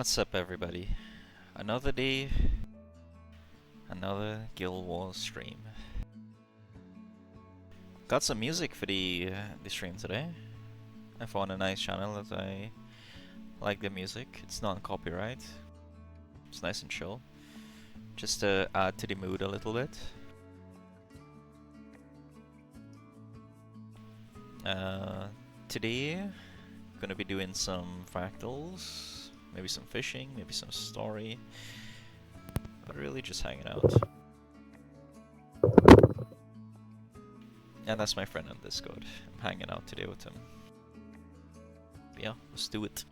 What's up, everybody? Another day, another Guild Wars stream. Got some music for the stream today. I found a nice channel that I like the music. It's non-copyright. It's nice and chill. Just to add to the mood a little bit. Today, gonna be doing some fractals, maybe some fishing, maybe some story, but really just hanging out. And that's my friend on Discord. I'm hanging out today with him. But yeah, let's do it.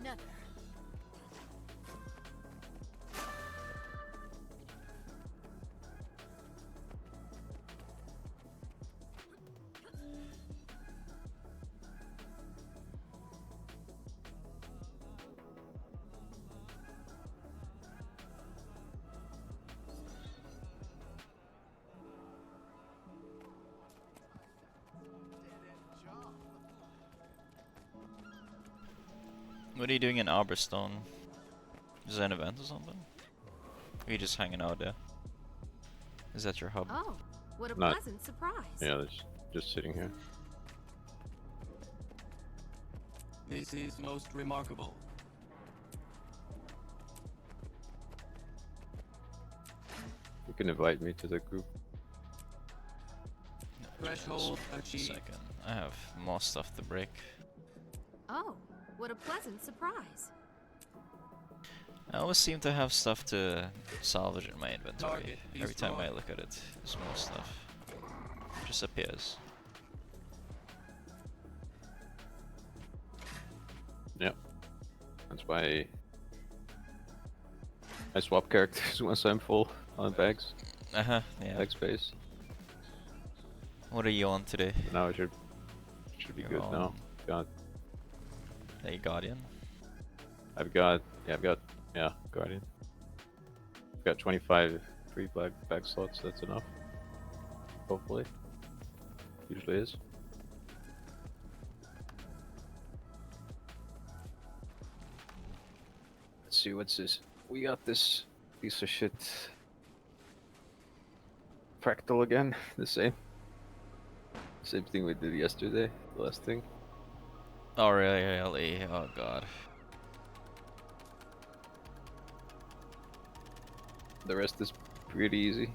Another. What are you doing in Arborstone? Is that an event or something? Or are you just hanging out there? Is that your hub? Oh, what a Not- pleasant surprise. Yeah, just sitting here. This is most remarkable. You can invite me to the group. Threshold Just a achieved. second. I have more stuff to break. Oh, what a pleasant surprise. I always seem to have stuff to salvage in my inventory. Target Every time I destroyed. look at it, there's more stuff. It just appears. Yep. That's why I swap characters once I'm full on bags, Uh-huh, yeah. bag space. What are you on today? Now it should be You're good on- now. Got A Guardian? I've got Guardian. I've got 25 free bag slots, that's enough. Hopefully. Usually is. Let's see what's this. We got this piece of shit fractal again. The same thing we did yesterday, the last thing. Oh, really? Oh, God. The rest is pretty easy.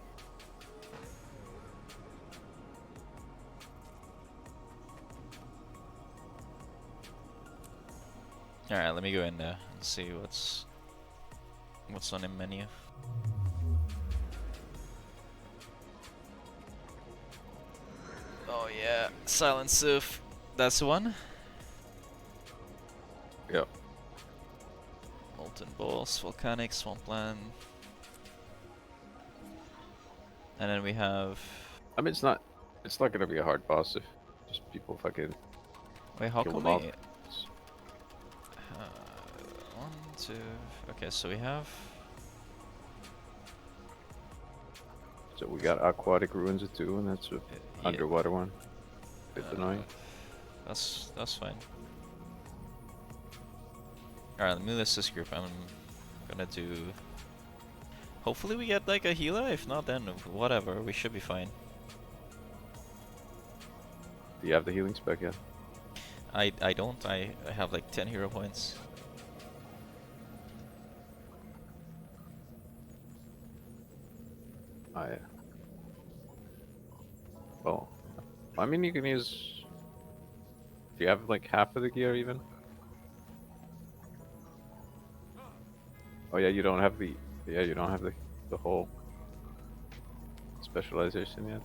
Alright, let me go in there and see what's on the menu. Oh yeah, Silent Surf. That's the one. Yep. Molten Balls, Volcanic, Swampland. And then we have I mean, it's not gonna be a hard boss if just people fucking Wait, how kill come them off. we... one, two... Okay, so we have... So we got aquatic ruins of 2, and that's a yeah, underwater one. Bit annoying. That's fine. Alright, let me list this group. I'm gonna do... Hopefully we get like a healer, if not then whatever, we should be fine. Do you have the healing spec yet? I don't, I have like 10 hero points. Well, I mean, you can use. Do you have like half of the gear even? Oh yeah, you don't have the. Yeah, you don't have the whole specialization yet.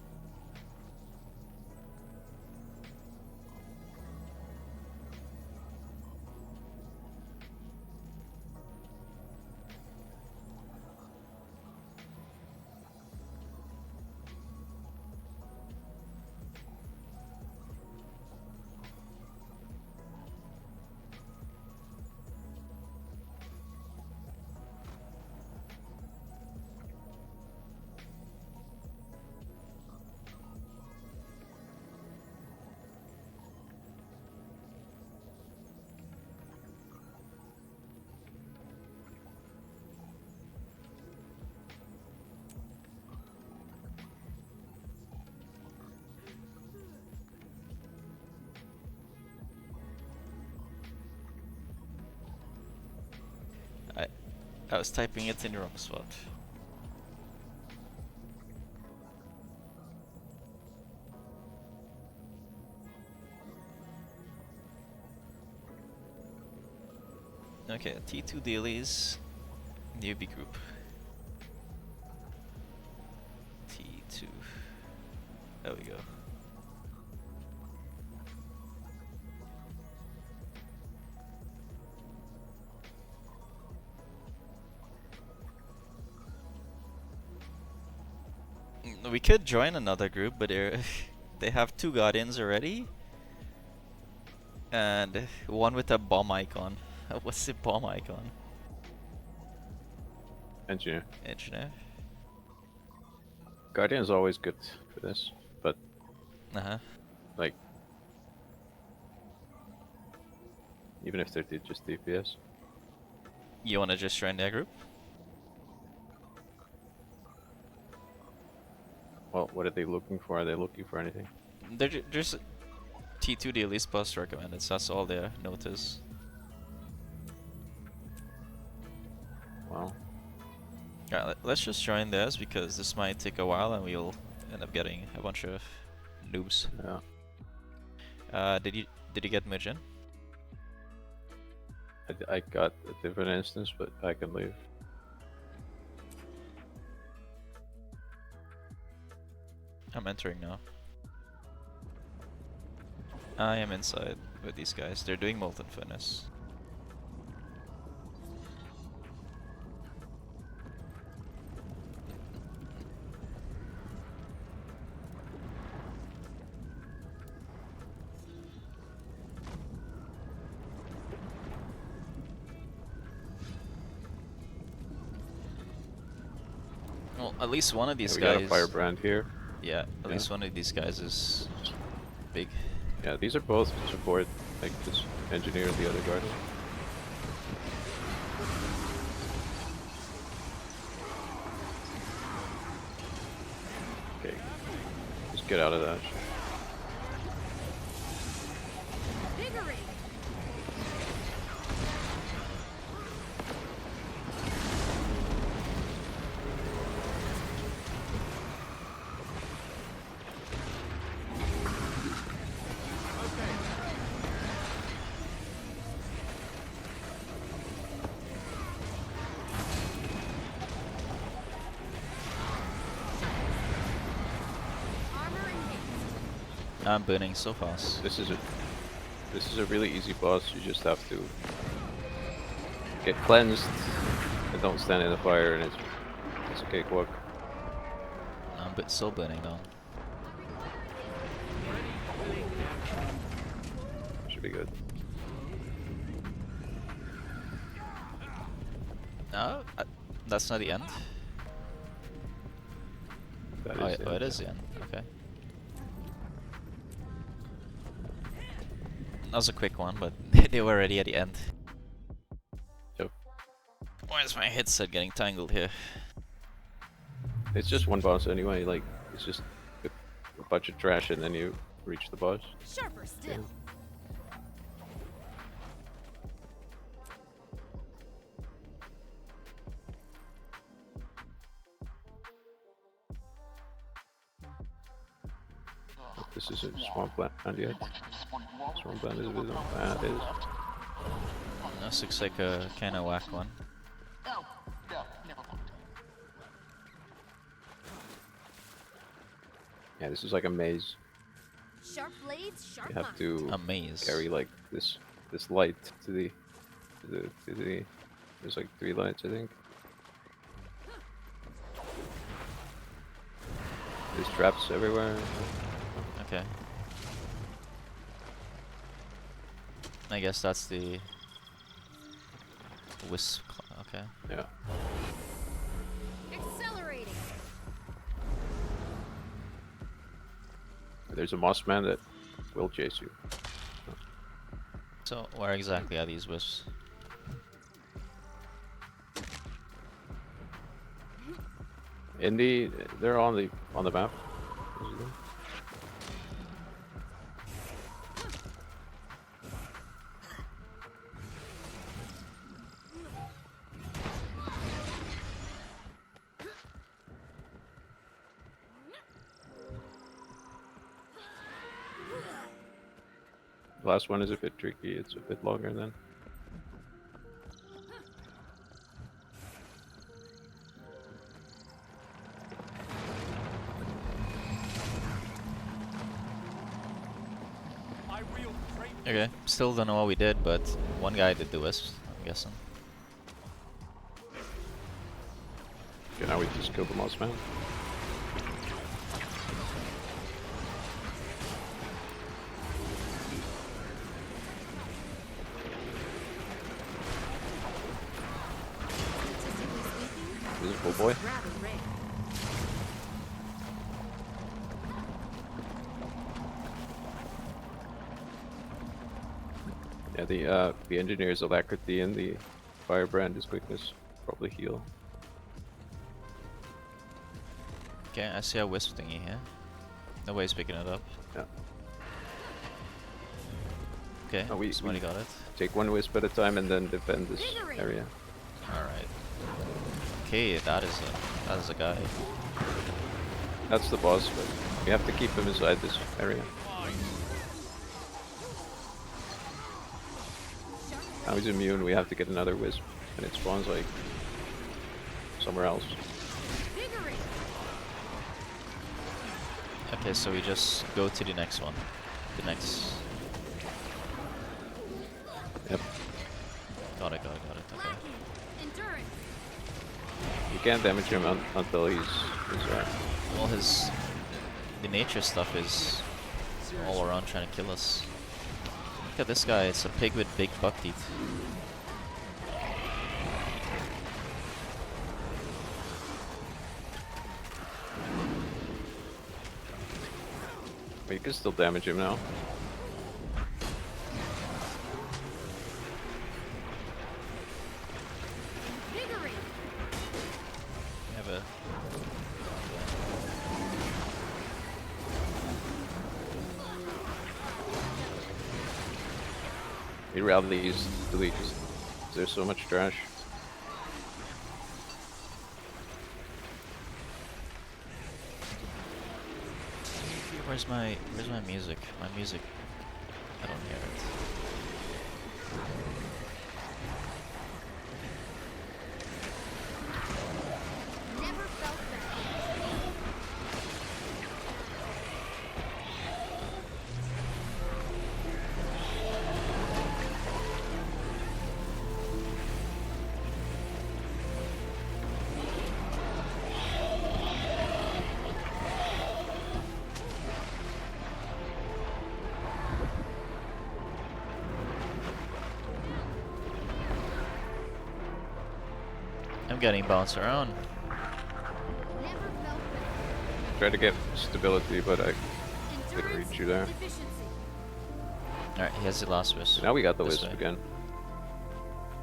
I was typing it in the wrong spot. Okay, T2 dailies, newbie group. T2. There we go. We could join another group, but they have 2 guardians already. And one with a bomb icon. What's the bomb icon? Engineer. Engineer. Guardian is always good for this, but Uh-huh. like, even if they're just DPS. You wanna just join their group? Well, what are they looking for? Are they looking for anything? They're just T2 dailies plus recommended, so that's all their notice. Wow. Alright, let's just join theirs because this might take a while and we'll end up getting a bunch of noobs. Yeah. Did you get Mugen? I got a different instance, but I can leave. I'm entering now. I am inside with these guys. They're doing Molten Furnace. Well, at least one of these We guys. got a firebrand here. Yeah, at least one of these guys is big. Yeah, these are both support, like this engineer and the other guardian. Okay, just get out of that. Vigorate! Armor and haste. I'm burning so fast. This is a really easy boss. You just have to get cleansed and don't stand in the fire, and it's a cakewalk. I'm still burning though. Should be good. No, that's not the end. That Oh, is it is the end. Okay. That was a quick one, but they were already at the end. Yep. Why is my headset getting tangled here? It's just one boss anyway, like, it's just a bunch of trash and then you reach the boss. Sharper still. Yeah. This isn't Swampland yet. Swampland is visible. Ah, it is. This looks like a kinda whack one. Yeah, this is like a maze. Sharp blades, sharp You have mind. to A maze. carry like this light to the there's like 3 lights, I think. There's traps everywhere. Okay. I guess that's the wisp. Okay. Yeah. Accelerating. There's a moss man that will chase you. So where exactly are these wisps? They're on the map. The last one is a bit tricky. It's a bit longer than. Okay, still don't know what we did, but one guy did the wisps, I'm guessing. Okay, now we just kill the moss man. Visible boy. Rather rare. Yeah, the engineer's alacrity and the firebrand is quickness probably heal. Okay, I see a wisp thingy here. Nobody's picking it up. Yeah. Okay, Oh, we somebody got it. take one wisp at a time and then defend this area. Alright. Okay, that is a guy. That's the boss, but we have to keep him inside this area. Now he's immune, we have to get another wisp, and it spawns like somewhere else. Vigorous. Okay, so we just go to the next one. The next... Yep. Got it. Okay. Lacking. Endurance. You can't damage him until he's Well, the nature stuff is all around trying to kill us. Look at this guy, it's a pig with big buck teeth. but you can still damage him now. Vigorous. We have a... We route these delete because there's so much trash. Where's my music? My music, I don't hear it. Never felt better. getting bounced around. Never felt better. Try to get stability, but I didn't Endurance reach you there. deficiency. Alright, he has the last wisp. Now we got the This wisp way. again.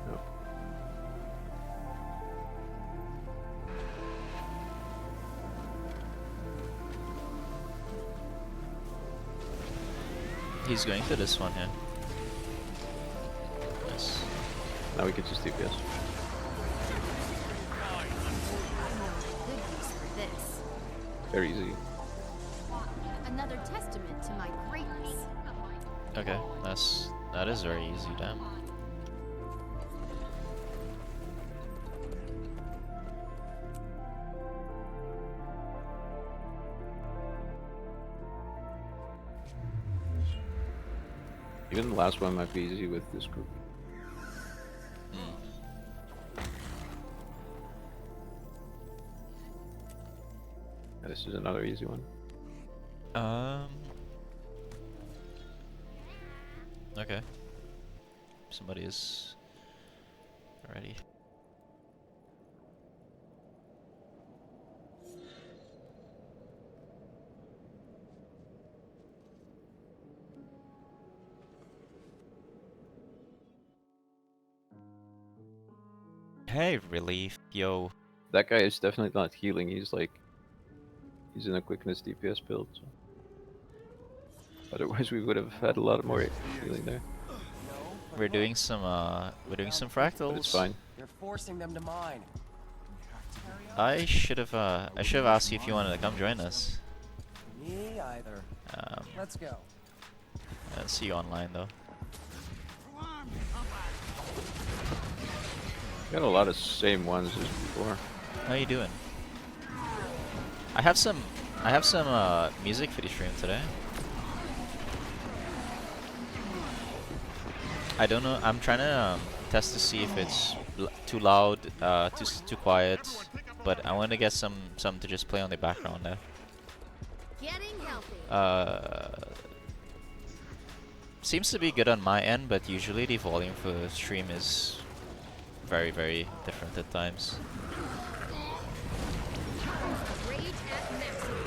Yep. He's going to this one here. Nice. Now we can just DPS. I know a good use for this. Very easy. Another testament to my greatness. Okay, that is very easy, damn. Even the last one might be easy with this group. Yeah, this is another easy one. Okay. Somebody is ready. Hey, Relief, yo. That guy is definitely not healing. He's like, he's in a quickness DPS build. So. Otherwise, we would have had a lot more healing there. We're doing some fractals. But it's fine. You're forcing them to mine. I should have asked you if you wanted to come join us. Me either. Let's go. I'll see you online though. Got a lot of same ones as before. How you doing? I have some music for the stream today. I don't know. I'm trying to test to see if it's too loud, too quiet. But I want to get some to just play on the background there. Getting healthy. Seems to be good on my end, but usually the volume for the stream is very, very different at times. Rage at maximum.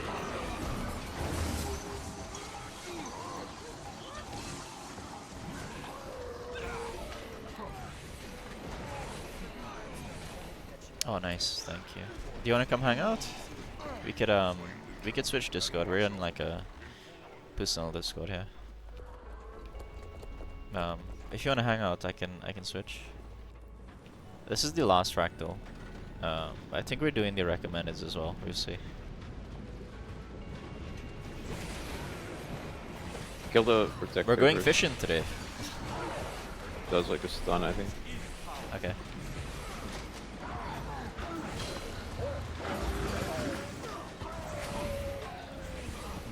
Oh, nice. Thank you. Do you want to come hang out? We could switch Discord. We're in like a personal Discord here. If you want to hang out, I can switch. This is the last fractal. I think we're doing the recommendeds as well. We'll see. Kill the protector. We're going first. fishing today. Does like a stun, I think. Okay.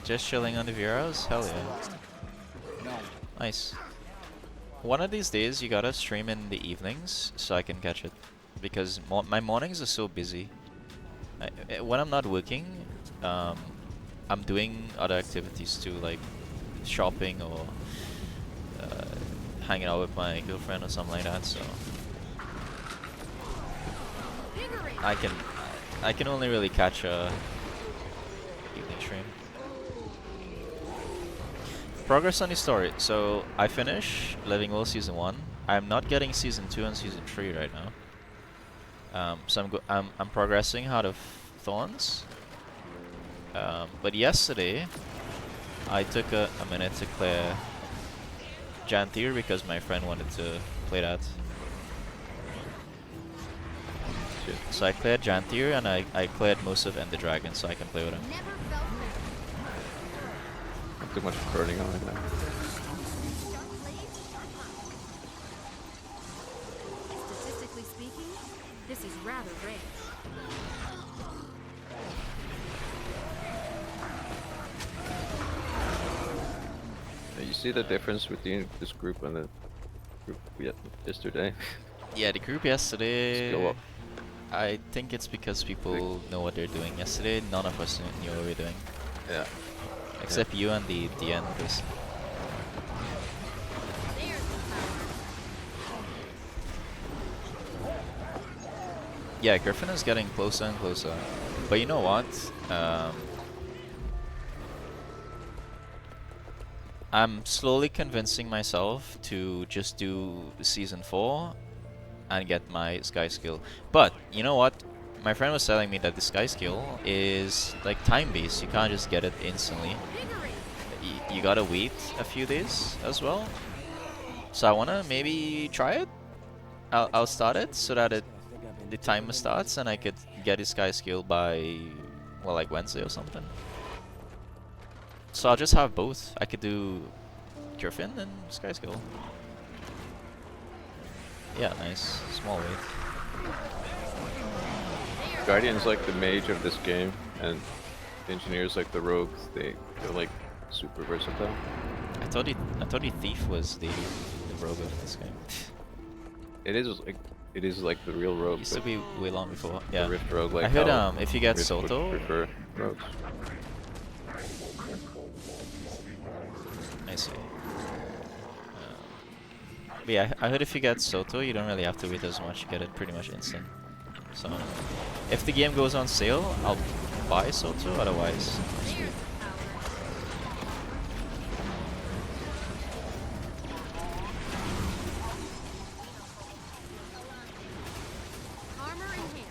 Just chilling on the Veros? Hell yeah. Nice. One of these days you gotta stream in the evenings so I can catch it. Because my mornings are so busy. When I'm not working, I'm doing other activities too, like shopping or hanging out with my girlfriend or something like that, so I can only really catch a evening stream. Progress on the story. So I finished Living Will Season 1. I'm not getting Season 2 and Season 3 right now. So I'm progressing Heart of Thorns. But yesterday I took a minute to clear Jantir because my friend wanted to play that. Shit. So I cleared Jantir and I cleared most of Ender Dragon so I can play with him. Never felt better. Not too much burning on it now. Sharp blades, sharp mind. Statistically speaking, this is rather rare. You see the difference between this group and the group we had yesterday? Yeah, the group yesterday. Skill up. I think it's because people know what they're doing. Yesterday, none of us knew what we were doing. Yeah. Except you and the DN, Chris. There's the power. Yeah, Griffin is getting closer and closer. But you know what? I'm slowly convincing myself to just do Season 4 and get my Sky skill. But, you know what? My friend was telling me that the Sky skill is like time-based. You can't just get it instantly. You gotta wait a few days as well. So I wanna maybe try it. I'll start it so that the timer starts and I could get his Sky skill by, well, like Wednesday or something. So I'll just have both. I could do Griffin and Sky skill. Yeah, nice. Small weight. Guardian's like the mage of this game, and engineers like the rogues. They're like super versatile. I thought the thief was the rogue of this game. It is like the real rogue. Used to be way long before. The Yeah. Rift rogue, like I heard how if you get Rift would Soto, prefer rogues. I see. But yeah, I heard if you get Soto, you don't really have to wait as much. You get it pretty much instant. So if the game goes on sale, I'll buy Soto. Otherwise, just wait. Armor enhanced.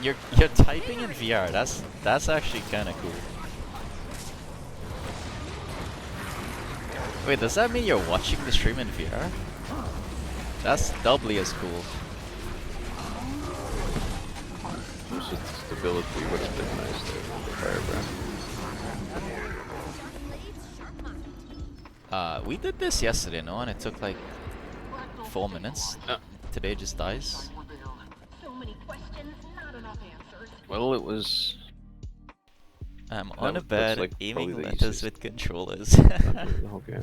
You're typing in VR. That's actually kind of cool. Wait, does that mean you're watching the stream in VR? That's doubly as cool. Just stability would have been nice there with the firebrand. We did this yesterday, no? And it took like 4 minutes. Today it just dies. Well, it was. I'm That on a was- bed that's, like, aiming probably the letters easiest. with controllers. Okay.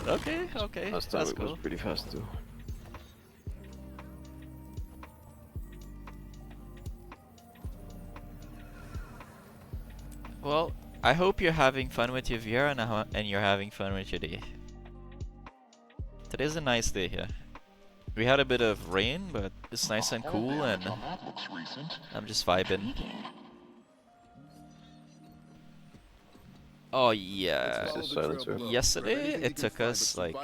Okay, Last time that's it cool. was pretty fast too. Well, I hope you're having fun with your VR and you're having fun with your day. Today's a nice day here. We had a bit of rain, but it's nice and cool, and I'm just vibing. Oh yeah. This is silencer. Yesterday it took us like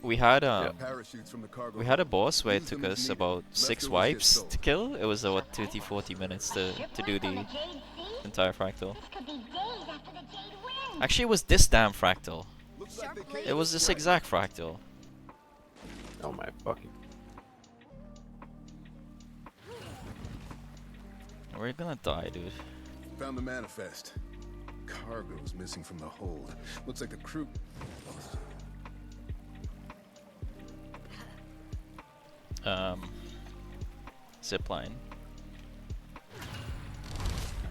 we had a boss where it took us about 6 wipes to kill. It was about 30-40 minutes to do the entire fractal. Actually, it was this damn fractal. It was this exact fractal. Oh my fucking. We're gonna die, dude. Found the manifest. Cargo's missing from the hold. Looks like the crew. Zipline.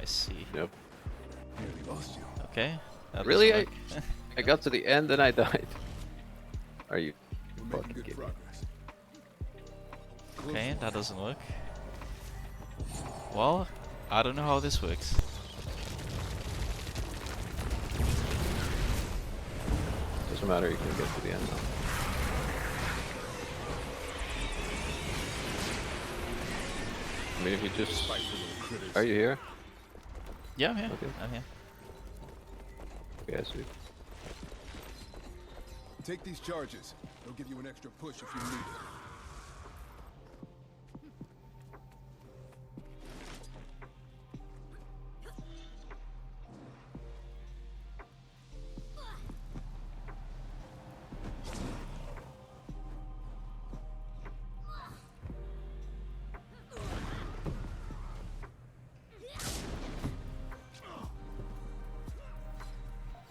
I see. Yep. Nearly lost you. Okay. that Really? doesn't work. I got to the end and I died. Are you We're fucking making good kidding? progress. Okay, that doesn't work. Well, I don't know how this works. Doesn't matter, you can get to the end now. I mean, if you just. Fight the little critters. Are you here? Yeah, I'm here. Okay. I'm here. Okay, I see. Take these charges. They'll give you an extra push if you need it.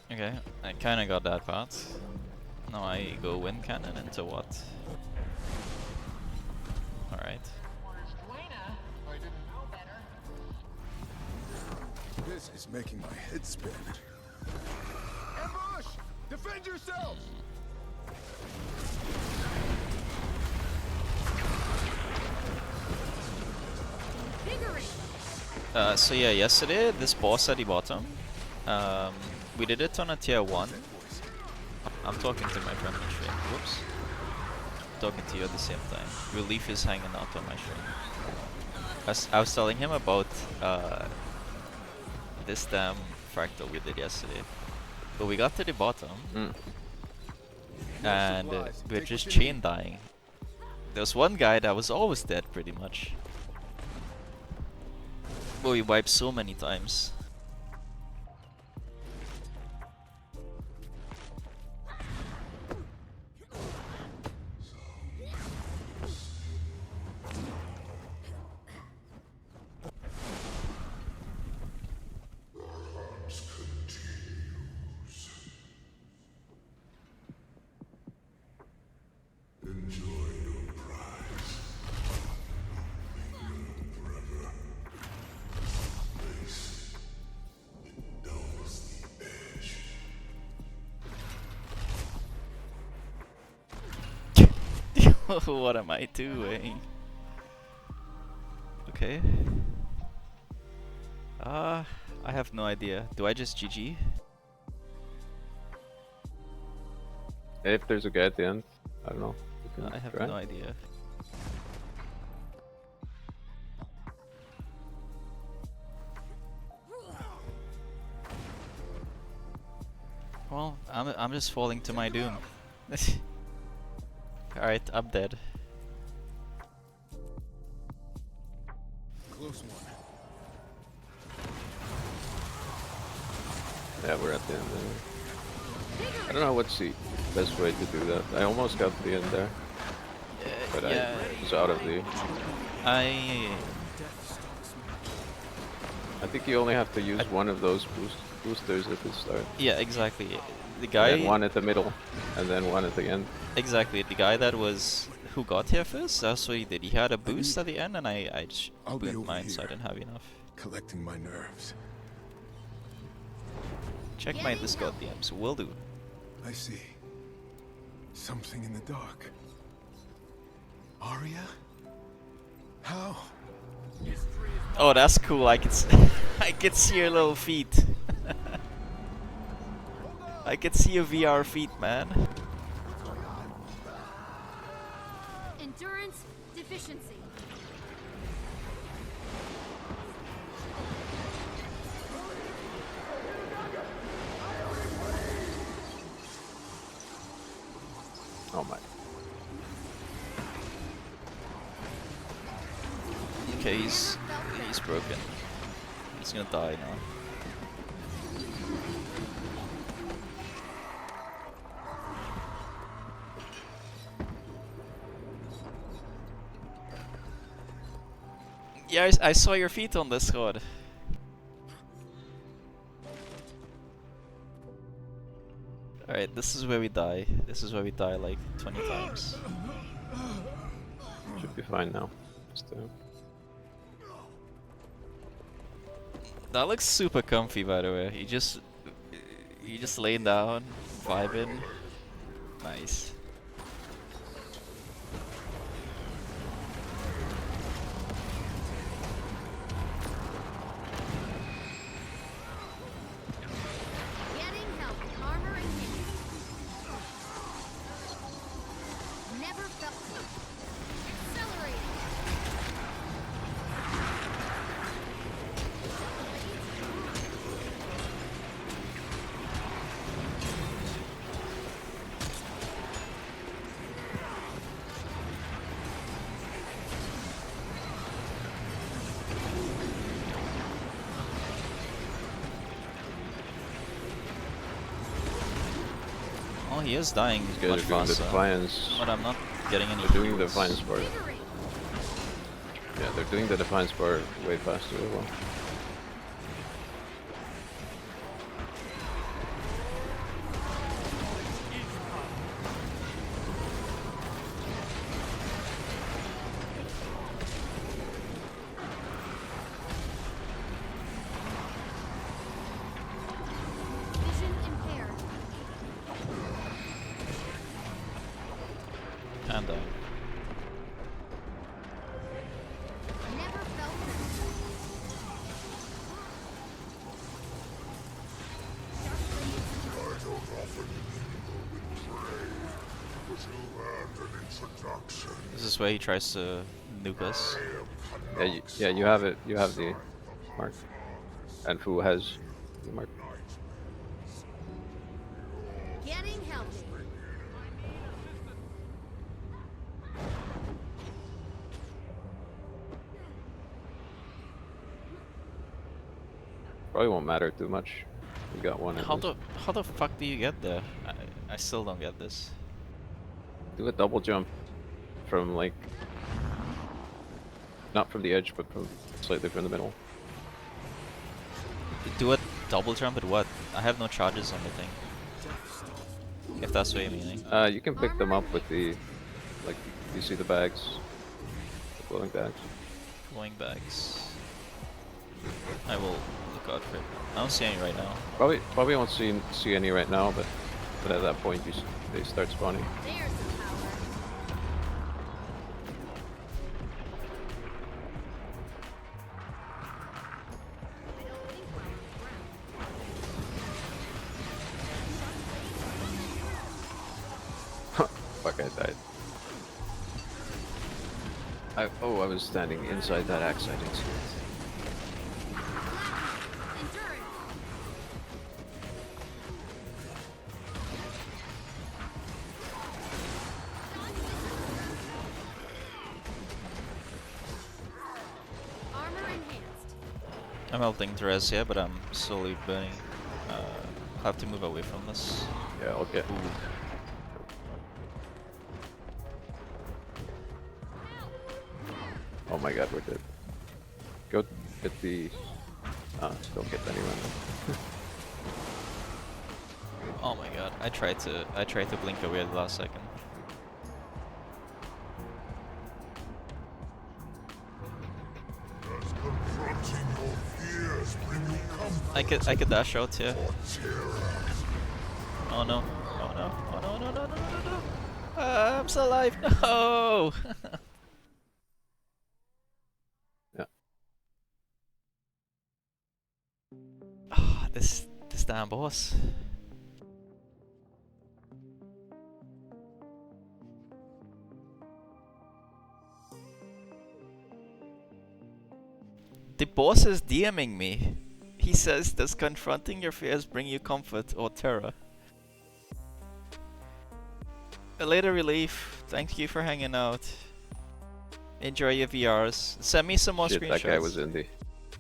Okay, I kinda got that part. Now I go wind cannon into what? Alright. This is making my head spin. Ambush! Defend yourselves! So yeah, yesterday this boss at the bottom, we did it on a tier 1. I'm talking to my friend on stream. Whoops. Talking to you at the same time. Relief is hanging out on my stream. I was telling him about this damn fractal we did yesterday. But we got to the bottom, and we're just chain dying. There was one guy that was always dead pretty much. But we wiped so many times. What am I doing? Okay. I have no idea. Do I just GG? If there's a guy at the end, I don't know. I have try. no idea. Well, I'm just falling to my doom. Alright, I'm dead. Close one. Yeah, we're at the end anyway. I don't know what's the best way to do that. I almost got to the end there, but yeah, I was out of the... I think you only have to use one of those boosters at the start. yeah, exactly. The And guy then one at the middle, and then one at the end. exactly the guy that was who got here first. That's what he did. He had a boost at the end, and I just I'll be blinked over mine, so I here. didn't have enough. Collecting my nerves. Check my Discord DMs. Will do. I see. Something in the dark. Arya? How? Oh, that's cool. I can I can see your little feet. I can see your VR feet, man. Endurance deficiency. Oh my. Okay, he's broken. He's gonna die now. Yeah, I saw your feet on this squad. Alright, this is where we die. This is where we die like 20 times. Should be fine now. Still. That looks super comfy, by the way. You just laying down, vibing. Nice. Getting help with armor and hit. Never felt accelerating. Oh, he is dying These guys much are doing the faster. Defiance. But I'm not getting any. They're doing the kills. Defiance part. Triggering. Yeah, they're doing the Defiance part way faster as well. Vision impaired. And Never felt This is where he tries to nuke us. Yeah, you have it. You have the mark. And Fu has the mark. Getting healthy. Probably won't matter too much. We got one. How the fuck do you get there? I still don't get this. Do a double jump from like, not from the edge, but from slightly from the middle. Do a double jump at what? I have no charges on the thing. If that's what you're meaning. You can pick them up with the, like, you see the bags, the glowing bags. Glowing bags. I will look out for it. I don't see any right now. Probably won't see any right now, but at that point they start spawning. There's some power. Fuck, I died. I was standing inside that axe. I didn't see it. Endurance. Armor enhanced. I'm melting to res here, but I'm slowly burning. I'll have to move away from this. Yeah, I'll get. Oh my god, we're dead. Go get the. Don't get anyone. Oh my god, I tried to blink away at the last second. I could dash out here. Oh no. Oh no. Oh no no no no no no no. I'm still alive. No. Yeah. Ah, this damn boss. The boss is DMing me. He says, does confronting your fears bring you comfort or terror? A later relief. Thank you for hanging out. Enjoy your VRs. Send me some more Shit, screenshots. that guy was in the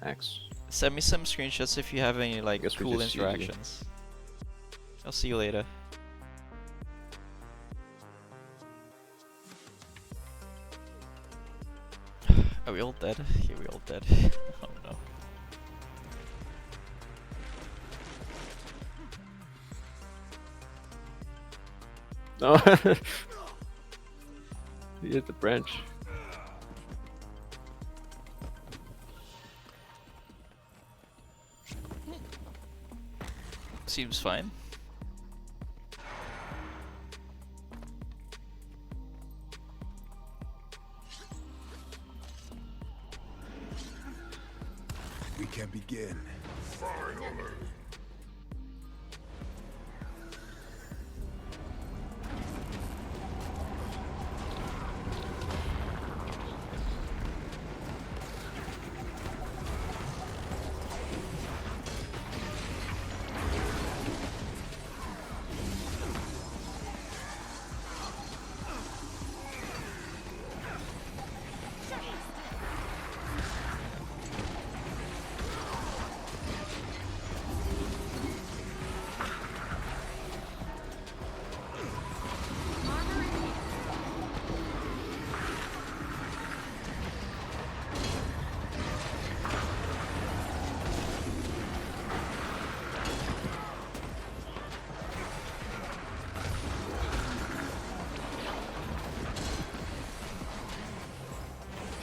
axe. Send me some screenshots if you have any like Guess we cool just see. interactions. I'll see you later. Are we all dead? Yeah, we all dead. Oh no. No. He hit the branch. Seems fine. We can begin.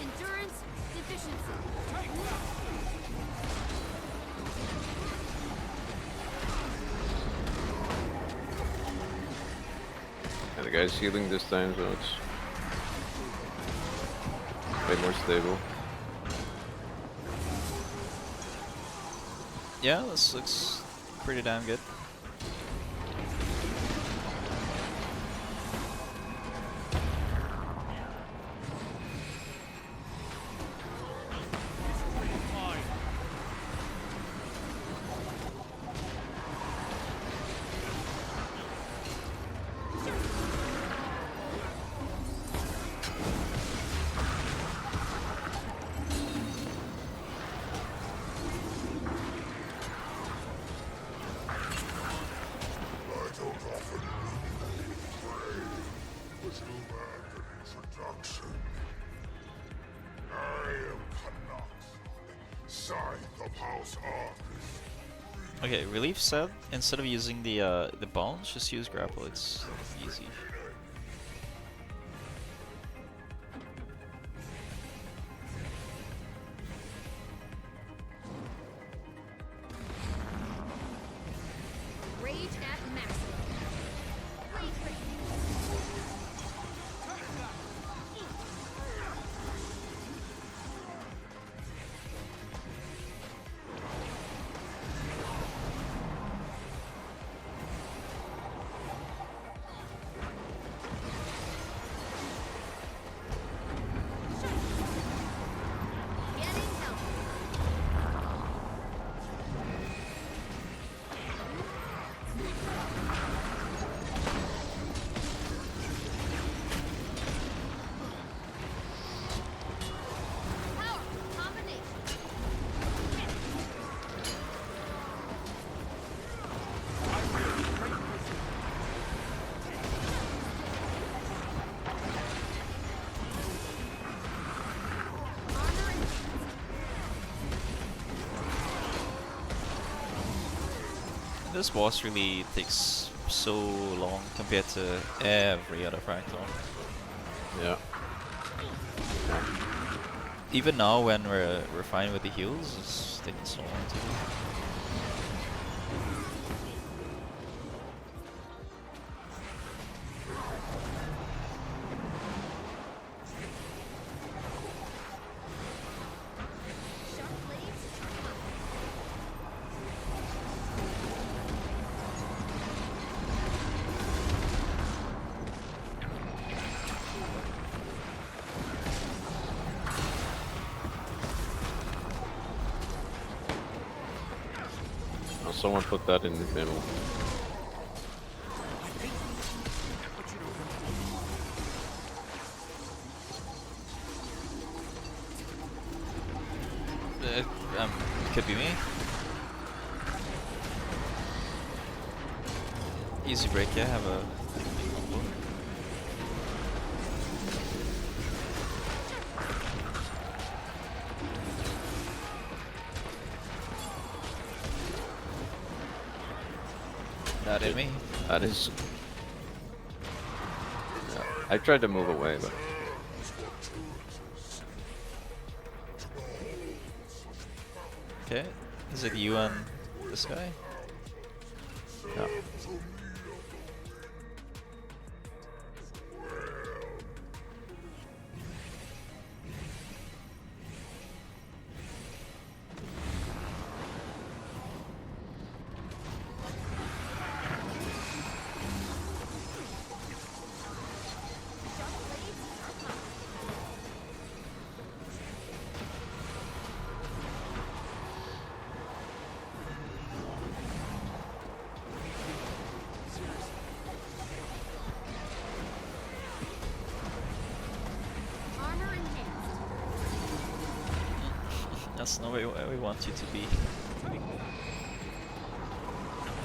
Endurance deficiency. And the guy's healing this time, so it's way more stable. Yeah, this looks pretty damn good. Okay, relief said instead of using the bounce, just use grapple. It's easy. Rage at maximum. Rage rate. Getting help. Powerful combination. Armor enhanced. This boss really takes so long compared to every other fractal. Yeah. Even now, when we're fine with the heals, it's taking so long to do. Sharp blades. Oh, someone put that in the middle. Could be me. Easy break, yeah, have a combo. That hit me. That is. Yeah. I tried to move away, but Okay, is it you and this guy? yeah. Sharp blades. Sharp mind. Armor enhanced. That's not where we want you to be.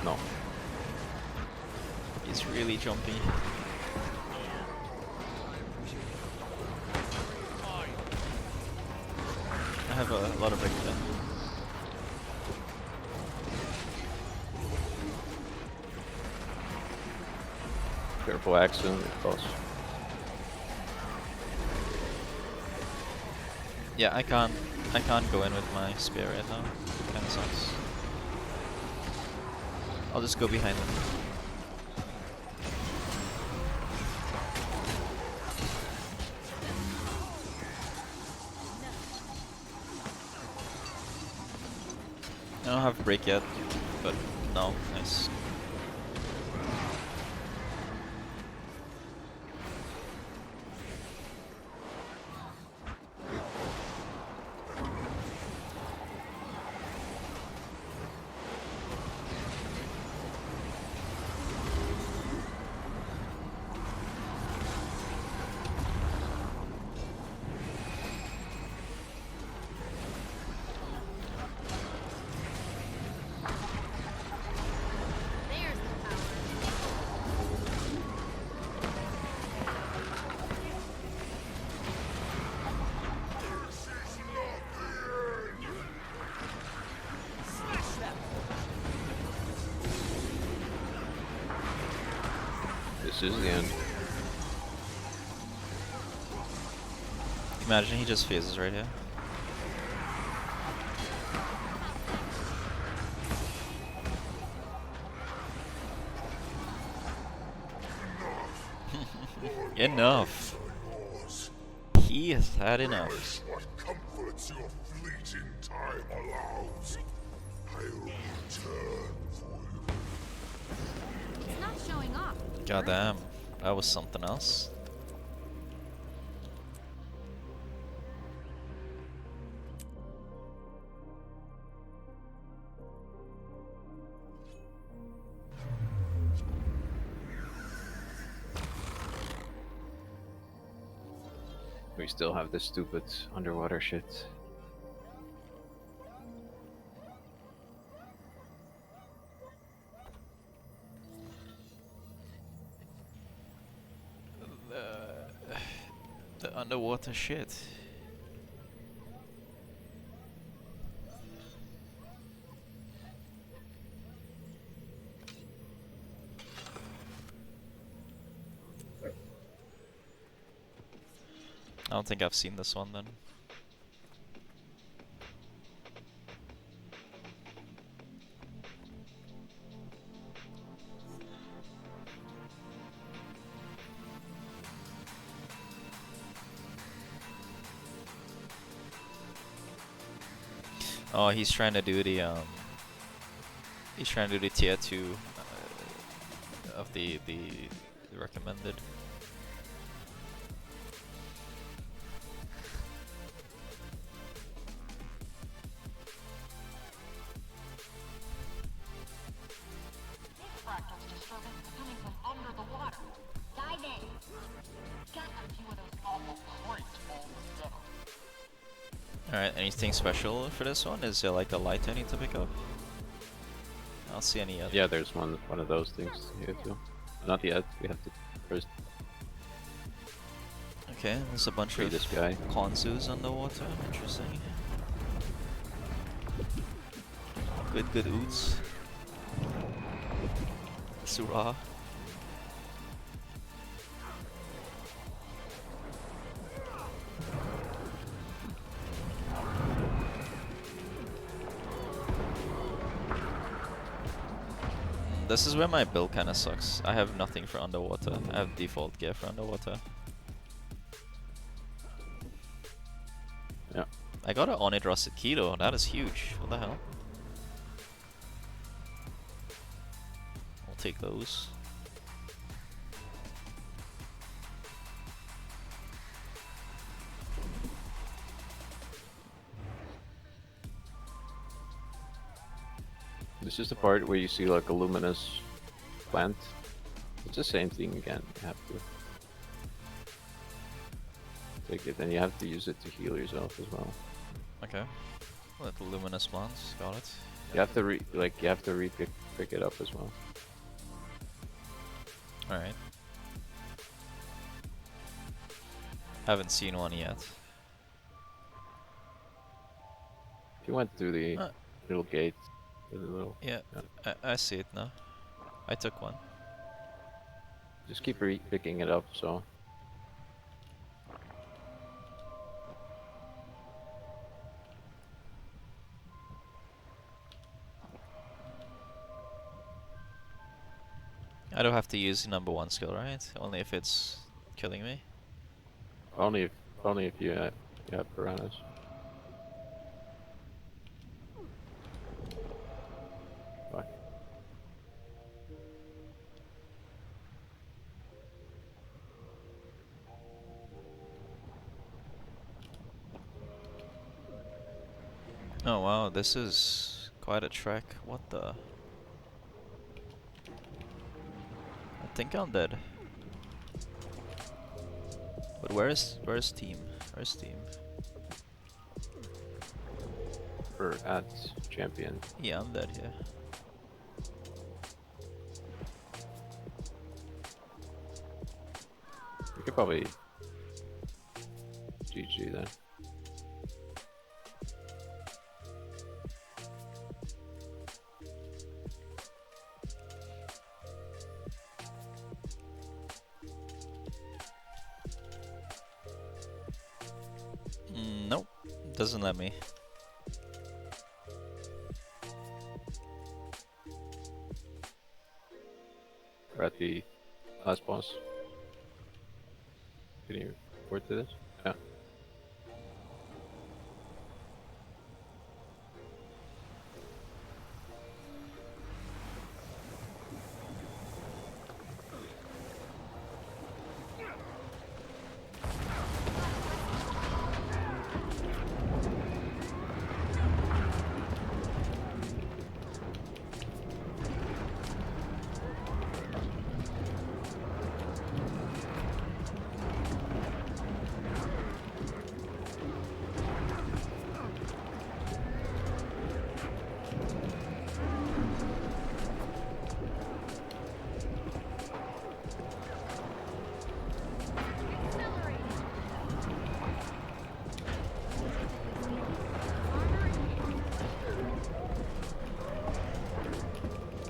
No. He's really jumpy. I have a lot of break then. Careful accident, boss. Yeah, I can't go in with my spear right now. Kinda sucks. I'll just go behind him. I don't have break yet, but no, nice. This is the end. Imagine he just phases right here. Enough. He has had enough. What comforts your fleeting time allows. I'll return for you. He's not showing off. Goddamn, that was something else. We still have this stupid underwater shit. The underwater shit. I don't think I've seen this one then. Oh, he's trying to do the tier 2 of the recommended. Fractals disturbance coming from under the water. Dive in. Got a few of those awful crates all together. Alright, anything special for this one? Is there like a light I need to pick up? I don't see any yet. Yeah, there's one of those things here too. Not yet. We have to first Okay, there's a bunch free of this guy. Konzus underwater. Interesting. Good oots. Surah. This is where my build kinda sucks. I have nothing for underwater. I have default gear for underwater. Yeah. I got an Onid Rusted Key though, that is huge. What the hell? I'll take those. This is the part where you see like a luminous plant. It's the same thing again. You have to take it, and you have to use it to heal yourself as well. Okay. Little luminous plants, got it. You have to pick it up as well. Alright. Haven't seen one yet. If you went through the Uh. little gate, the little, Yeah, yeah. I see it now. I took one. Just keep picking it up. So I don't have to use the number 1 skill, right? Only if it's killing me. only if you have piranhas. Bye. Oh wow, this is quite a trek. What the? I think I'm dead. But where's team? Where's team? Or at champion. Yeah, I'm dead here. You could probably GG then. doesn't let me. We're at the last boss. Can you forward to this? Yeah.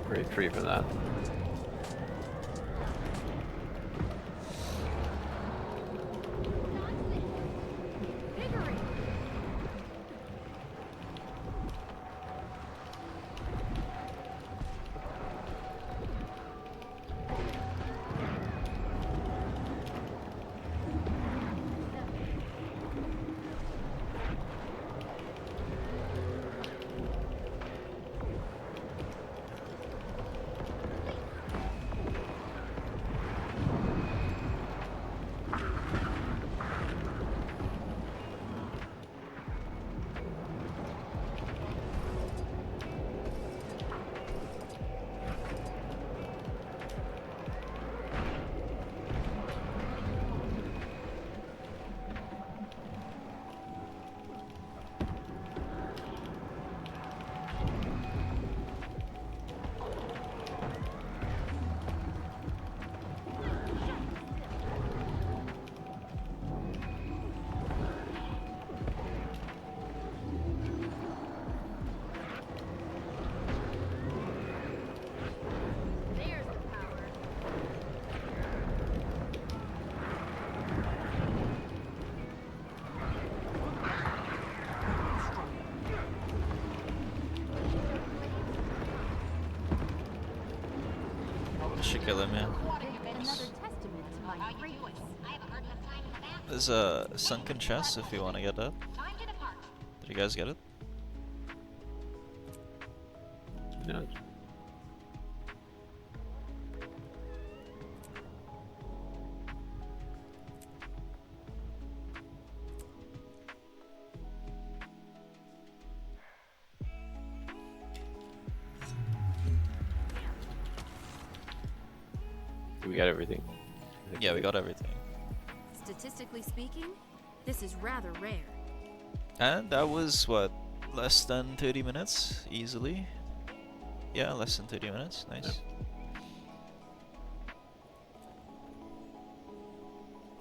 Great tree for that. I should kill him, yeah. Another testament to my greatness. There's a sunken chest if you want to get that. Did you guys get it? No. We got everything. I think Yeah, we got everything. Statistically speaking, this is rather rare. And that was, what, less than 30 minutes? Easily? Yeah, less than 30 minutes. Nice.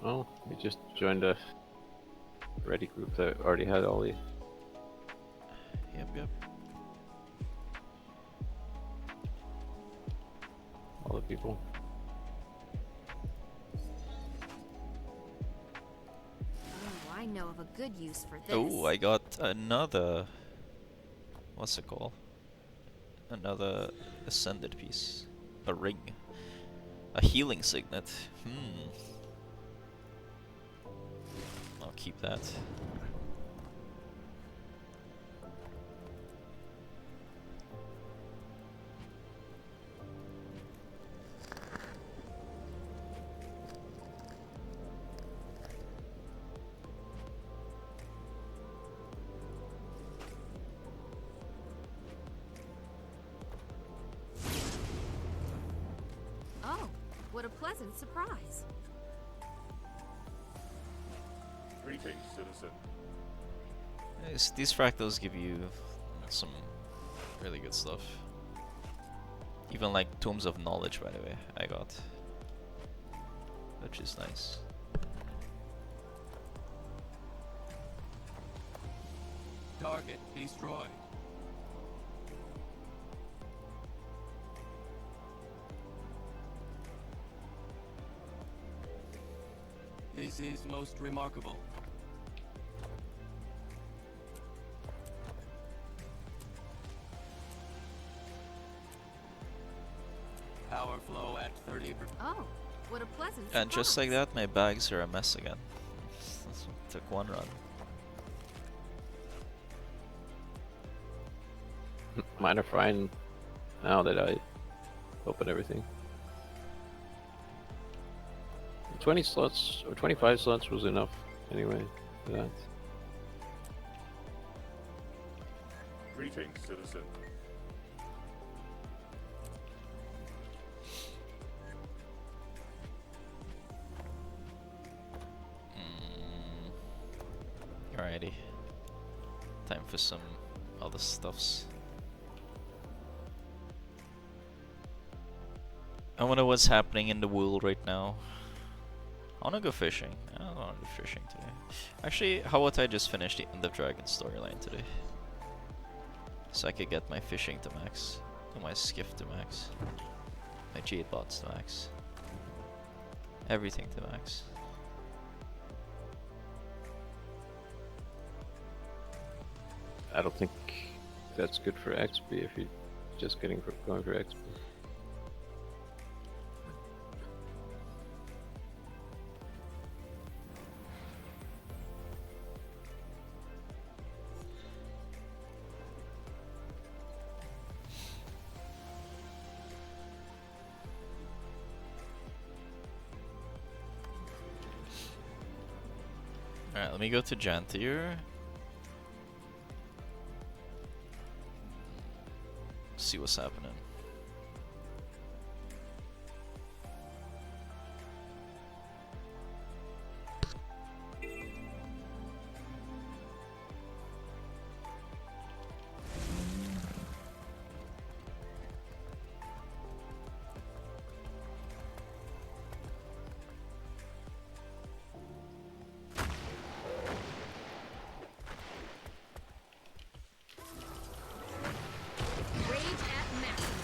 Oh, we just joined a ready group that already had all the Yep. people. Oh, I know of a good use for this. Oh, I got another... What's it called? Another ascended piece. A ring. A healing signet. I'll keep that. Oh, what a pleasant surprise. Greetings, citizen. These fractals give you some really good stuff. Even like Tombs of Knowledge, by the way, I got. Which is nice. Target destroyed. This is most remarkable. pleasant And just like surprise. that, my bags are a mess again. Took one run. Mine are fine now that I open everything. 20 slots or 25 slots was enough anyway for that. Greetings, citizen. Alrighty. Time for some other stuffs. I wonder what's happening in the world right now. I wanna go fishing. I don't wanna go fishing today. Actually, how about I just finish the End of Dragon storyline today? So I could get my fishing to max, and my skiff to max, my jade bots to max, everything to max. I don't think that's good for XP if you're just going for XP. Alright, let me go to Jantier. See what's happening. Rage at maximum.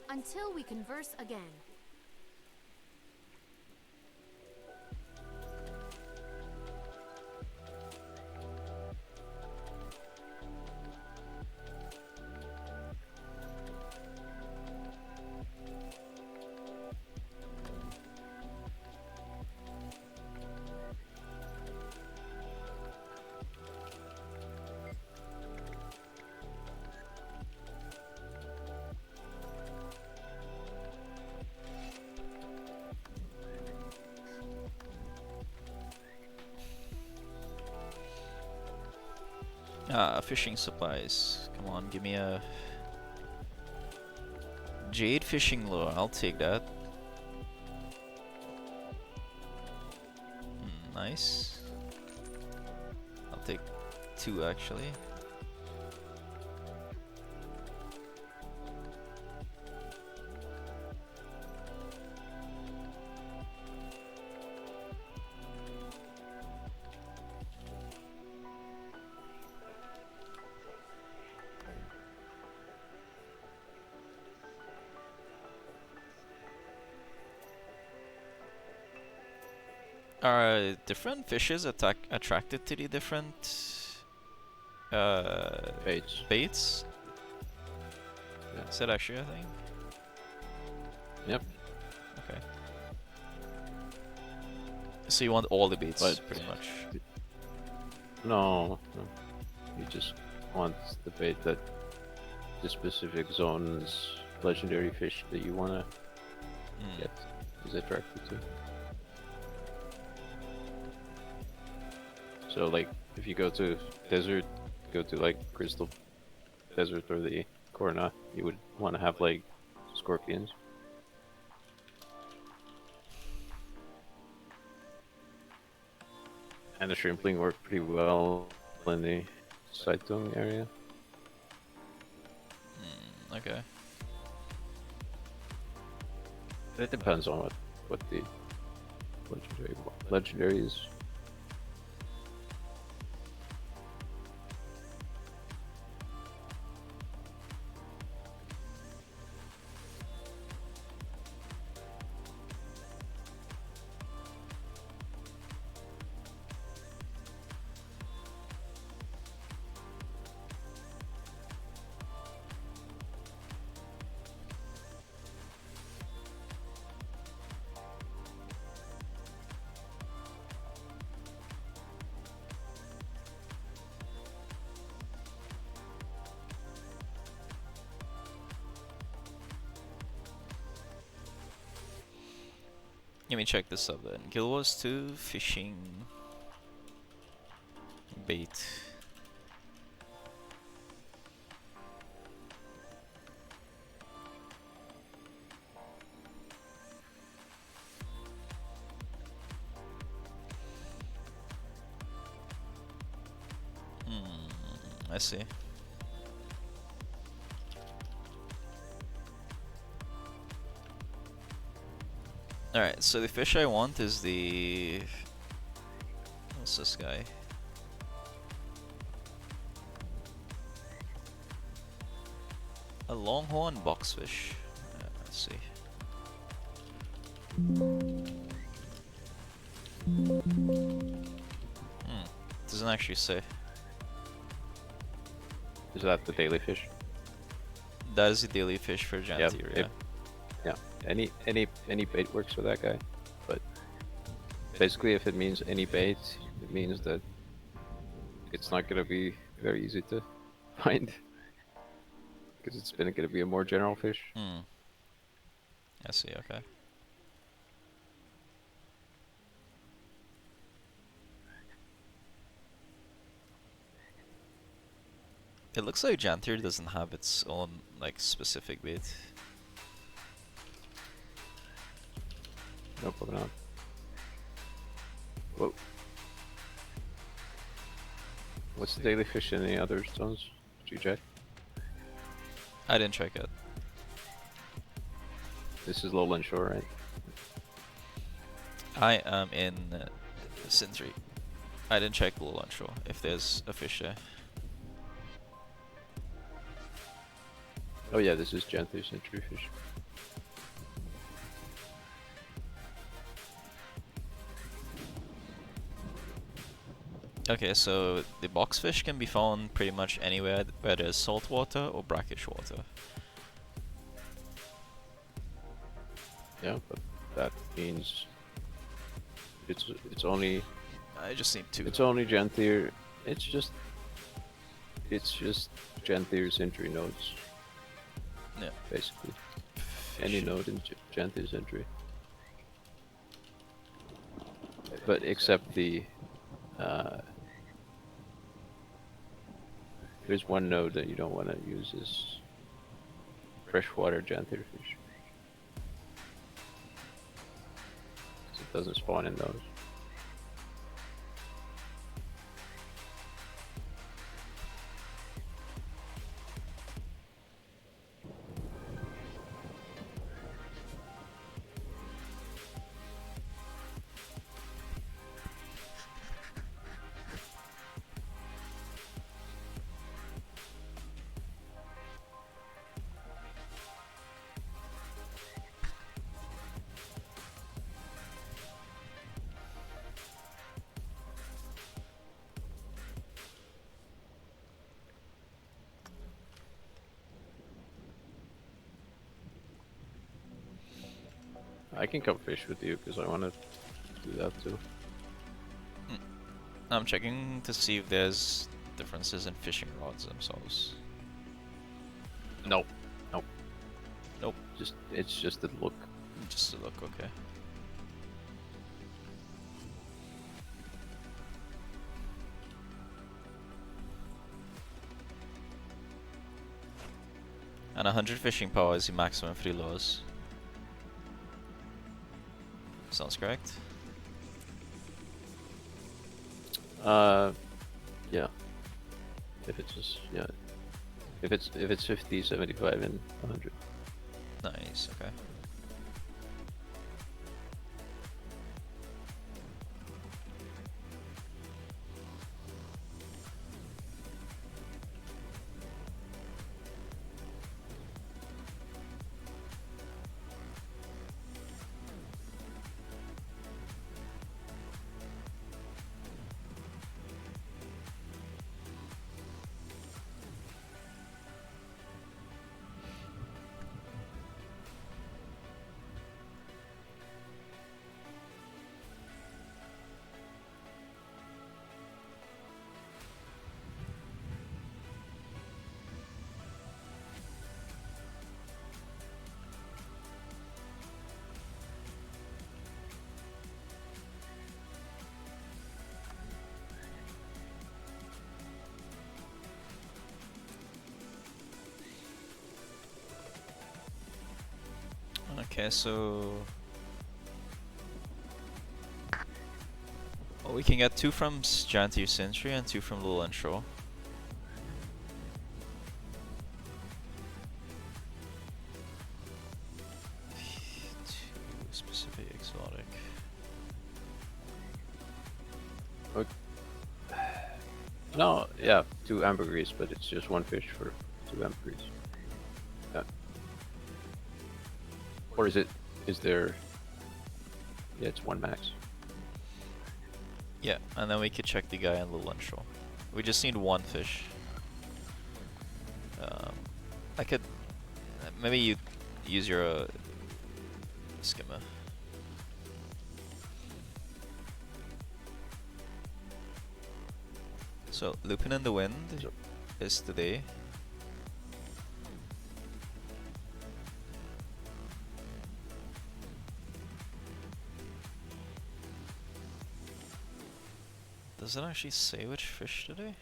Until we converse again. Ah, fishing supplies. Come on, give me a jade fishing lure. I'll take that. Nice. I'll take 2 actually. Are different fishes attracted to the different Baits. baits? Yeah. Is that actually a thing? Yep. Okay. So you want all the baits, But pretty much. No, no. You just want the bait that the specific zone's legendary fish that you want to get is attracted to. So like if you go to desert, go to like Crystal Desert or the Corona, you would want to have like scorpions. And the shrimpling worked pretty well in the Saitung area. Okay. It depends on what the legendary is. Let me check this up then. GW2 fishing bait. I see. Alright, so the fish I want is the... What's this guy? A longhorn boxfish. Let's see. Doesn't actually say. Is that the daily fish? That is the daily fish for Jantier, yeah. Yeah. Any bait works for that guy, but basically, if it means any bait, it means that it's not gonna be very easy to find because it's gonna be a more general fish. I see. Okay. It looks like Jantier doesn't have its own like specific bait. No problem. Not. Whoa. What's the daily fish in any other zones? Did you check? I didn't check it. This is lowland shore, right? I am in Sintry. I didn't check Lowland Shore if there's a fish there. Oh yeah, this is gently century fish. Okay, so the boxfish can be found pretty much anywhere where there's salt water or brackish water. Yeah, but that means it's only I just need two. it's only Genthier. It's just Genthier century nodes. Yeah. Basically, any node in Genthier century. But except the there's one node that you don't want to use is freshwater Genthier fish. It doesn't spawn in those. I can come fish with you because I want to do that too. I'm checking to see if there's differences in fishing rods themselves. Nope. Nope. Nope. It's just the look. Just a look, okay. And 100 fishing power is the maximum for the lures. Sounds correct. Yeah. If it's just if it's 50, 75, and 100. Nice, okay. Okay, so well, we can get 2 from Jantir Sentry and 2 from Lowland Shore. Two specific exotic. No, yeah, 2 ambergris, but it's just 1 fish for 2 ambergris. Yeah. Or is there... Yeah, it's 1 max. Yeah, and then we could check the guy in Lowland Shore. We just need 1 fish. I could... maybe you use your skimmer. So, Lupin in the Wind is today. Does it actually say which fish today?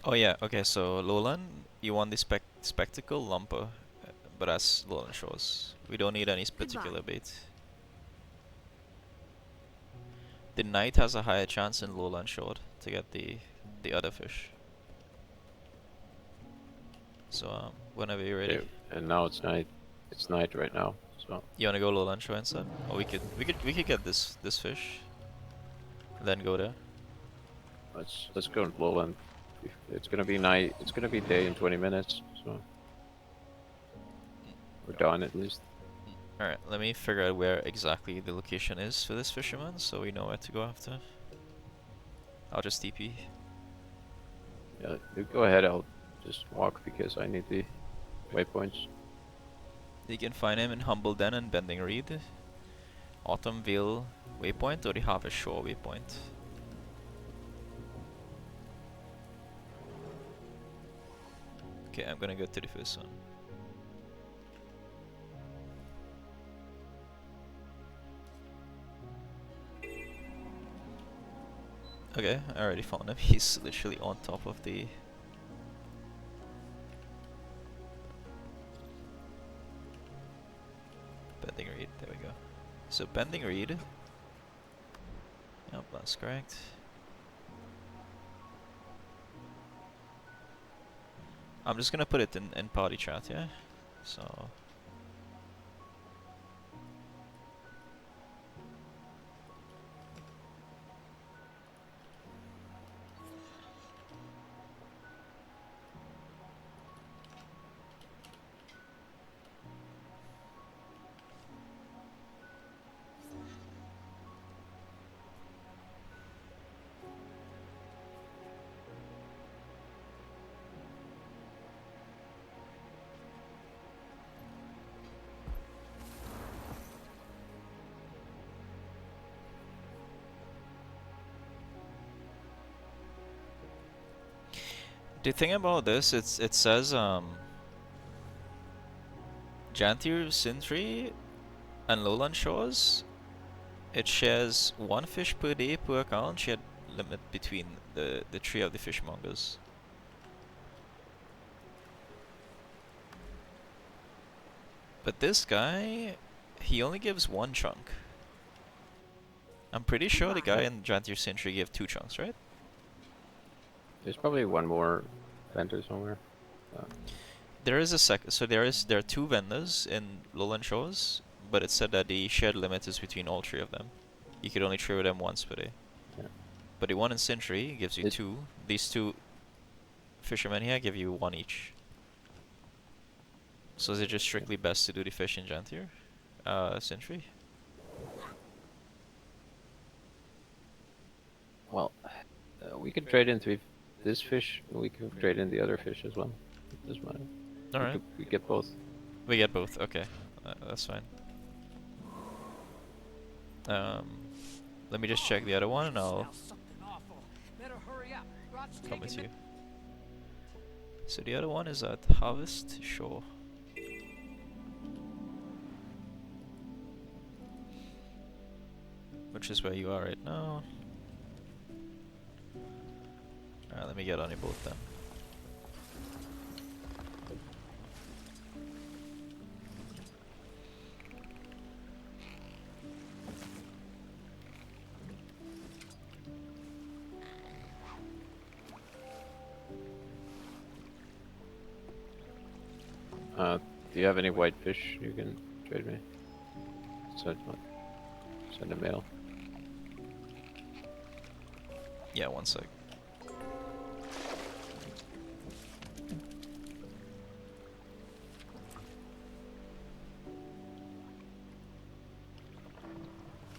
Oh yeah, okay, so Lowland, you want the spectacle lumper, but that's Lowland Shores. We don't need any particular bait. The Knight has a higher chance in Lowland Shore to get the other fish. So whenever you're ready. Okay, and now it's night. It's night right now, so... You wanna go Lowland Shore instead? Or we could get this fish. Then go there. Let's go to lowland. It's gonna be night. It's gonna be day in 20 minutes, so... We're done at least. Alright, let me figure out where exactly the location is for this fisherman, so we know where to go after. I'll just TP. Yeah, you go ahead, I'll just walk because I need the waypoints. You can find him in Humble Den and Bending Reed, Autumn Vale waypoint, or the Harvest Shore waypoint. Okay, I'm gonna go to the first one. Okay, I already found him. He's literally on top of the... Bending Reed, there we go. So Bending Reed. Yep, that's correct. I'm just gonna put it in party chat, yeah? So... The thing about this, it says Jantir Sintry and Lowland Shores, it shares 1 fish per day per account, shared limit between the 3 of the fishmongers. But this guy, he only gives 1 chunk. I'm pretty sure the guy in Jantir Sintry gave 2 chunks, right? There's probably 1 more vendor somewhere. There is there are 2 vendors in Lowland Shores, but it said that the shared limit is between all 3 of them. You could only trade with them once per day. Yeah. But the one in Sintry gives you 2. These 2 fishermen here give you 1 each. So is it just strictly best to do the fish in Jantir? Sintry? Well, we can trade in this fish, we can trade in the other fish as well. It doesn't matter. Alright. We get both. We get both, okay. That's fine. Let me just check the other one and I'll come with you. So the other one is at Harvest Shore. which is where you are right now. Alright, let me get on your boat then. Do you have any white fish you can trade me? Send a mail. Yeah, one sec.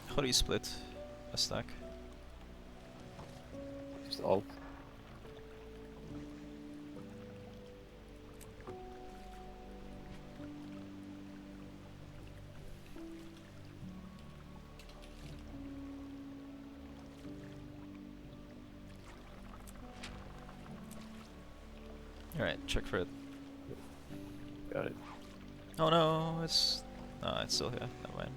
How do you split a stack? Just alt. Alright, check for it. Got it. Oh no, it's still here. Never mind.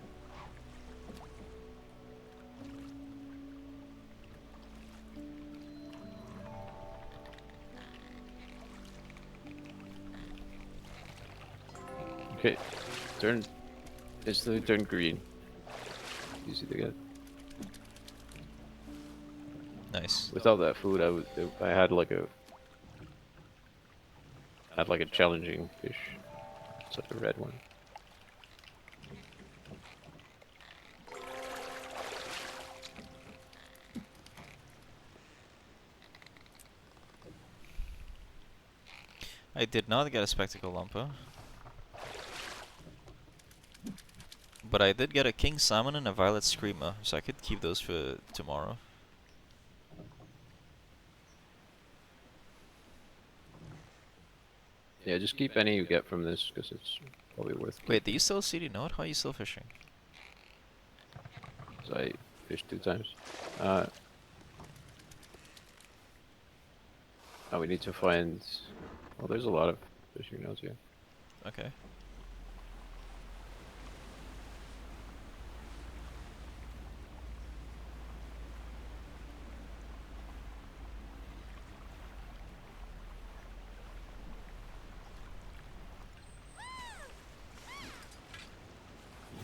Okay, turn green. Easy to get. Nice. Without that food, I had like a challenging fish. It's like a red one. I did not get a spectacle lumper. But I did get a king salmon and a violet screamer, so I could keep those for tomorrow. Yeah, just keep any you get from this because it's probably worth. Wait, do you still CD node? How are you still fishing? So I fished 2 times. Now we need to find. Well, there's a lot of fishing nodes here. Okay.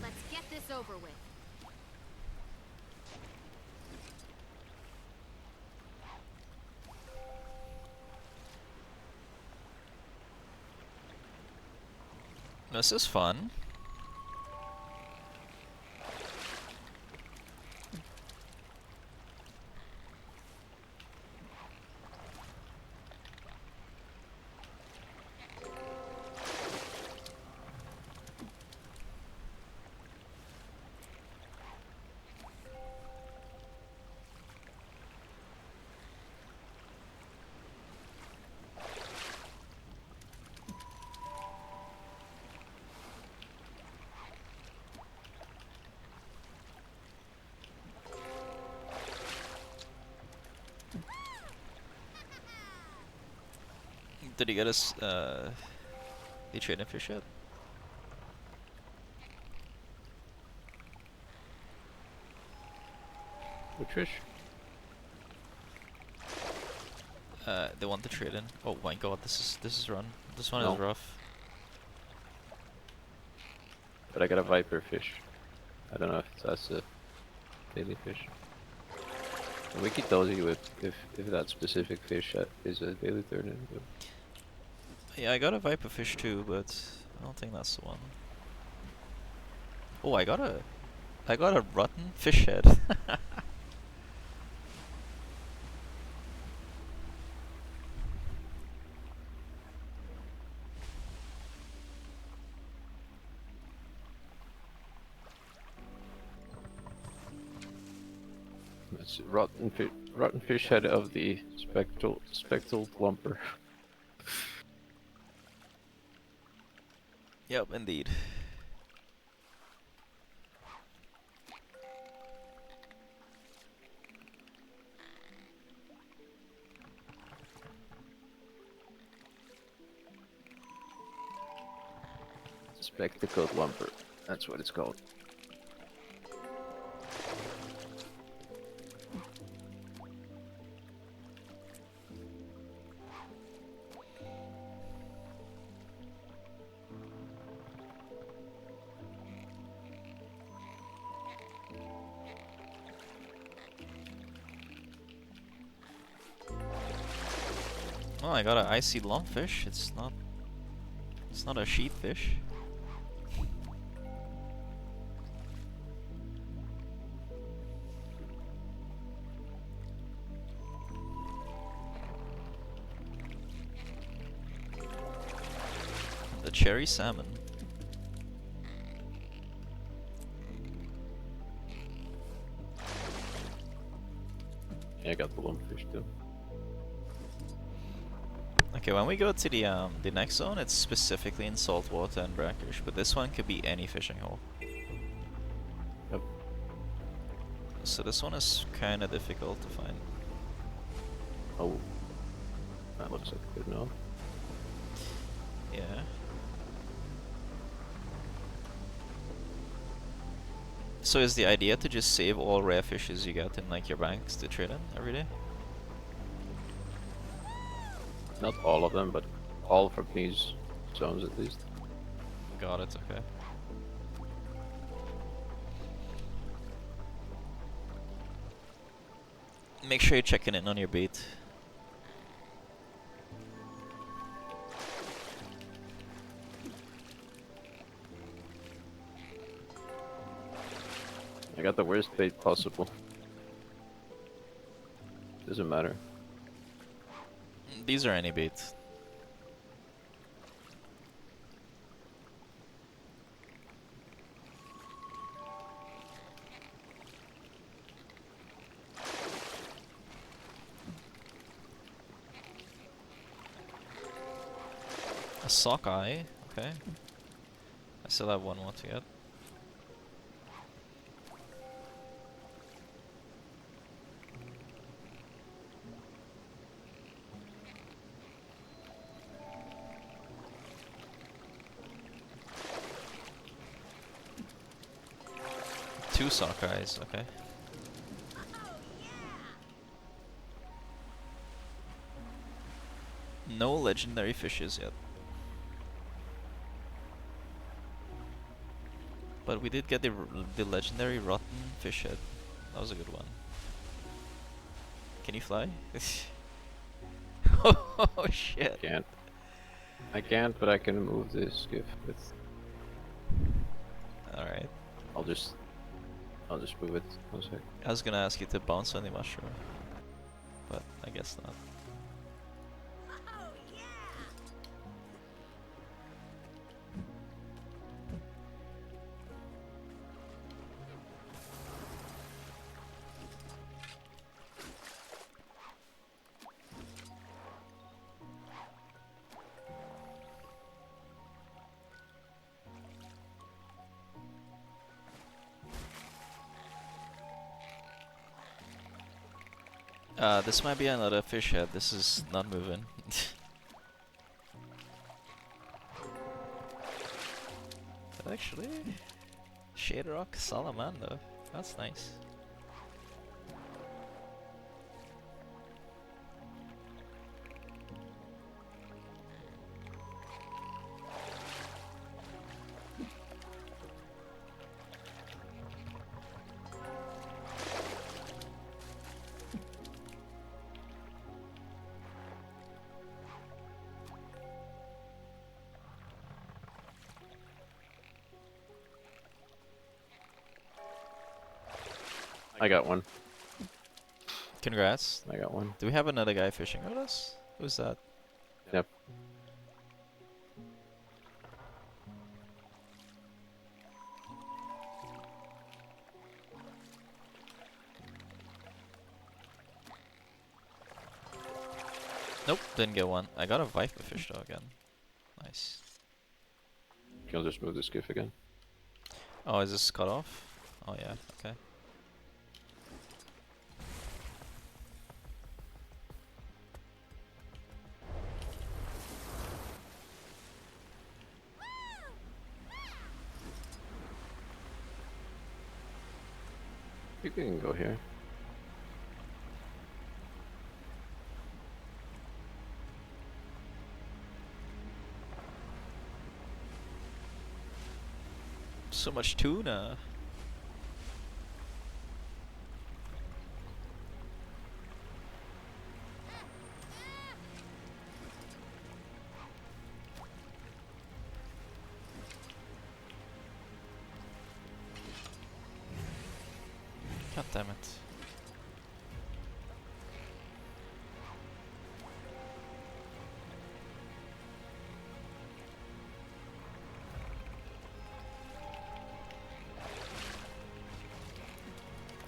Let's get this over with. This is fun. Did he get us, the trading fish yet? Which fish? They want to trade in. Oh my god, this is run. This one No. is rough. But I got a viper fish. I don't know if that's a daily fish. And we could tell you if that specific fish is a daily turn-in. But Yeah, I got a viper fish too, but I don't think that's the one. Oh, I got a rotten fish head. that's rotten fish head of the spectral plumper. Yep, indeed. Spectacled lumper. That's what it's called. Oh, I got an icy lumpfish. It's not a sheepfish. The cherry salmon. Yeah, I got the lumpfish too. Okay, when we go to the next zone, it's specifically in saltwater and brackish, but this one could be any fishing hole. Yep. So this one is kind of difficult to find. Oh, that looks like a good enough. Yeah. So is the idea to just save all rare fishes you get in like your banks to trade in every day? Not all of them, but all from these zones at least. Got it, okay. Make sure you're checking in on your bait. I got the worst bait possible. Doesn't matter. These are any bait. A sockeye, okay. I still have one more to get. Two sockeyes, okay. No legendary fishes yet. But we did get the legendary rotten fish head. That was a good one. Can you fly? Oh shit. I can't, but I can move this skiff with. Alright. I'll just move it. 1 sec. I was gonna ask you to bounce on the mushroom. But I guess not. This might be another fish head. This is not moving. Actually, Shade Rock Salamander. That's nice. I got one. Congrats. I got one. Do we have another guy fishing with us? Who's that? Yep. Nope, didn't get one. I got a viper fish though again. Nice. Can just move the skiff again? Oh, is this cut off? Oh yeah, okay. You can go here. So much tuna. Damn it.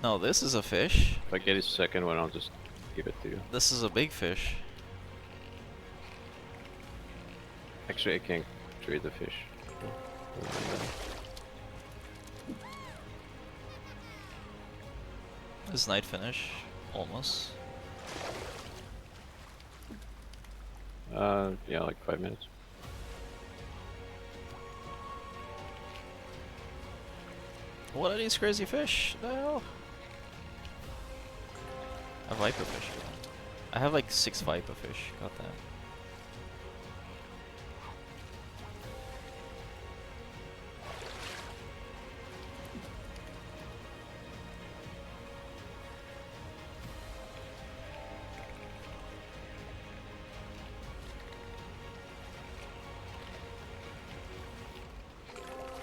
No, this is a fish. If I get his second one, I'll just give it to you. This is a big fish. Actually, I can't trade the fish. So, never mind This night finish. Almost. that. Yeah, like 5 minutes. What are these crazy fish? The hell? A viper fish. I have like 6 viper fish. Got that.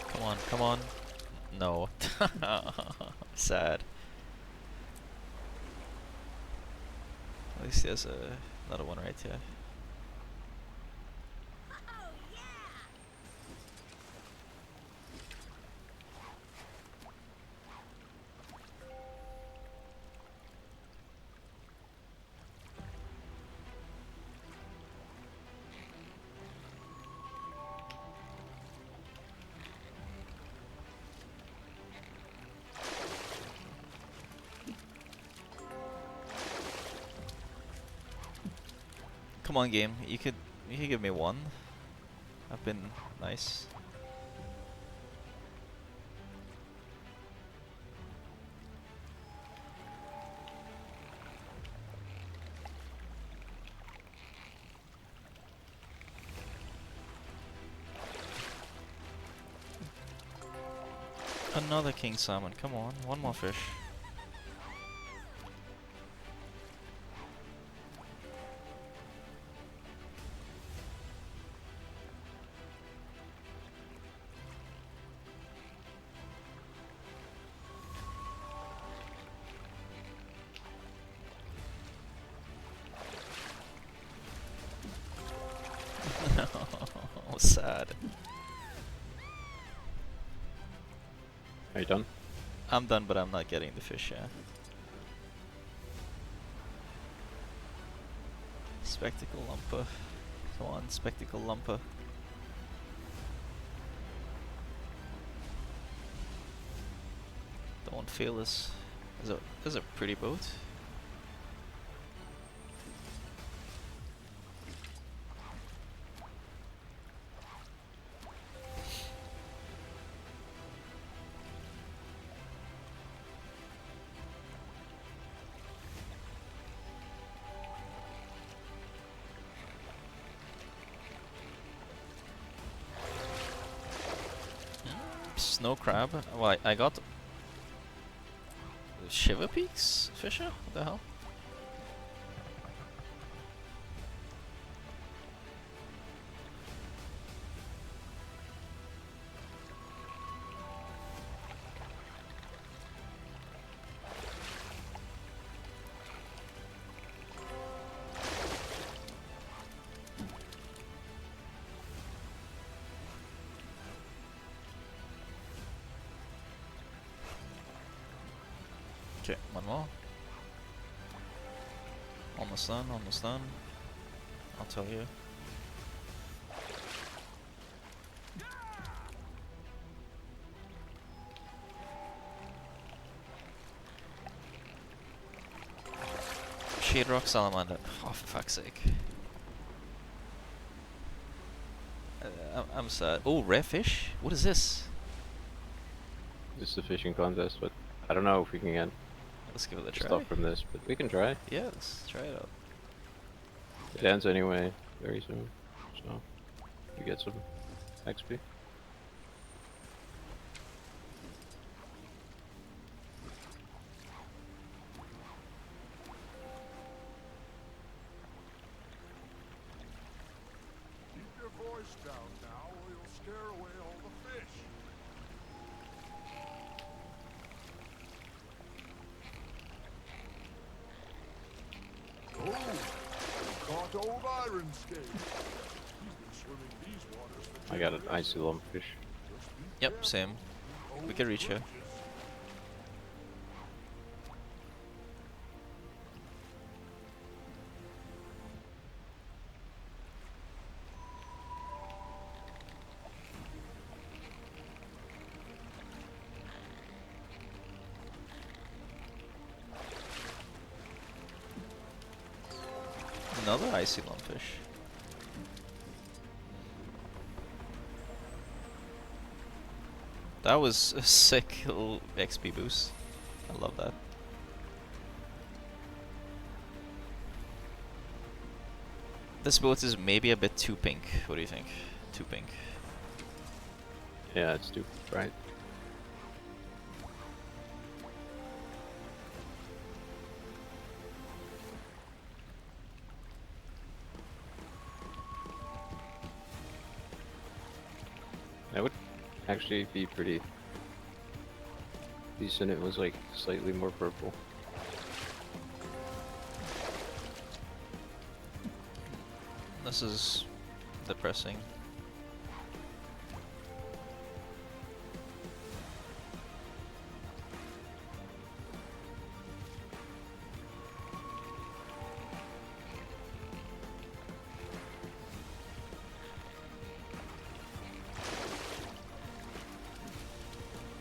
Come on, come on. No. Sad. At least there's another one right here. Come on, game. You could give me one. I've been nice. Another king salmon. Come on, one more fish. Sad. Are you done? I'm done, but I'm not getting the fish, yeah. Spectacle lumper. Come on, spectacle lumper. Don't fail this. This is a pretty boat. Snow crab. Well, I got Shiver Peaks fisher? What the hell? Okay, one more. Almost done, almost done. I'll tell you. Shade Rock Salamander. Oh, for fuck's sake. I'm sad. Oh, rare fish? What is this? This is a fishing contest, but I don't know if we can get Let's give it a try. stuff from this, but we can try. Yeah, let's try it out. It ends anyway very soon, so we get some XP. Keep your voice down now, or you'll scare away all the fish. old iron skate. He's been swimming these waters for I got an icy lumpfish. Yep, same. We can reach her. Another icy lumpfish. That was a sick little XP boost. I love that. This boat is maybe a bit too pink. What do you think? Too pink. Yeah, it's too bright. That would actually be pretty decent. It was like slightly more purple. This is depressing.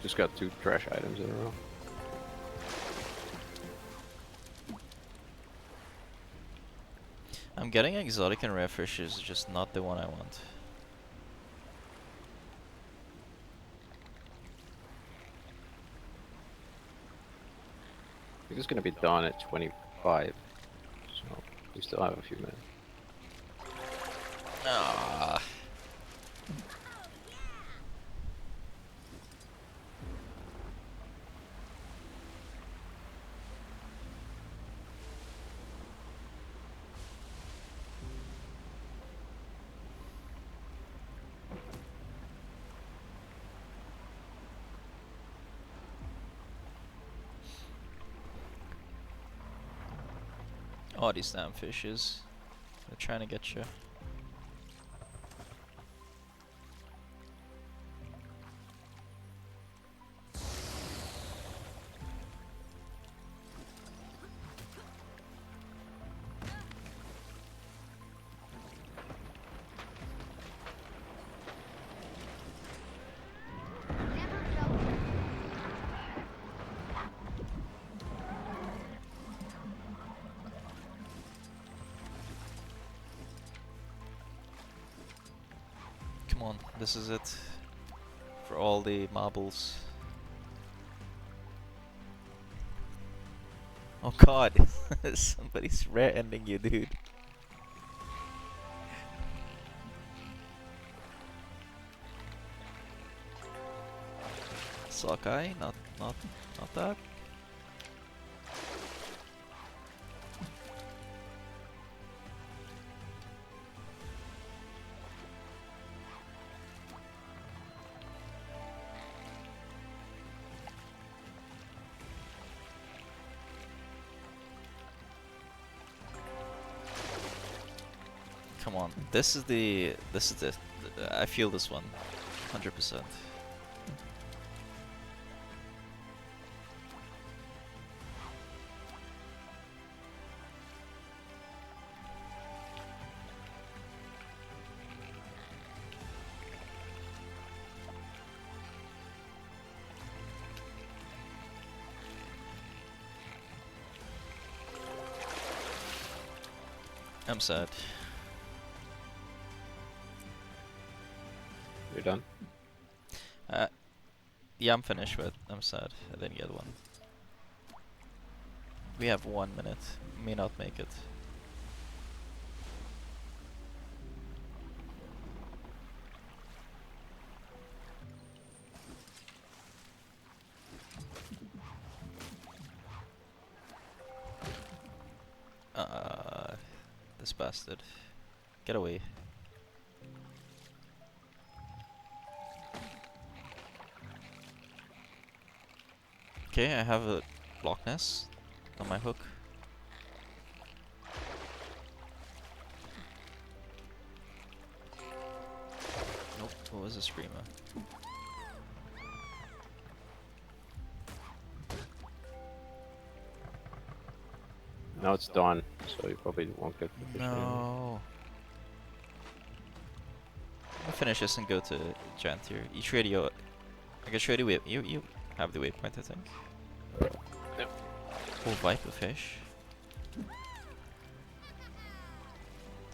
Just got 2 trash items in a row. I'm getting exotic and rare fishes, just not the one I want. I think it's gonna be done at 25, so we still have a few minutes. Ah. Oh, these damn fishes. They're trying to get you. Come on, this is it. For all the marbles. Oh god, somebody's rare ending you, dude. Sockeye? Not that. Come on, this is the I feel this one, 100%. I'm sad. You're done? Yeah, I'm finished with. I'm sad. I didn't get one. We have 1 minute. May not make it. This bastard. Get away. Okay, I have a Loch Ness on my hook. was a screamer. Now it's dawn, so you probably won't get the fish anymore. No. I'll finish this and go to Giant here. Each radio. I can show you the way. You have the waypoint, I think. Yep. Oh, Viper fish.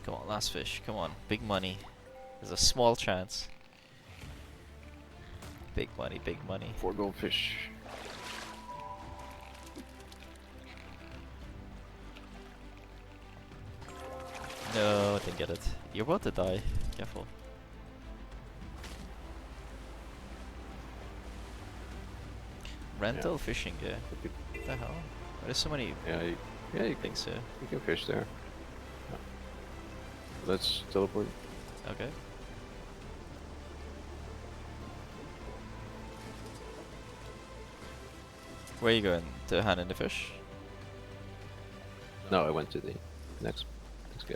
Come on, last fish. Come on, big money. There's a small chance. Big money, big money. 4 goldfish. No, didn't get it. You're about to die. Careful. Rental fishing gear. What the hell? There's so many Yeah, you things here. can fish there. Yeah. Let's teleport. Okay. Where are you going? To hand in the fish? No, I went to the next guy.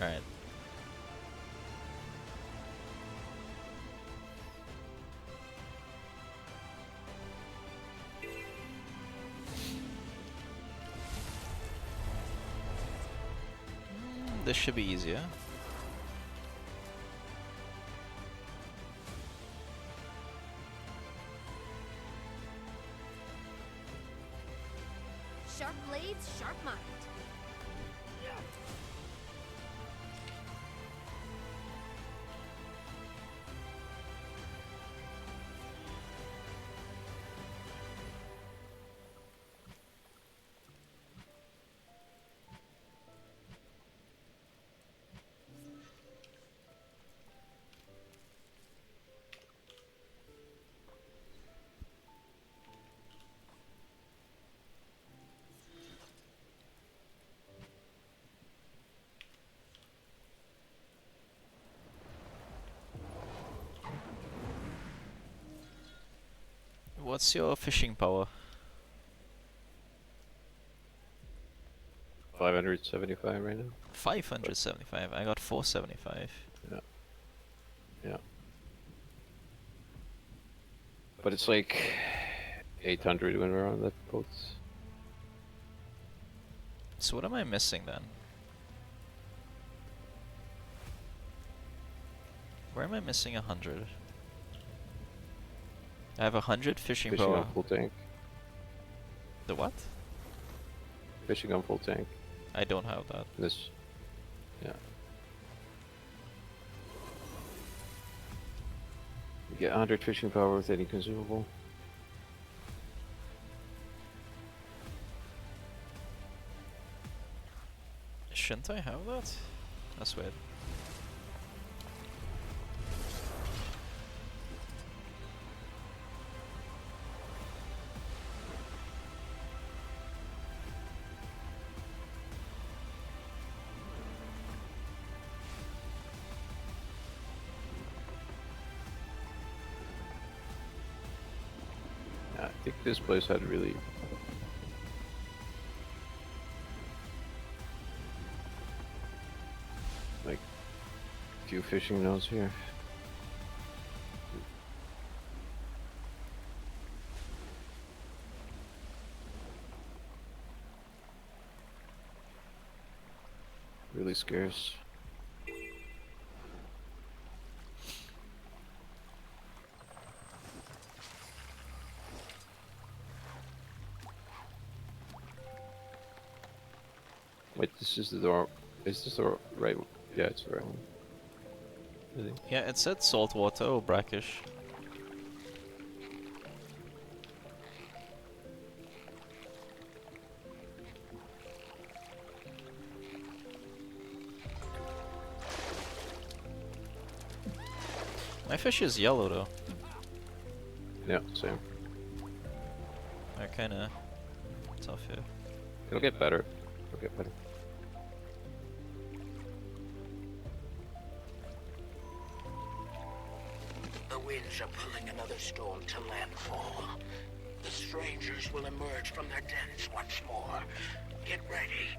Alright. This should be easier. Sharp blades, sharp mind. What's your fishing power? 575 right now. 575. I got 475. Yeah. But it's like 800 when we're on that boat. So what am I missing then? Where am I missing 100? I have 100 fishing Fishing power. on full tank. The what? Fishing on full tank. I don't have that. This. Yeah. You get 100 fishing power with any consumable. Shouldn't I have that? That's weird. Yeah, I think this place had really like few fishing nodes here. Really scarce. Wait, this is the door. Is this the right one? Yeah, it's the right one. I think. Yeah, it said saltwater or brackish. My fish is yellow though. Yeah, same. They're kinda tough here. It'll get better. It'll get better. The winds are pulling another storm to landfall. The strangers will emerge from their dens once more. Get ready.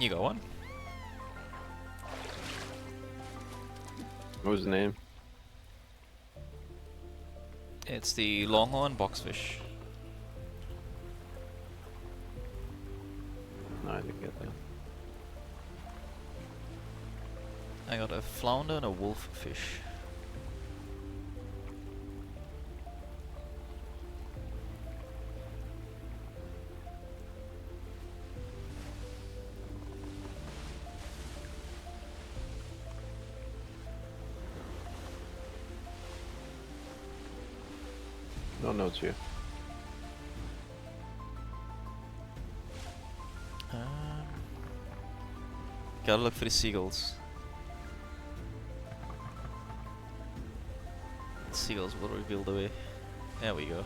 You got one? What was the name? It's the longhorn boxfish. No, I didn't get that. I got a flounder and a wolffish. No notes here. Gotta look for the seagulls. Seagulls will reveal the way. There we go.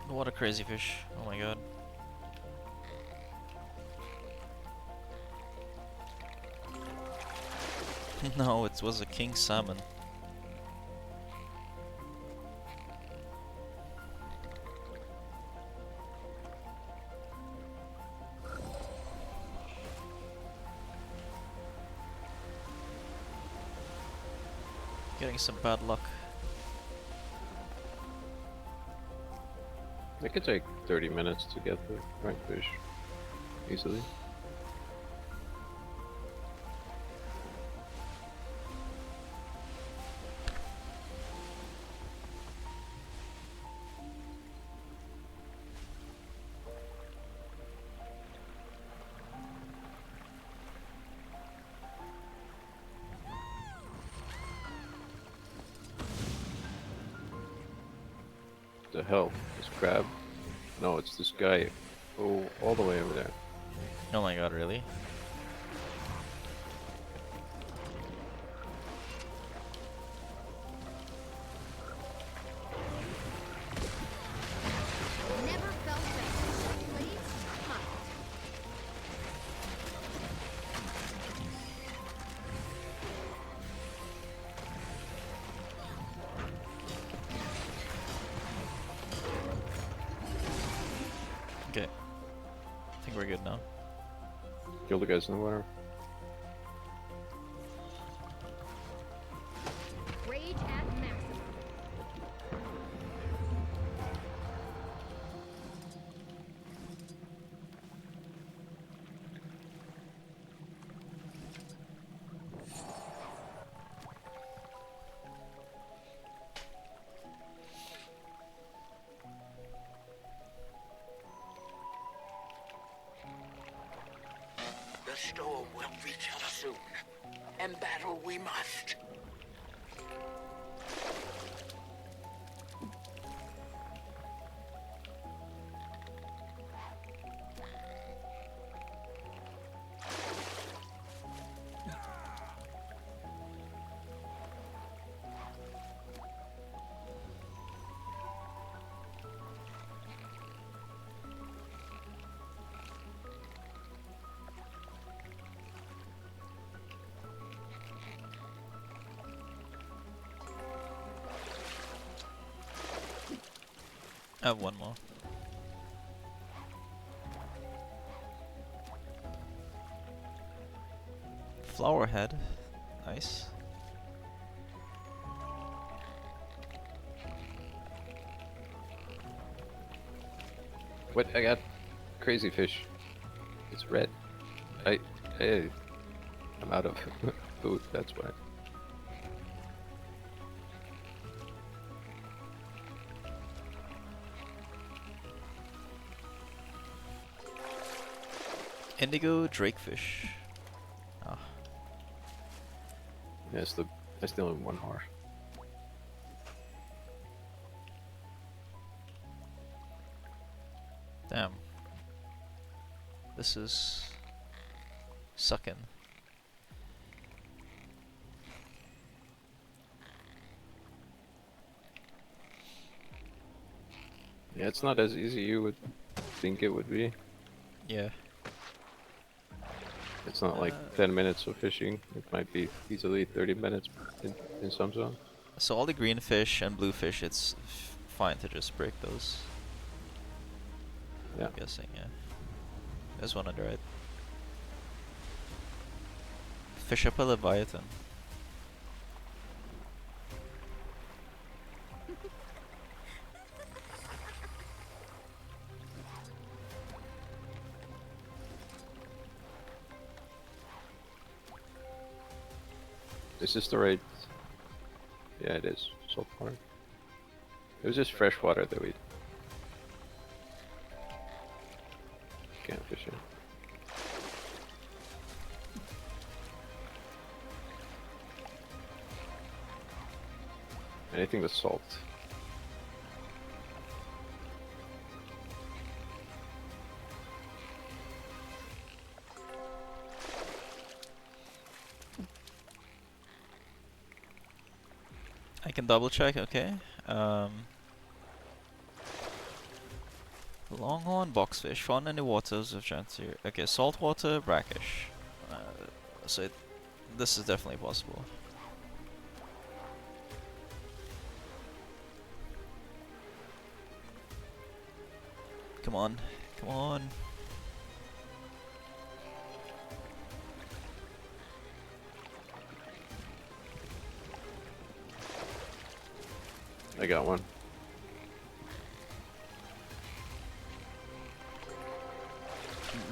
What a crazy fish. Oh my god. No, it was a king salmon. Getting some bad luck. It could take 30 minutes to get the right fish easily. The hell? This crab? No, it's this guy. Oh, all the way over there. Oh my god, really? Never felt better. Please, hot. Okay. I think we're good now. Kill the guys in the water. Rage at maximum. The storm will reach us soon, and battle we must. I have one more. Flower head. Nice. What? I got crazy fish. It's red. I'm out of food, that's why. Indigo drakefish. Ah. Yeah, I still have one more. Damn. This is sucking. Yeah, it's not as easy you would think it would be. Yeah. It's not like 10 minutes of fishing. It might be easily 30 minutes in some zones. So all the green fish and blue fish, it's fine to just break those. Yeah. I'm guessing, yeah. There's one on the right. Fish up a Leviathan. Is this the right? Yeah, it is. Salt water. It was just fresh water that we can't fish in. Anything with salt. I can double check, okay. Longhorn boxfish found in the waters of Chantier. Okay, saltwater brackish. So this is definitely possible. Come on, come on. I got one.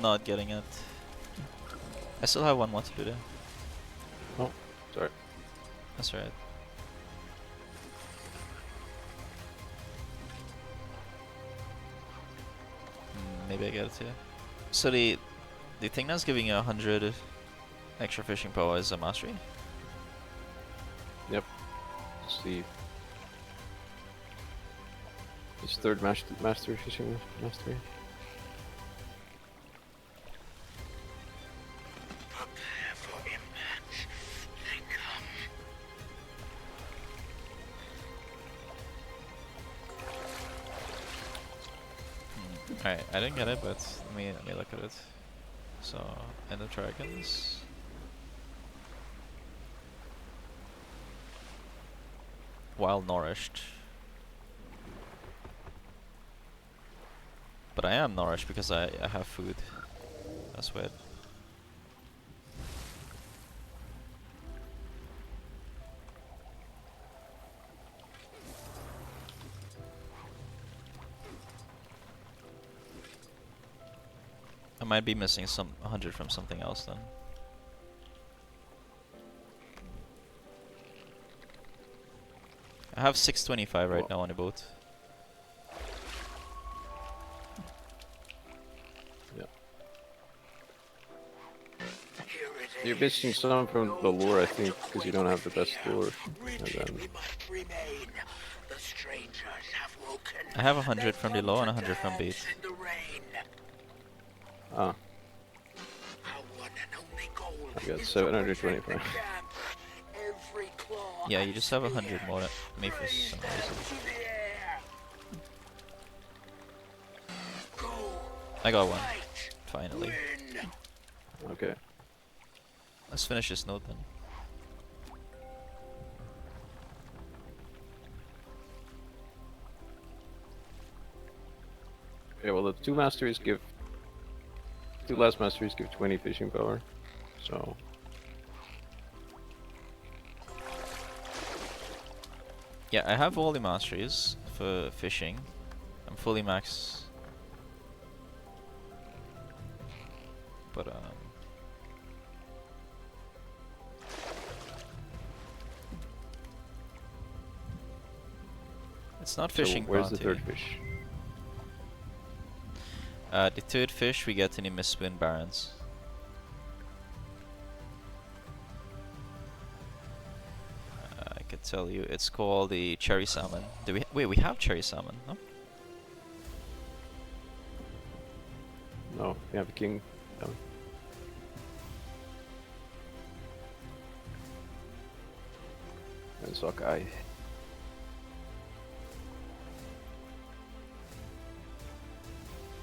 Not getting it. I still have one more to do there. Oh, sorry. That's right. Maybe I get it here. So the thing that's giving you 100 extra fishing power is a mastery? Yep. It's it's third mastery fishing mastery. Prepare for impact. They come. Alright, I didn't get it, but let me look at it. So, End of Dragons. While nourished. But I am nourished because I have food. That's weird. I might be missing 100 from something else then. I have 625 right now on the boat. Yeah. Here it You're is. missing some from the lure, I think, because you don't have the best lure. Rigid And then we must remain. The strangers have woken. I have 100 from the low and 100 from bait. Dance in the rain. ah, Our one and only goal I got is to 725. protect the camp. Every claw Yeah, you and just have 100 spear more than me for raise some them reason. to the air. Go. I got one, Fight. finally. Win. okay. Let's finish this note then. Okay, well the two last masteries give 20 fishing power, so Yeah, I have all the masteries for fishing. I'm fully max. But it's not fishing So where's bounty. the third fish? The third fish we get in the Mistwind Barrens. I could tell you, it's called the cherry salmon. Do we wait? We have cherry salmon, no? No, we have a king. No. And sockeye.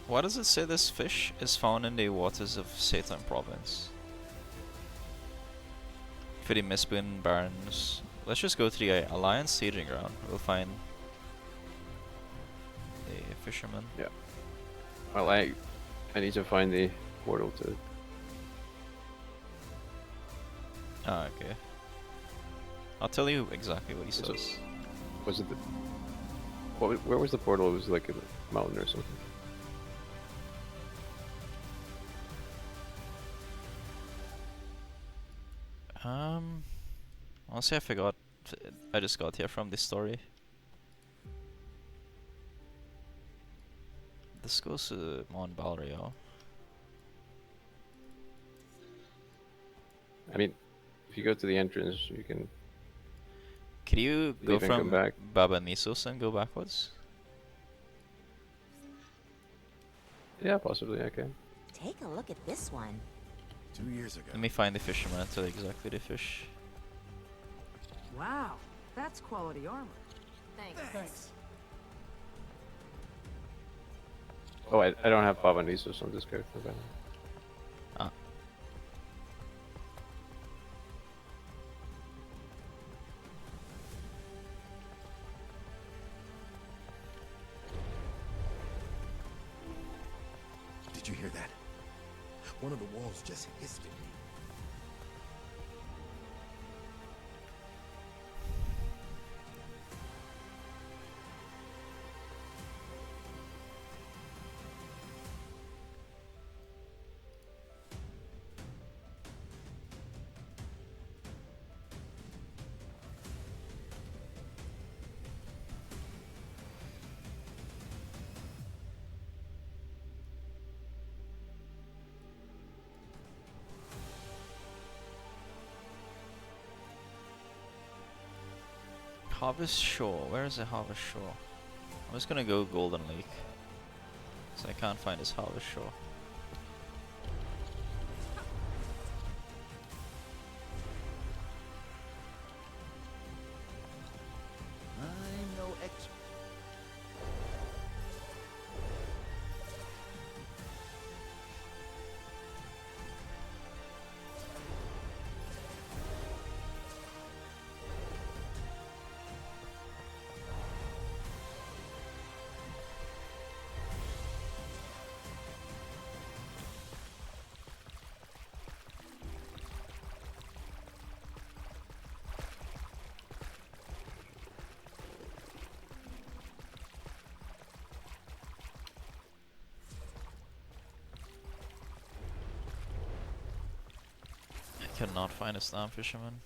Why does it say this fish is found in the waters of Satan province? For the Mistwind Barrens. Let's just go to the Alliance staging ground. We'll find the fisherman. Yeah. Well, I need to find the portal to. Ah, okay. I'll tell you exactly what he Is it- says. Was it the? Where was the portal? It was like a mountain or something. Honestly, I forgot. I just got here from this story. This goes to Mount Balrio. I mean, if you go to the entrance, you can. Could you go Leave and come from back. Baba Nisos and go backwards? Yeah, possibly. I can. Take a look at this one. 2 years ago. Let me find the fisherman and tell you exactly the fish. Wow, that's quality armor. Thanks. Oh, I don't have Baba Nisos on this character. But Ah. Did you hear that? One of the walls just hissed at me. Harvest Shore. Where is the Harvest Shore? I'm just gonna go Golden Lake. So I can't find this Harvest Shore. I'm no expert. I cannot find a slam fisherman.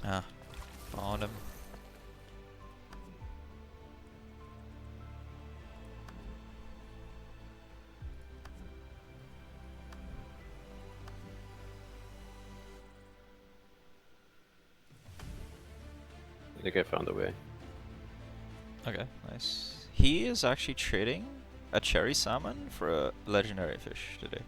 Ah, found him. I think I found a way. Okay, nice. He is actually trading a cherry salmon for a legendary fish today.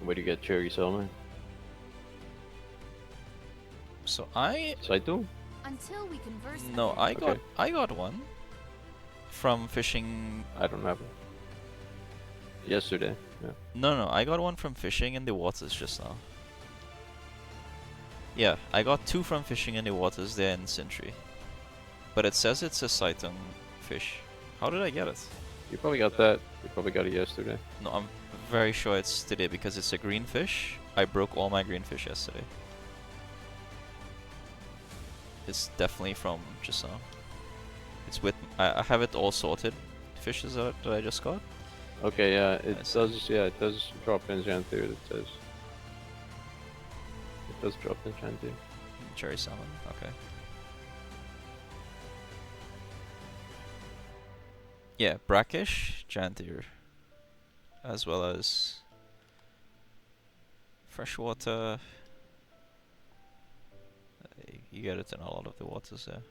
Where do you get cherry salmon? So I Saito? Until we converse no, again. I got one from fishing. I don't have it. Yesterday, yeah. No, I got one from fishing in the waters just now. Yeah, I got 2 from fishing in the waters there in Sintry. But it says it's a Saitong fish. How did I get it? You probably got that. You probably got it yesterday. No, I'm very sure it's today because it's a green fish. I broke all my green fish yesterday. It's definitely from just now. It's with I have it all sorted. Fishes that I just got. Okay, yeah, it I see. does. Yeah, it does drop in Jantir. It says it does drop in Jantir. Cherry salmon. Okay. Yeah, brackish, jantir, as well as freshwater. You get it in a lot of the waters there.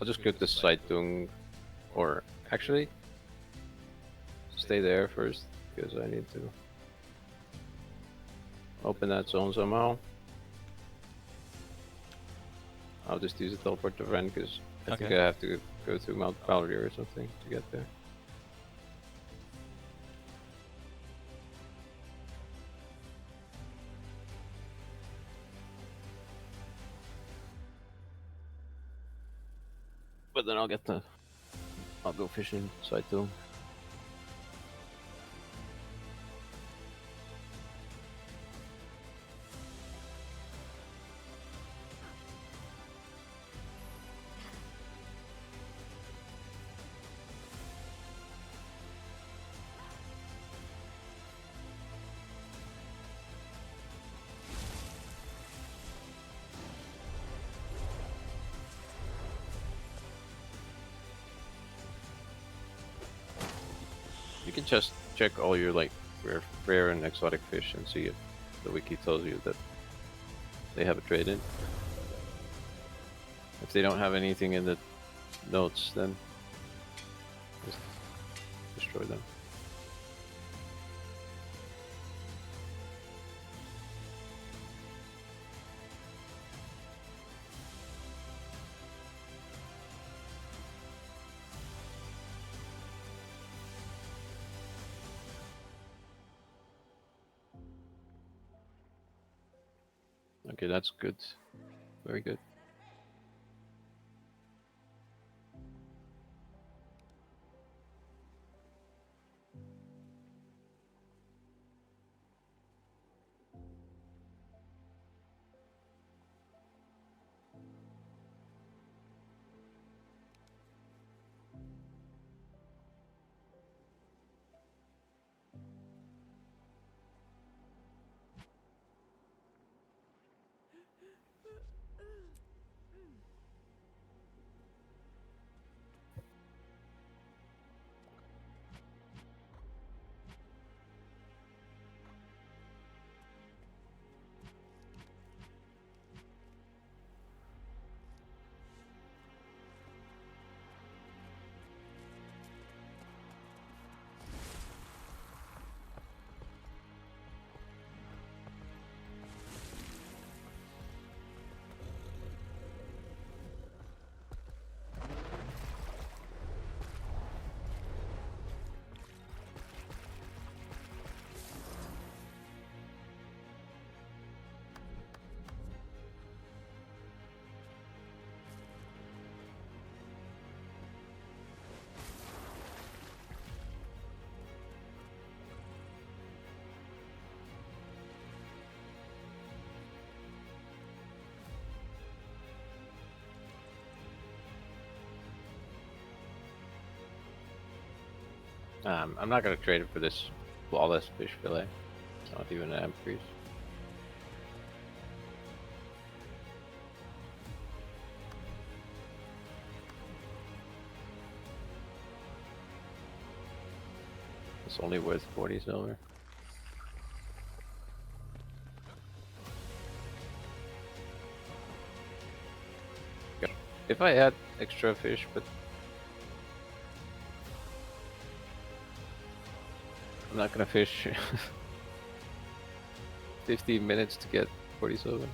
I'll just go to Saitung, or actually, stay there first because I need to open that zone somehow. I'll just use the teleport to Ren because I think I have to go through Mount Valerie or something to get there. But then I'll go fishing Saito. You can just check all your like rare and exotic fish and see if the wiki tells you that they have a trade in. If they don't have anything in the notes, then just destroy them. Okay, that's good. Very good. I'm not gonna trade it for this flawless fish fillet. It's not even an amp crease. It's only worth 40 silver. If I had extra fish, but I'm not gonna fish 15 minutes to get 40 silver.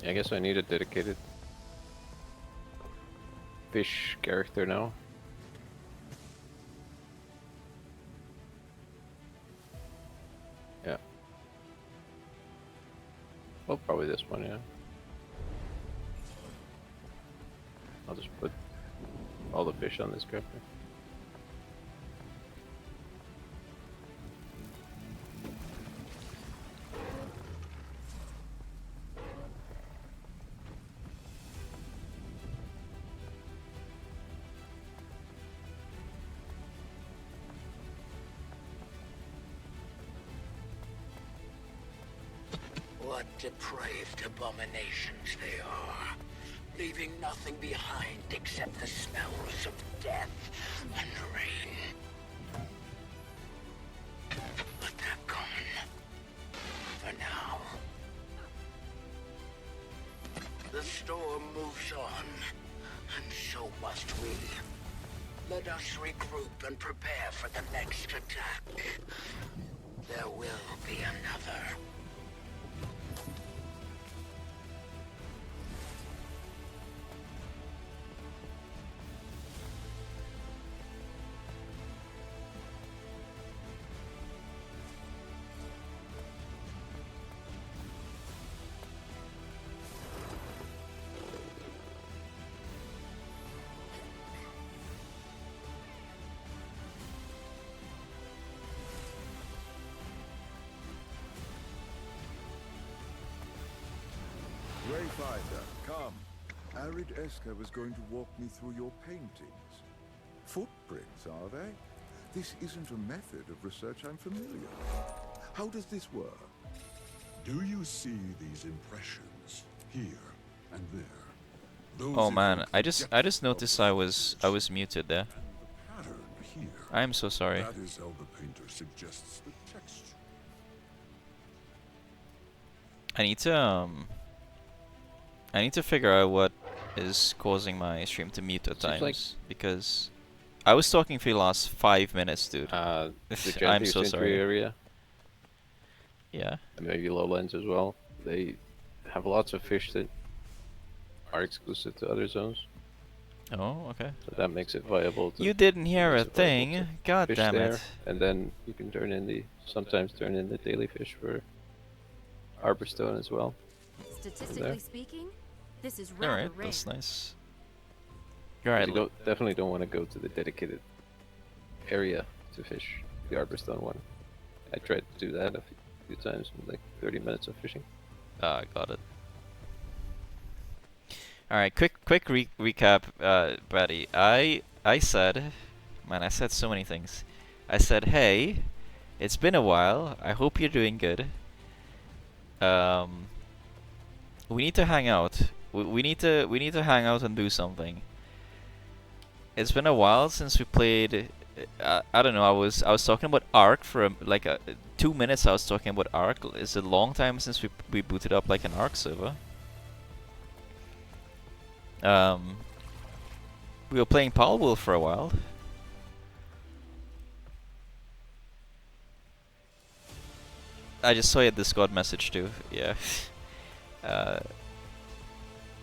I guess I need a dedicated fish character now. Yeah. Well, probably this one, yeah. I'll just put all the fish on this character. What depraved abominations they are, leaving nothing behind except the smells of death and rain. But they're gone. For now. The storm moves on, and so must we. Let us regroup and prepare for the next attack. There will be another. Wayfinder, come. Arid Esker was going to walk me through your paintings. Footprints, are they? This isn't a method of research I'm familiar with. How does this work? Do you see these impressions here and there? Those Oh man, evoke I the just depth noticed of I the was muted there. pattern here. I am so sorry. That is how the painter suggests the texture. I need to figure out what is causing my stream to mute at Seems like- times, because I was talking for the last 5 minutes, dude. The I'm Japanese so entry sorry. area, Yeah. and maybe lowlands as well. They have lots of fish that are exclusive to other zones, Oh, okay. so that makes it viable. To You didn't hear a makes it viable thing. to God fish damn there, it. and then you can sometimes turn in the daily fish for Arborstone as well. Statistically speaking, this is All rather right, rare. that's nice. 'Cause Alright, you definitely don't want to go to the dedicated area to fish the Arborstone one. I tried to do that a few times, like 30 minutes of fishing. got it. All right, quick recap, Brady. I said, man, I said so many things. I said, hey, it's been a while. I hope you're doing good. We need to hang out. We need to hang out and do something. It's been a while since we played. I don't know. I was talking about Ark for like 2 minutes. I was talking about Ark. It's a long time since we booted up like an Ark server. We were playing Power Wolf for a while. I just saw your Discord message too. Yeah.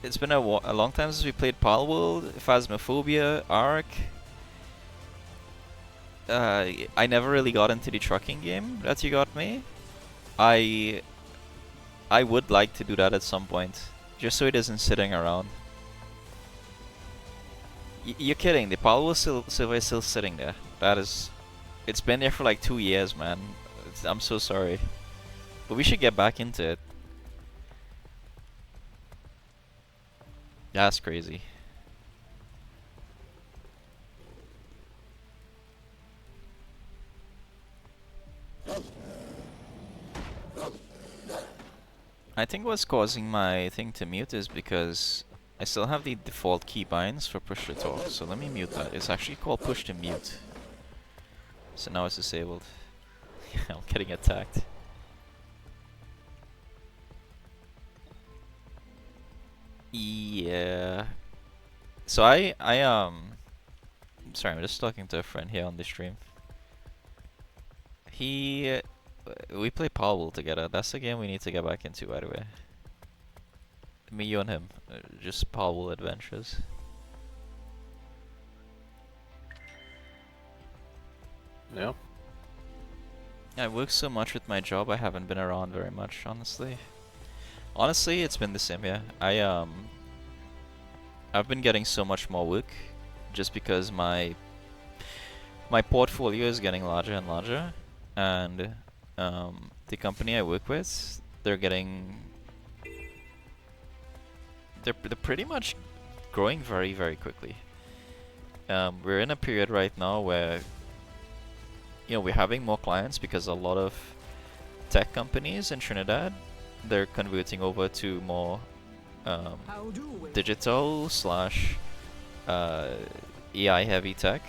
It's been a long time since we played Palworld, Phasmophobia, Ark. I never really got into the trucking game that you got me. I would like to do that at some point, just so it isn't sitting around. You're kidding? The Palworld server is still sitting there. That is, it's been there for like 2 years, man. I'm so sorry, but we should get back into it. That's crazy. I think what's causing my thing to mute is because I still have the default keybinds for push to talk, so let me mute that. It's actually called push to mute. So now it's disabled. I'm getting attacked. Yeah. So sorry, I'm just talking to a friend here on the stream. We play Power together. That's the game we need to get back into, by the way. Me, you, and him. Just Power adventures. Yeah. I work so much with my job, I haven't been around very much, honestly. Honestly, it's been the same, yeah. I've been getting so much more work just because my portfolio is getting larger and larger, and the company I work with, they're pretty much growing very, very quickly. We're in a period right now where we're having more clients because a lot of tech companies in Trinidad, they're converting over to more digital / AI heavy tech,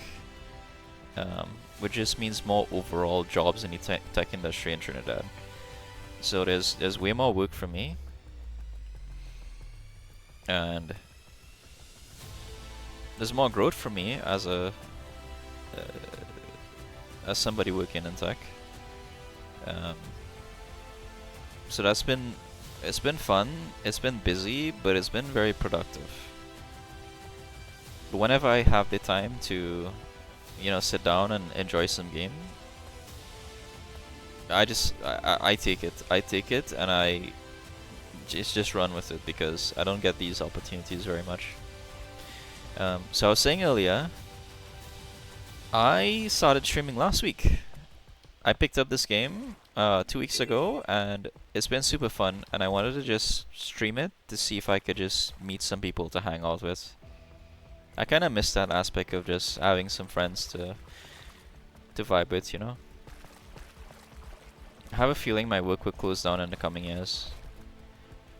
which just means more overall jobs in the tech industry in Trinidad. So there's way more work for me, and there's more growth for me as somebody working in tech. So it's been fun, it's been busy, but it's been very productive. But whenever I have the time to, sit down and enjoy some game, I take it, and I just run with it because I don't get these opportunities very much. So I was saying earlier, I started streaming last week. I picked up this game 2 weeks ago, and it's been super fun. And I wanted to just stream it to see if I could just meet some people to hang out with. I kind of miss that aspect of just having some friends to vibe with, you know. I have a feeling my work will close down in the coming years.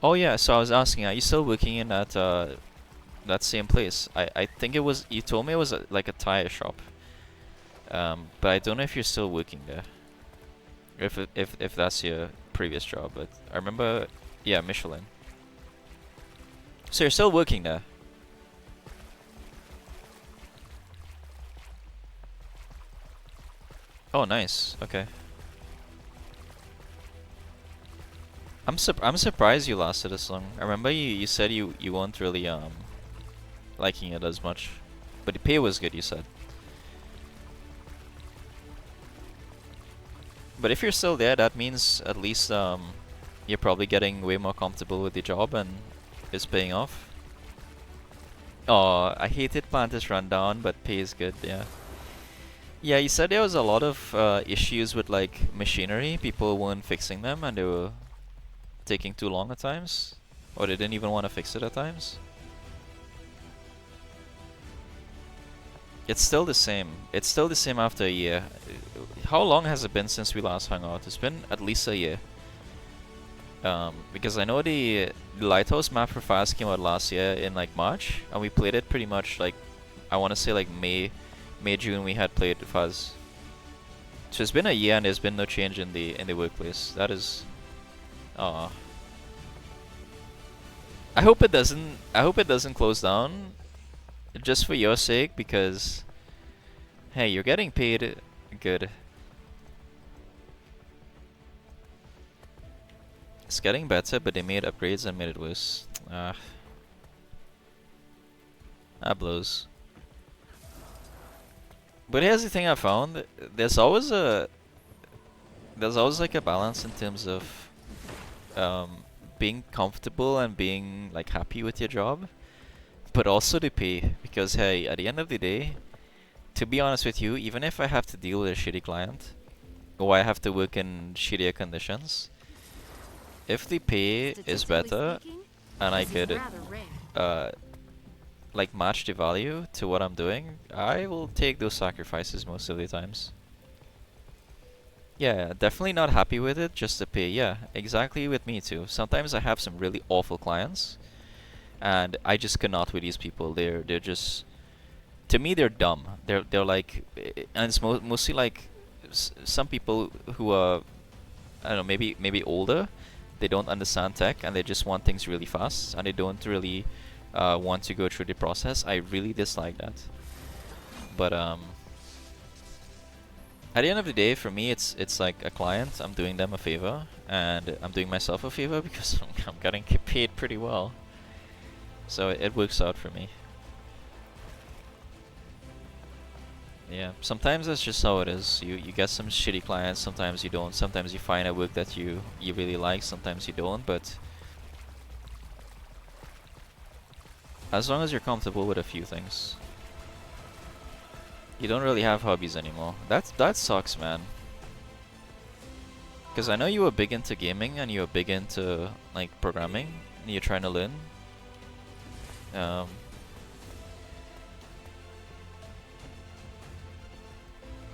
Oh yeah, so I was asking, are you still working in that same place? I think it was, you told me it was like a tire shop. But I don't know if you're still working there. If that's your previous job, but I remember, yeah, Michelin. So you're still working there? Oh, nice. Okay. I'm surprised you lasted this long. I remember you said you weren't really liking it as much, but the pay was good, you said. But if you're still there, that means at least you're probably getting way more comfortable with your job and it's paying off. Oh, I hated Plantis Rundown, but pay is good, yeah. Yeah, you said there was a lot of issues with like machinery. People weren't fixing them and they were taking too long at times. Or they didn't even want to fix it at times. It's still the same. It's still the same after a year. How long has it been since we last hung out? It's been at least a year. Because I know the Lighthouse map for Fast came out last year in like March, and we played it pretty much like, I want to say like May, June we had played Fuzz. So it's been a year and there's been no change in the workplace. That is, I hope it doesn't. I hope it doesn't close down, just for your sake, because hey, you're getting paid good. It's getting better, but they made upgrades and made it worse. That blows. But here's the thing I found: there's always like a balance in terms of being comfortable and being like happy with your job, but also the pay. Because hey, at the end of the day, to be honest with you, even if I have to deal with a shitty client, or I have to work in shittier conditions, if the pay is better and I could like match the value to what I'm doing, I will take those sacrifices most of the times. Yeah, definitely not happy with it, just the pay. Yeah, exactly with me too. Sometimes I have some really awful clients and I just cannot with these people. They're just, to me they're dumb. They're like, and it's mostly like some people who are, I don't know, maybe older. They don't understand tech and they just want things really fast and they don't really want to go through the process. I really dislike that. But at the end of the day, for me, it's like a client. I'm doing them a favor and I'm doing myself a favor because I'm getting paid pretty well. So it works out for me. Yeah, sometimes that's just how it is. You get some shitty clients, sometimes you don't. Sometimes you find a work that you really like, sometimes you don't, but as long as you're comfortable with a few things. You don't really have hobbies anymore. That sucks, man. Because I know you were big into gaming and you were big into like programming and you're trying to learn.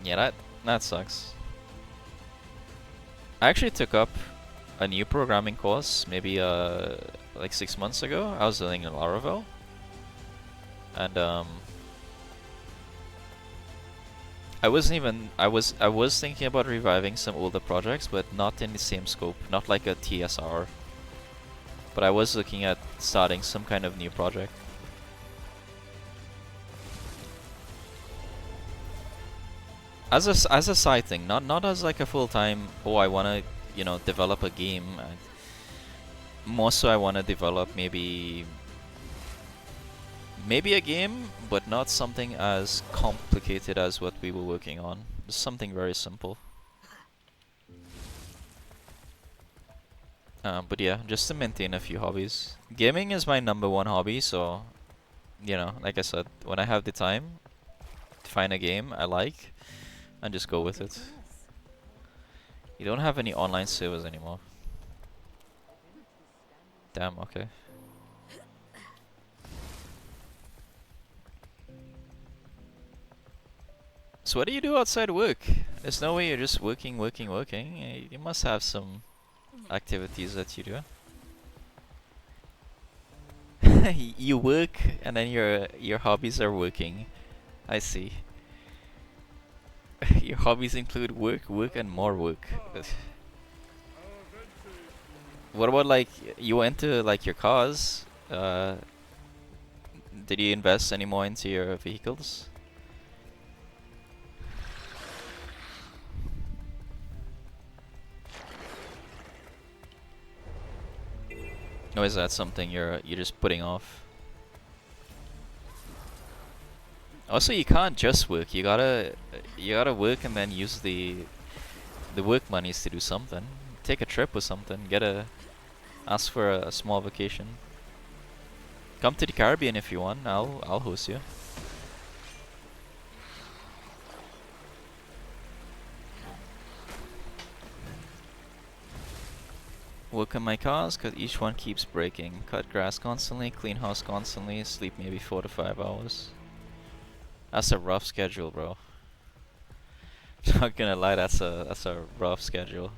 Yeah, that sucks. I actually took up a new programming course maybe like 6 months ago. I was learning in Laravel, and I was thinking about reviving some older projects, but not in the same scope, not like a TSR. But I was looking at starting some kind of new project. As a side thing, not as like a full-time, oh I wanna, you know, develop a game. More so I wanna develop maybe a game, but not something as complicated as what we were working on. Just something very simple. But yeah, just to maintain a few hobbies. Gaming is my #1 hobby, so you know, like I said, when I have the time to find a game I like, and just go with it. You don't have any online servers anymore. Damn, okay. So what do you do outside work? There's no way you're just working. You must have some activities that you do. You work and then your hobbies are working. I see. Your hobbies include work and more work. What about like you into like your cars? Did you invest any more into your vehicles? Or is that something you're just putting off? Also, you can't just work. You gotta work and then use the work monies to do something. Take a trip or something. Ask for a small vacation. Come to the Caribbean if you want. I'll host you. Work on my cars, cause each one keeps breaking. Cut grass constantly, clean house constantly, sleep maybe 4 to 5 hours. That's a rough schedule, bro. Not gonna lie, that's a rough schedule.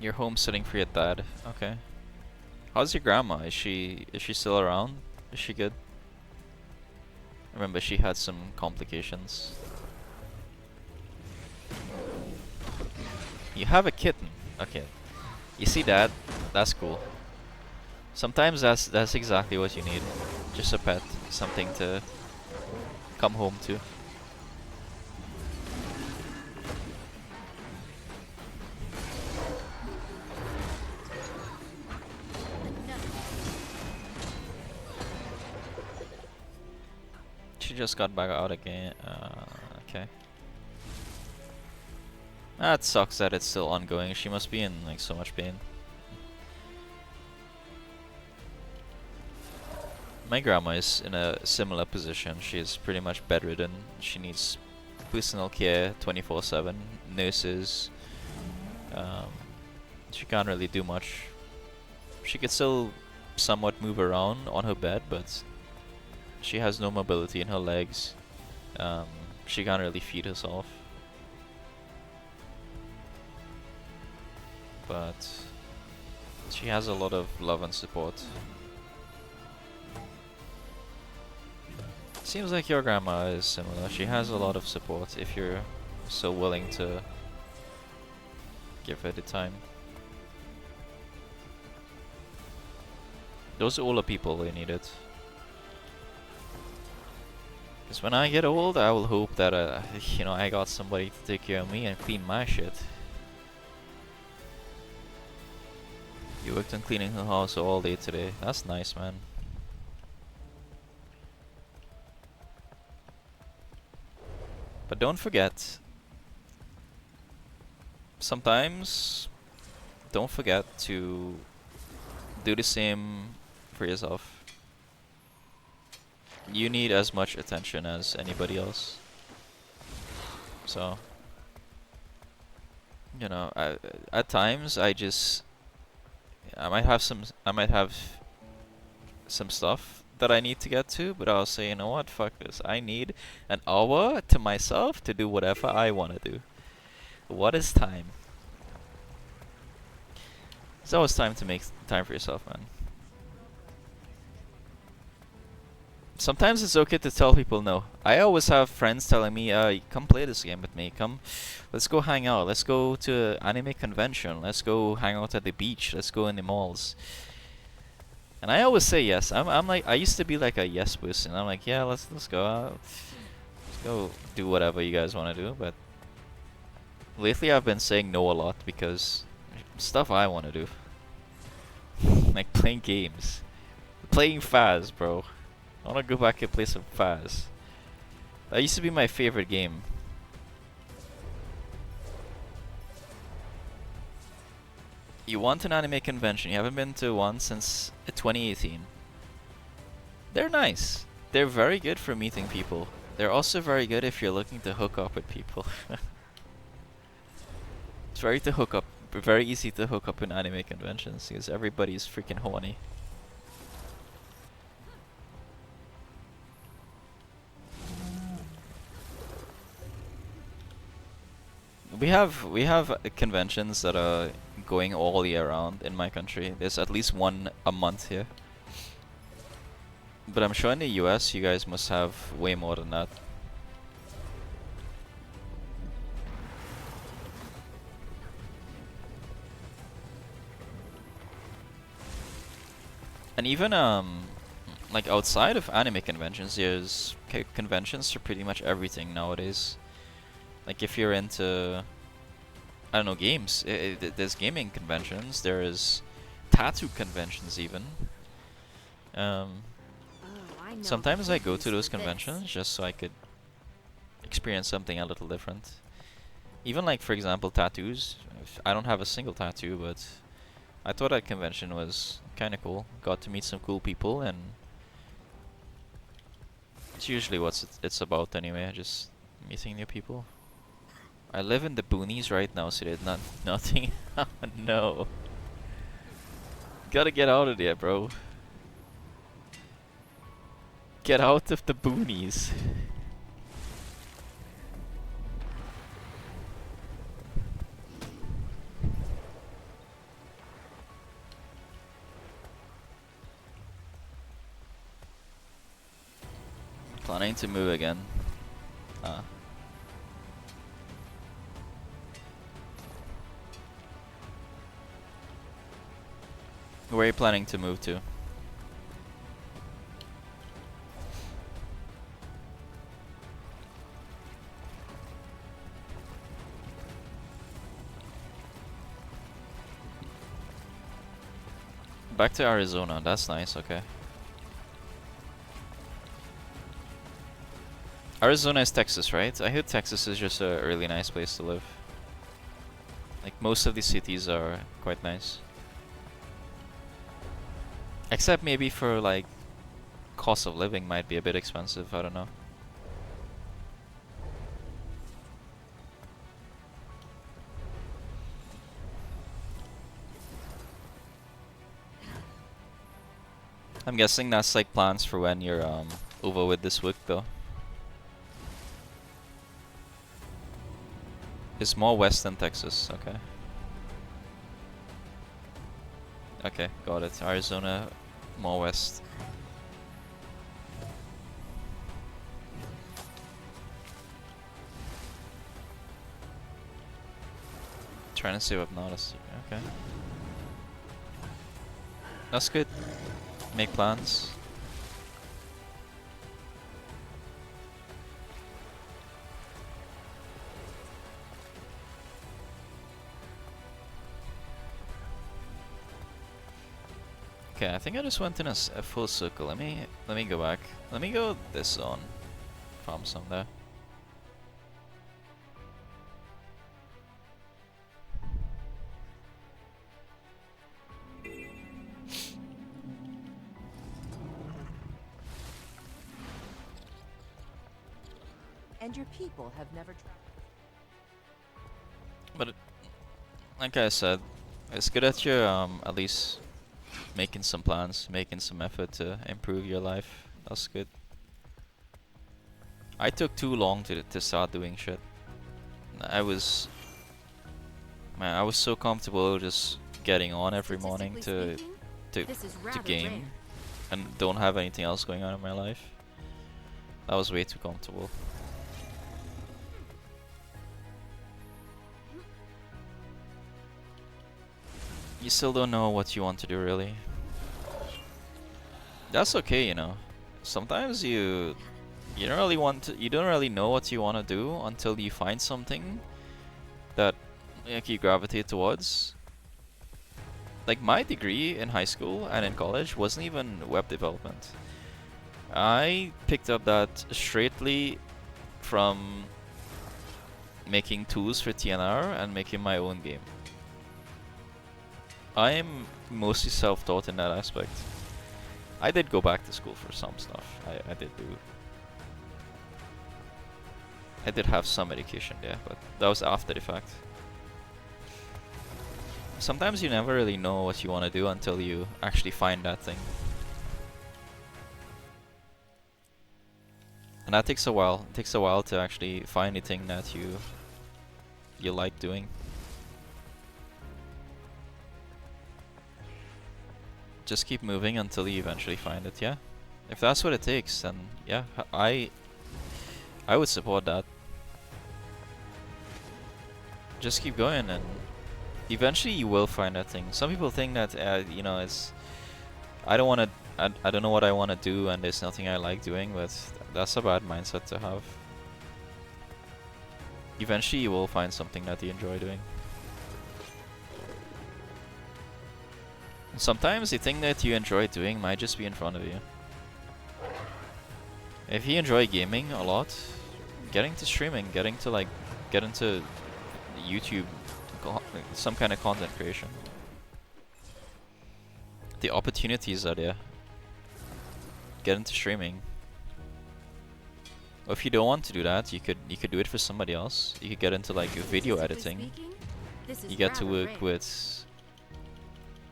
You're home sitting for your dad. Okay. How's your grandma? Is she still around? Is she good? Remember she had some complications. You have a kitten. Okay. You see that? That's cool. Sometimes that's exactly what you need. Just a pet, something to come home to. She just got back out again. Okay. That sucks that it's still ongoing. She must be in like so much pain. My grandma is in a similar position. She's pretty much bedridden. She needs personal care 24/7, nurses. She can't really do much. She could still somewhat move around on her bed, but she has no mobility in her legs. She can't really feed herself. But she has a lot of love and support. Seems like your grandma is similar. She has a lot of support if you're so willing to give her the time. Those older people, they need it. Because when I get old, I will hope that, you know, I got somebody to take care of me and clean my shit. You worked on cleaning her house all day today. That's nice, man. But don't forget, sometimes don't forget to do the same for yourself. You need as much attention as anybody else. So, you know, at times I might have some stuff that I need to get to, but I'll say, you know what, fuck this. I need an hour to myself to do whatever I want to do. What is time? It's always time to make time for yourself, man. Sometimes it's okay to tell people no. I always have friends telling me, come play this game with me. Come, let's go hang out. Let's go to an anime convention. Let's go hang out at the beach. Let's go in the malls. And I always say yes. I'm like, I used to be like a yes person. I'm like, yeah, let's go out. Let's go do whatever you guys want to do. But lately I've been saying no a lot because stuff I want to do. Like playing games. Playing Faz, bro. I want to go back and play some Faz. That used to be my favorite game. You want an anime convention. You haven't been to one since 2018. They're nice. They're very good for meeting people. They're also very good if you're looking to hook up with people. It's very easy to hook up in anime conventions because everybody's freaking horny. We have conventions that are going all year round in my country. There's at least one a month here. But I'm sure in the US you guys must have way more than that. And even like outside of anime conventions, there's conventions for pretty much everything nowadays. Like if you're into, I don't know, games, there's gaming conventions, there's tattoo conventions even. Sometimes I go to those conventions just so I could experience something a little different. Even like, for example, tattoos. I don't have a single tattoo, but I thought that convention was kind of cool. Got to meet some cool people, and it's usually what it's about anyway, just meeting new people. I live in the boonies right now, so there's nothing. Oh no. Gotta get out of there, bro. Get out of the boonies. Planning to move again. Where are you planning to move to? Back to Arizona, that's nice, okay. Arizona is Texas, right? I heard Texas is just a really nice place to live. Like most of these cities are quite nice. Except maybe for like cost of living might be a bit expensive, I don't know. I'm guessing that's like plans for when you're over with this week though. It's more west than Texas, okay. Okay, got it. Arizona, more west. Trying to save up notice. Okay. That's good. Make plans. Okay, I think I just went in a full circle. Let me go back. Let me go this zone. Farm some there. And your people have never tried. But like I said, it's good that you're at least making some plans, making some effort to improve your life. That's good. I took too long to start doing shit. I was so comfortable just getting on every morning to game and don't have anything else going on in my life. That was way too comfortable. You still don't know what you want to do, really. That's okay, you know. Sometimes you don't really know what you want to do until you find something that like you gravitate towards. Like my degree in high school and in college wasn't even web development. I picked up that straightly from making tools for TNR and making my own game. I'm mostly self-taught in that aspect. I did go back to school for some stuff. I did do. I did have some education there, but that was after the fact. Sometimes you never really know what you want to do until you actually find that thing. And that takes a while. It takes a while to actually find the thing that you like doing. Just keep moving until you eventually find it, yeah? If that's what it takes, then yeah, I would support that. Just keep going and eventually you will find that thing. Some people think that, you know, it's... I don't know what I want to do and there's nothing I like doing, but that's a bad mindset to have. Eventually you will find something that you enjoy doing. Sometimes the thing that you enjoy doing might just be in front of you. If you enjoy gaming a lot, getting to streaming, getting to like, get into YouTube, some kind of content creation. The opportunities are there. Get into streaming. Or if you don't want to do that, you could do it for somebody else. You could get into like video editing. You get to work with,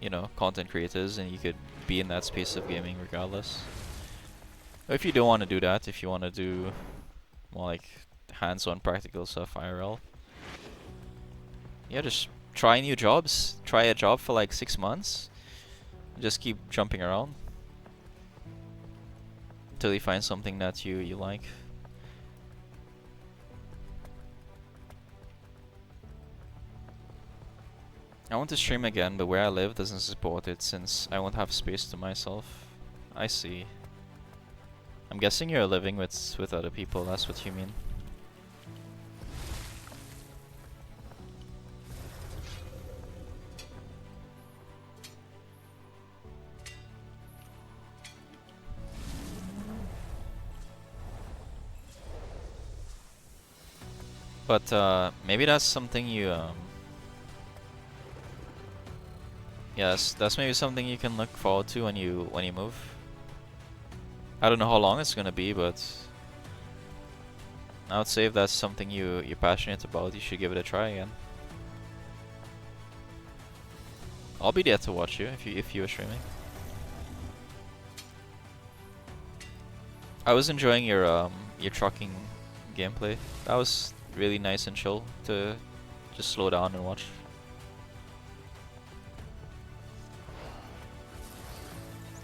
you know, content creators, and you could be in that space of gaming regardless. Or if you don't want to do that, if you want to do more like hands-on practical stuff IRL, yeah, just try new jobs. Try a job for like 6 months. Just keep jumping around until you find something that you like. I want to stream again, but where I live doesn't support it since I won't have space to myself. I see. I'm guessing you're living with other people, that's what you mean. But maybe that's something you yes, that's maybe something you can look forward to when you move. I don't know how long it's gonna be, but I would say if that's something you're passionate about, you should give it a try again. I'll be there to watch you if you are streaming. I was enjoying your trucking gameplay. That was really nice and chill to just slow down and watch.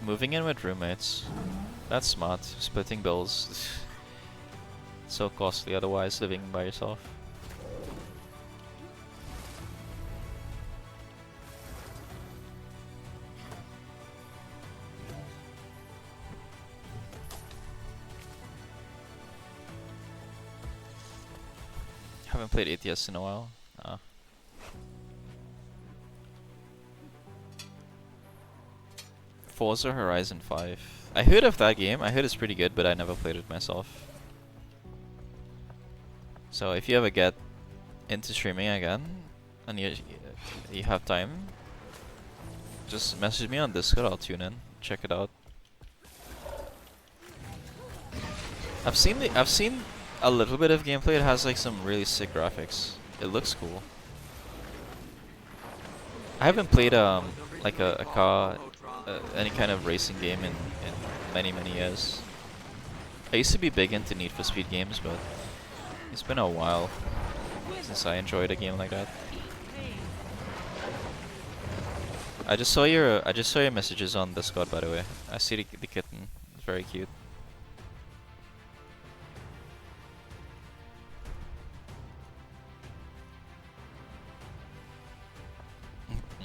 Moving in with roommates. That's smart. Splitting bills. So costly otherwise living by yourself. Haven't played ATS in a while. Forza Horizon 5. I heard of that game. I heard it's pretty good, but I never played it myself. So if you ever get into streaming again and you have time, just message me on Discord. I'll tune in, check it out. I've seen a little bit of gameplay. It has like some really sick graphics. It looks cool. I haven't played like a car, any kind of racing game in many years. I used to be big into Need for Speed games, but it's been a while since I enjoyed a game like that. I just saw your messages on Discord, by the way. I see the kitten. It's very cute.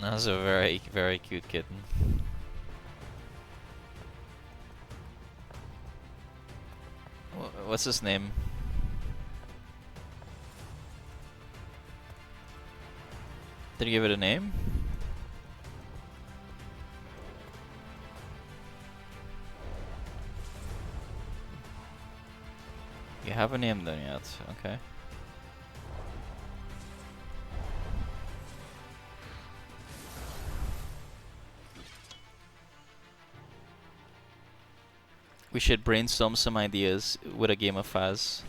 That's a very cute kitten. What's his name? Did you give it a name? You haven't named them yet, okay. We should brainstorm some ideas with a game of Faz.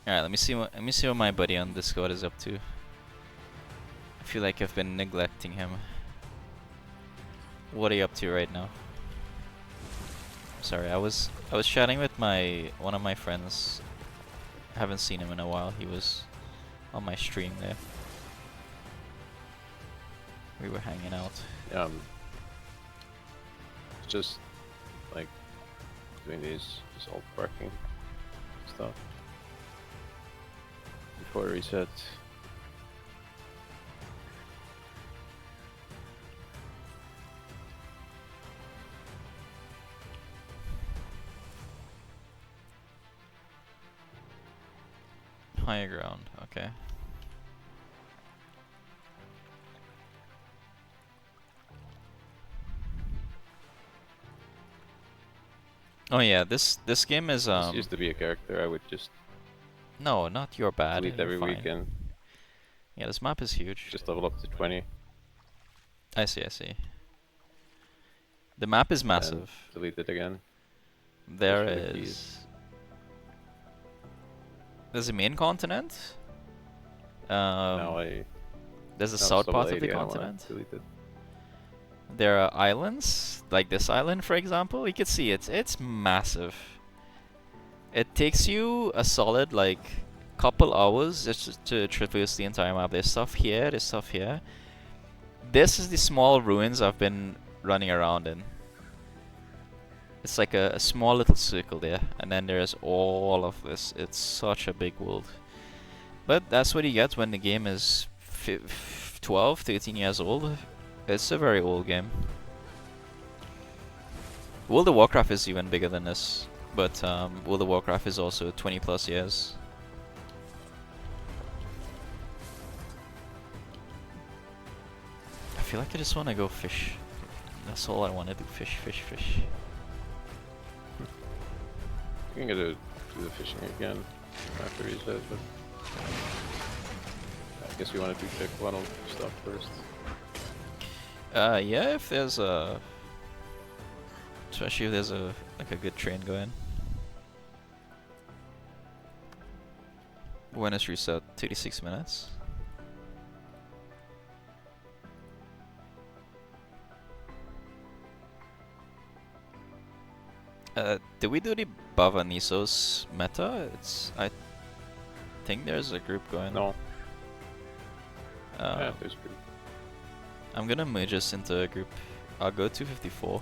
Alright, let me see what my buddy on Discord is up to. I feel like I've been neglecting him. What are you up to right now? Sorry, I was chatting with one of my friends. I haven't seen him in a while. He was on my stream there. We were hanging out. Just like doing these alt parking stuff before reset. Higher ground, okay. Oh yeah, this game is This used to be a character I would just no, not your bad. delete every weekend. Yeah, this map is huge. Just level up to 20. I see, I see. The map is massive. Delete it again. There is. There's a main continent. There's a south part of the continent. There are islands, like this island, for example. You can see it's massive. It takes you a solid like couple hours just to traverse the entire map. There's stuff here. There's stuff here. This is the small ruins I've been running around in. It's like a small little circle there, and then there's all of this. It's such a big world. But that's what you get when the game is 12, 13 years old. It's a very old game. World of Warcraft is even bigger than this, but World of Warcraft is also 20 plus years. I feel like I just want to go fish. That's all I want to do, fish, fish, fish. You can go do the fishing again after reset, but I guess you want to do check one of the stuff first. Yeah, if there's a, especially if there's a like a good train going. When is reset? 36 minutes. Did we do the Bava Nisos meta? I think there's a group going. No. Yeah, there's a group. I'm gonna merge us into a group. I'll go 254.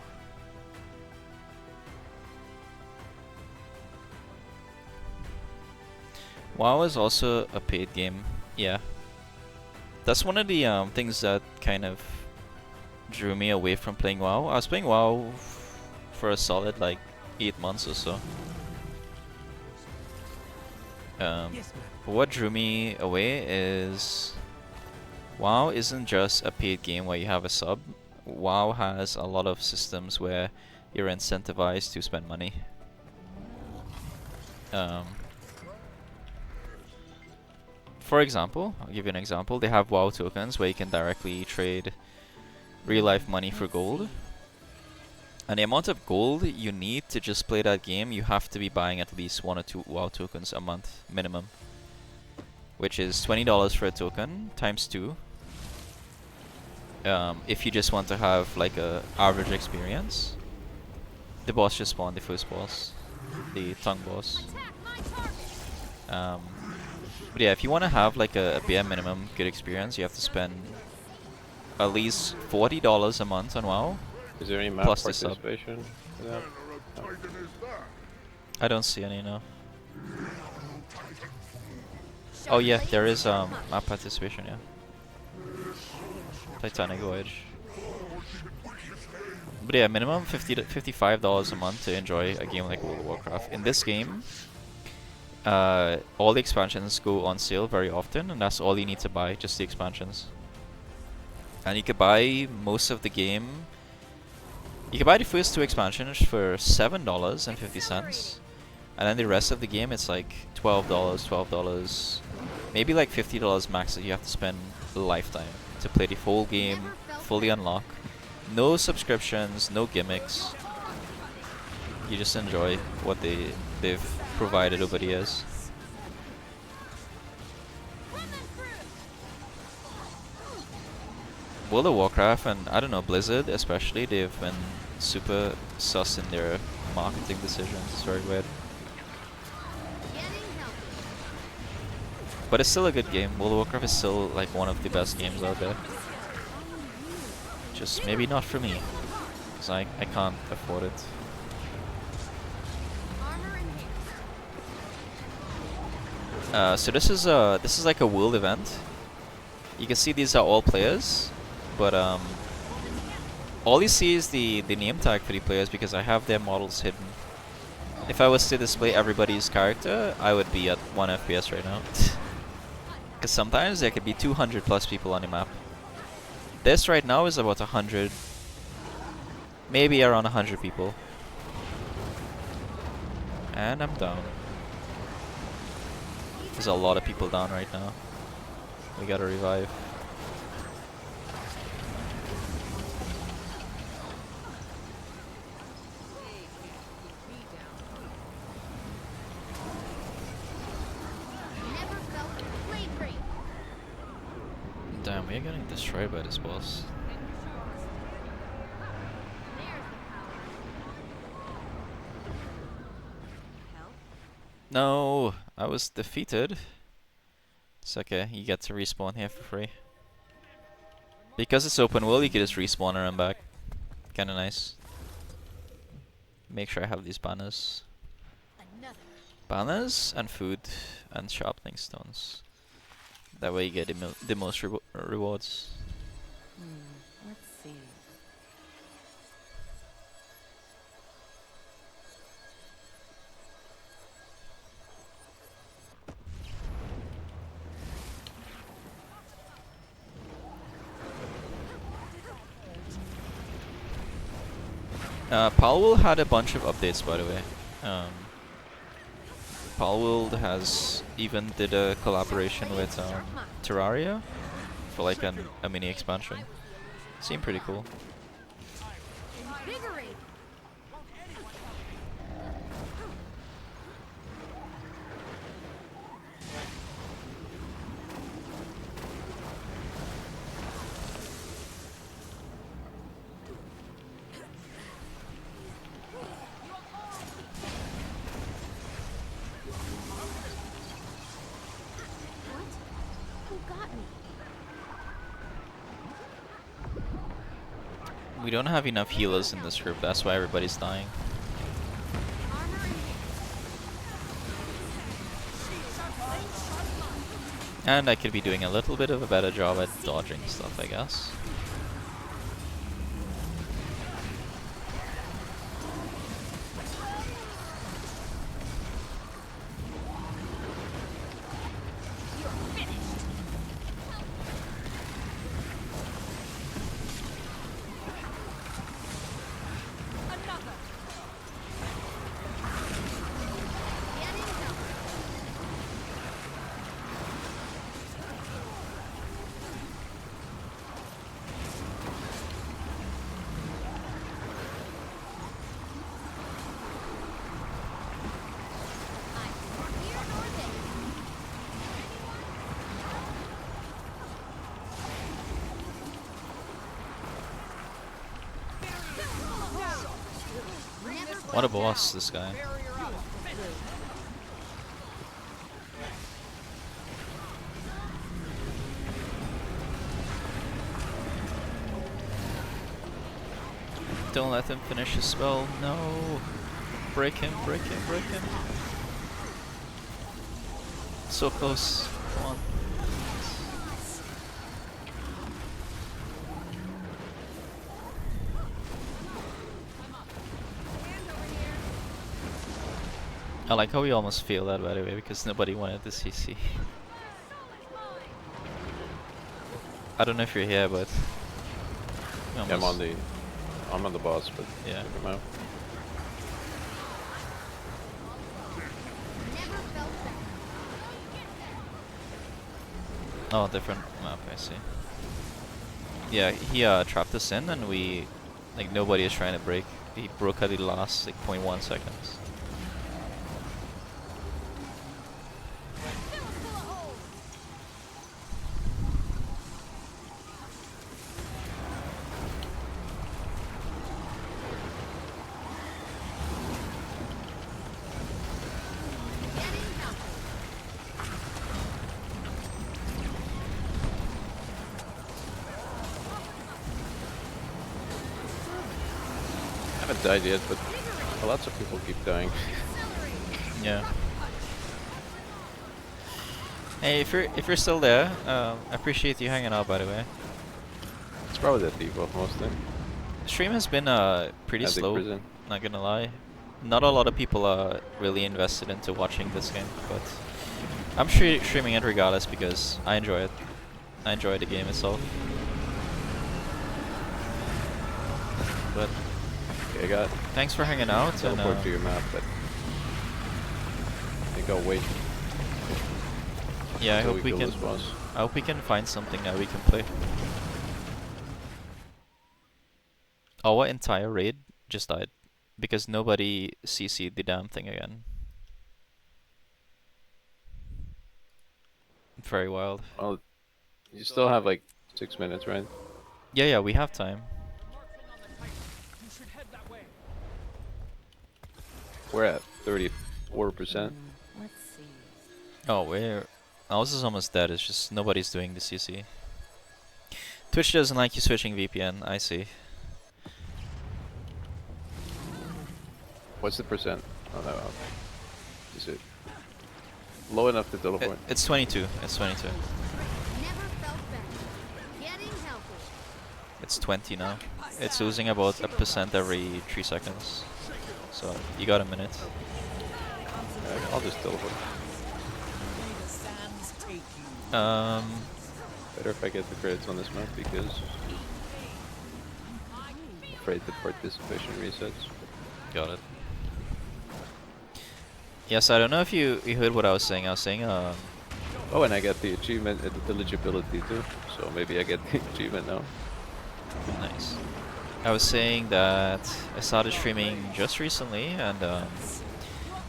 WoW is also a paid game. Yeah. That's one of the things that kind of drew me away from playing WoW. I was playing WoW for a solid like 8 months or so. But what drew me away is WoW isn't just a paid game where you have a sub. WoW has a lot of systems where you're incentivized to spend money. For example, I'll give you an example. They have WoW tokens where you can directly trade real life money for gold. And the amount of gold you need to just play that game, you have to be buying at least 1 or 2 WoW tokens a month minimum. Which is $20 for a token, times 2. If you just want to have like a average experience. The boss just spawned, the first boss. The tongue boss. But yeah, if you want to have like a bare minimum good experience, you have to spend at least $40 a month on WoW. Is there any map plus participation for that? No. I don't see any, no. Oh yeah, there is map participation, yeah. Titanic Voyage. But yeah, minimum $55 a month to enjoy a game like World of Warcraft. In this game, all the expansions go on sale very often, and that's all you need to buy, just the expansions. And you could buy most of the game. You can buy the first 2 expansions for $7.50, And then the rest of the game, it's like $12, $12, maybe like $50 max that you have to spend a lifetime to play the whole game, fully unlock. No subscriptions, no gimmicks. You just enjoy what they've provided over the years. World of Warcraft and I don't know, Blizzard especially, they've been super sus in their marketing decisions. It's very weird. But it's still a good game. World of Warcraft is still like one of the best games out there. Just maybe not for me, because I can't afford it. So this is like a world event. You can see these are all players, but all you see is the name tag for the players because I have their models hidden. If I was to display everybody's character, I would be at 1 FPS right now. Because sometimes there could be 200 plus people on the map. This right now is about 100, maybe around 100 people. And I'm down. There's a lot of people down right now. We gotta revive. Damn, we're getting destroyed by this boss. No, I was defeated. It's okay, you get to respawn here for free. Because it's open world, you can just respawn and run back. Kinda nice. Make sure I have these banners. Banners and food and sharpening stones. That way you get the most rewards. Let's see. Palworld had a bunch of updates, by the way. Palworld has even did a collaboration with Terraria for like a mini expansion. Seemed pretty cool. We don't have enough healers in this group, that's why everybody's dying. And I could be doing a little bit of a better job at dodging stuff, I guess. What a boss, this guy. Don't let him finish his spell. No. Break him, break him, break him. So close. Come on. I like how we almost failed that, by the way, because nobody wanted the CC. I don't know if you're here, but yeah, I'm on the boss, but yeah. come out. Oh, different map, I see. Yeah, he trapped us in and we, like, nobody is trying to break. He broke at the last, like, 0.1 seconds. I haven't died yet, but lots of people keep dying. Yeah. Hey, if you're still there, I appreciate you hanging out, by the way. It's probably the default mostly. Stream has been pretty At the slow, prison. not gonna lie. Not a lot of people are really invested into watching this game, but I'm streaming it regardless because I enjoy it. I enjoy the game itself. But Okay, I got thanks for hanging out. And, teleport to your map, but I think I'll wait. Yeah, I until hope we kill can. this boss. I hope we can find something that we can play. Our entire raid just died because nobody CC'd the damn thing again. Very wild. Well, you still have like 6 minutes, right? Yeah, we have time. We're at 34%. Let's see. Oh, ours is almost dead. It's just nobody's doing the CC. Twitch doesn't like you switching VPN. I see. What's the percent? Oh no, is it low enough to teleport? It's 22. It's 22. Never felt better. Getting healthy. It's 20 now. It's losing about 1% every 3 seconds. So you got a minute. I'll just teleport. Better if I get the credits on this map because I'm afraid the participation resets. Got it. Yes, I don't know if you heard what I was saying. I was saying Oh, and I got the achievement and the eligibility too, so maybe I get the achievement now. Nice. I was saying that I started streaming just recently, and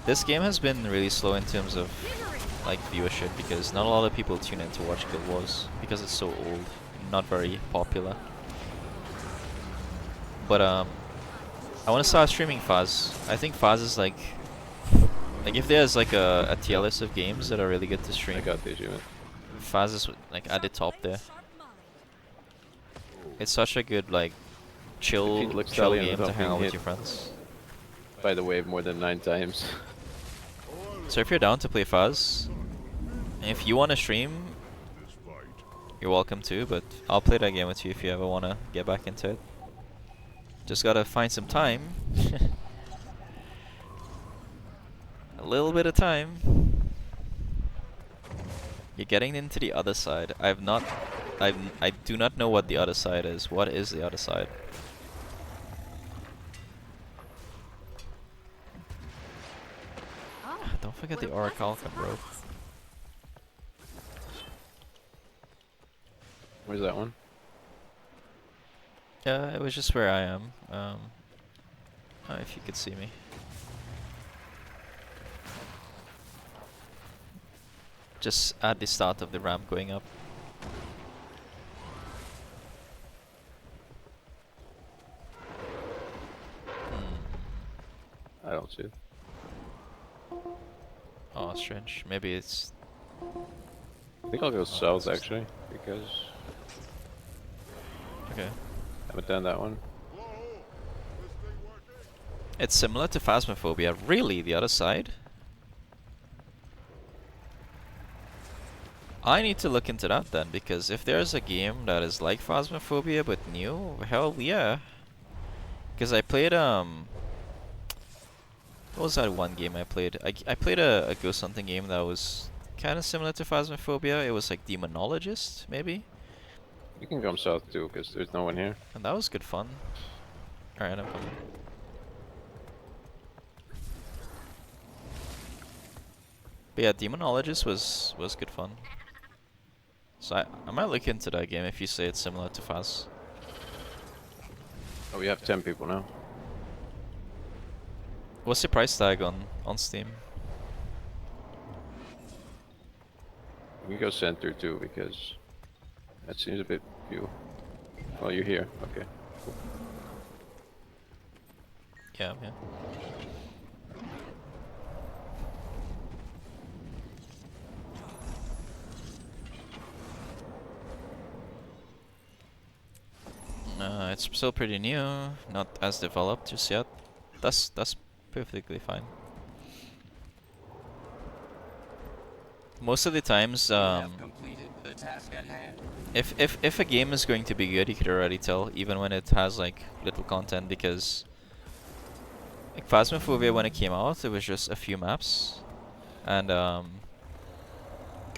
this game has been really slow in terms of like viewership because not a lot of people tune in to watch Guild Wars because it's so old, not very popular. But I want to start streaming Faz. I think Faz is like if there's like a tier list of games that are really good to stream, I got the achievement. Faz is like at the top there. It's such a good like chill game to hang out with your friends. By the way, more than 9 times. So if you're down to play Faz, and if you want to stream, you're welcome to, but I'll play that game with you if you ever want to get back into it. Just gotta find some time. A little bit of time. You're getting into the other side. I do not know what the other side is. What is the other side? Oh, Don't forget what the a pleasant Orichalca, bro. surprise. Where's that one? It was just where I am. If you could see me. Just at the start of the ramp going up. I don't see it. Oh, strange. Maybe it's... I think I'll go south actually, because Okay. I haven't done that one. It's similar to Phasmophobia. Really? The other side? I need to look into that then, because if there's a game that is like Phasmophobia but new, hell yeah. Because I played, what was that one game I played? I played a ghost hunting game that was kind of similar to Phasmophobia. It was like Demonologist, maybe? You can come south too, because there's no one here. And that was good fun. Alright, I'm coming. But yeah, Demonologist was good fun. So I might look into that game if you say it's similar to Phas. Oh, we have 10 people now. What's the price tag on Steam? We can go center too because that seems a bit few. Oh, you're here. Okay. Cool. Yeah, yeah. It's still pretty new, not as developed just yet. That's perfectly fine. Most of the times, if a game is going to be good, you could already tell, even when it has like little content, because like Phasmophobia, when it came out, it was just a few maps, and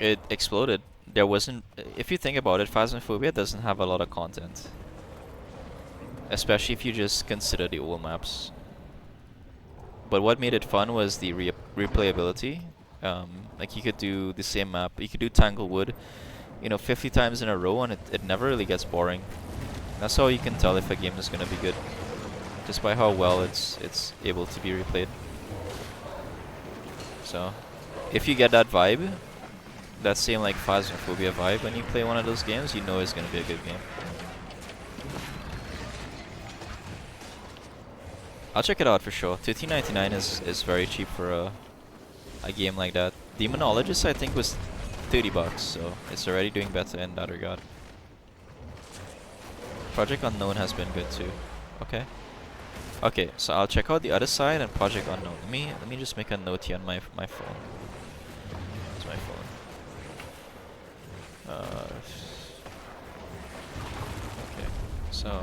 it exploded. There wasn't, if you think about it, Phasmophobia doesn't have a lot of content, especially if you just consider the old maps. But what made it fun was the replayability. Like you could do the same map, you could do Tanglewood, you know, 50 times in a row, and it never really gets boring. That's how you can tell if a game is gonna be good, just by how well it's able to be replayed. So, if you get that vibe, that same like Phasmophobia vibe when you play one of those games, you know it's gonna be a good game. I'll check it out for sure. $13.99 is very cheap for a game like that. Demonologist I think was $30, so it's already doing better in that regard. Project Unknown has been good too. Okay. Okay, so I'll check out the other side and Project Unknown. Let me just make a note here on my phone. Where's my phone? Okay, so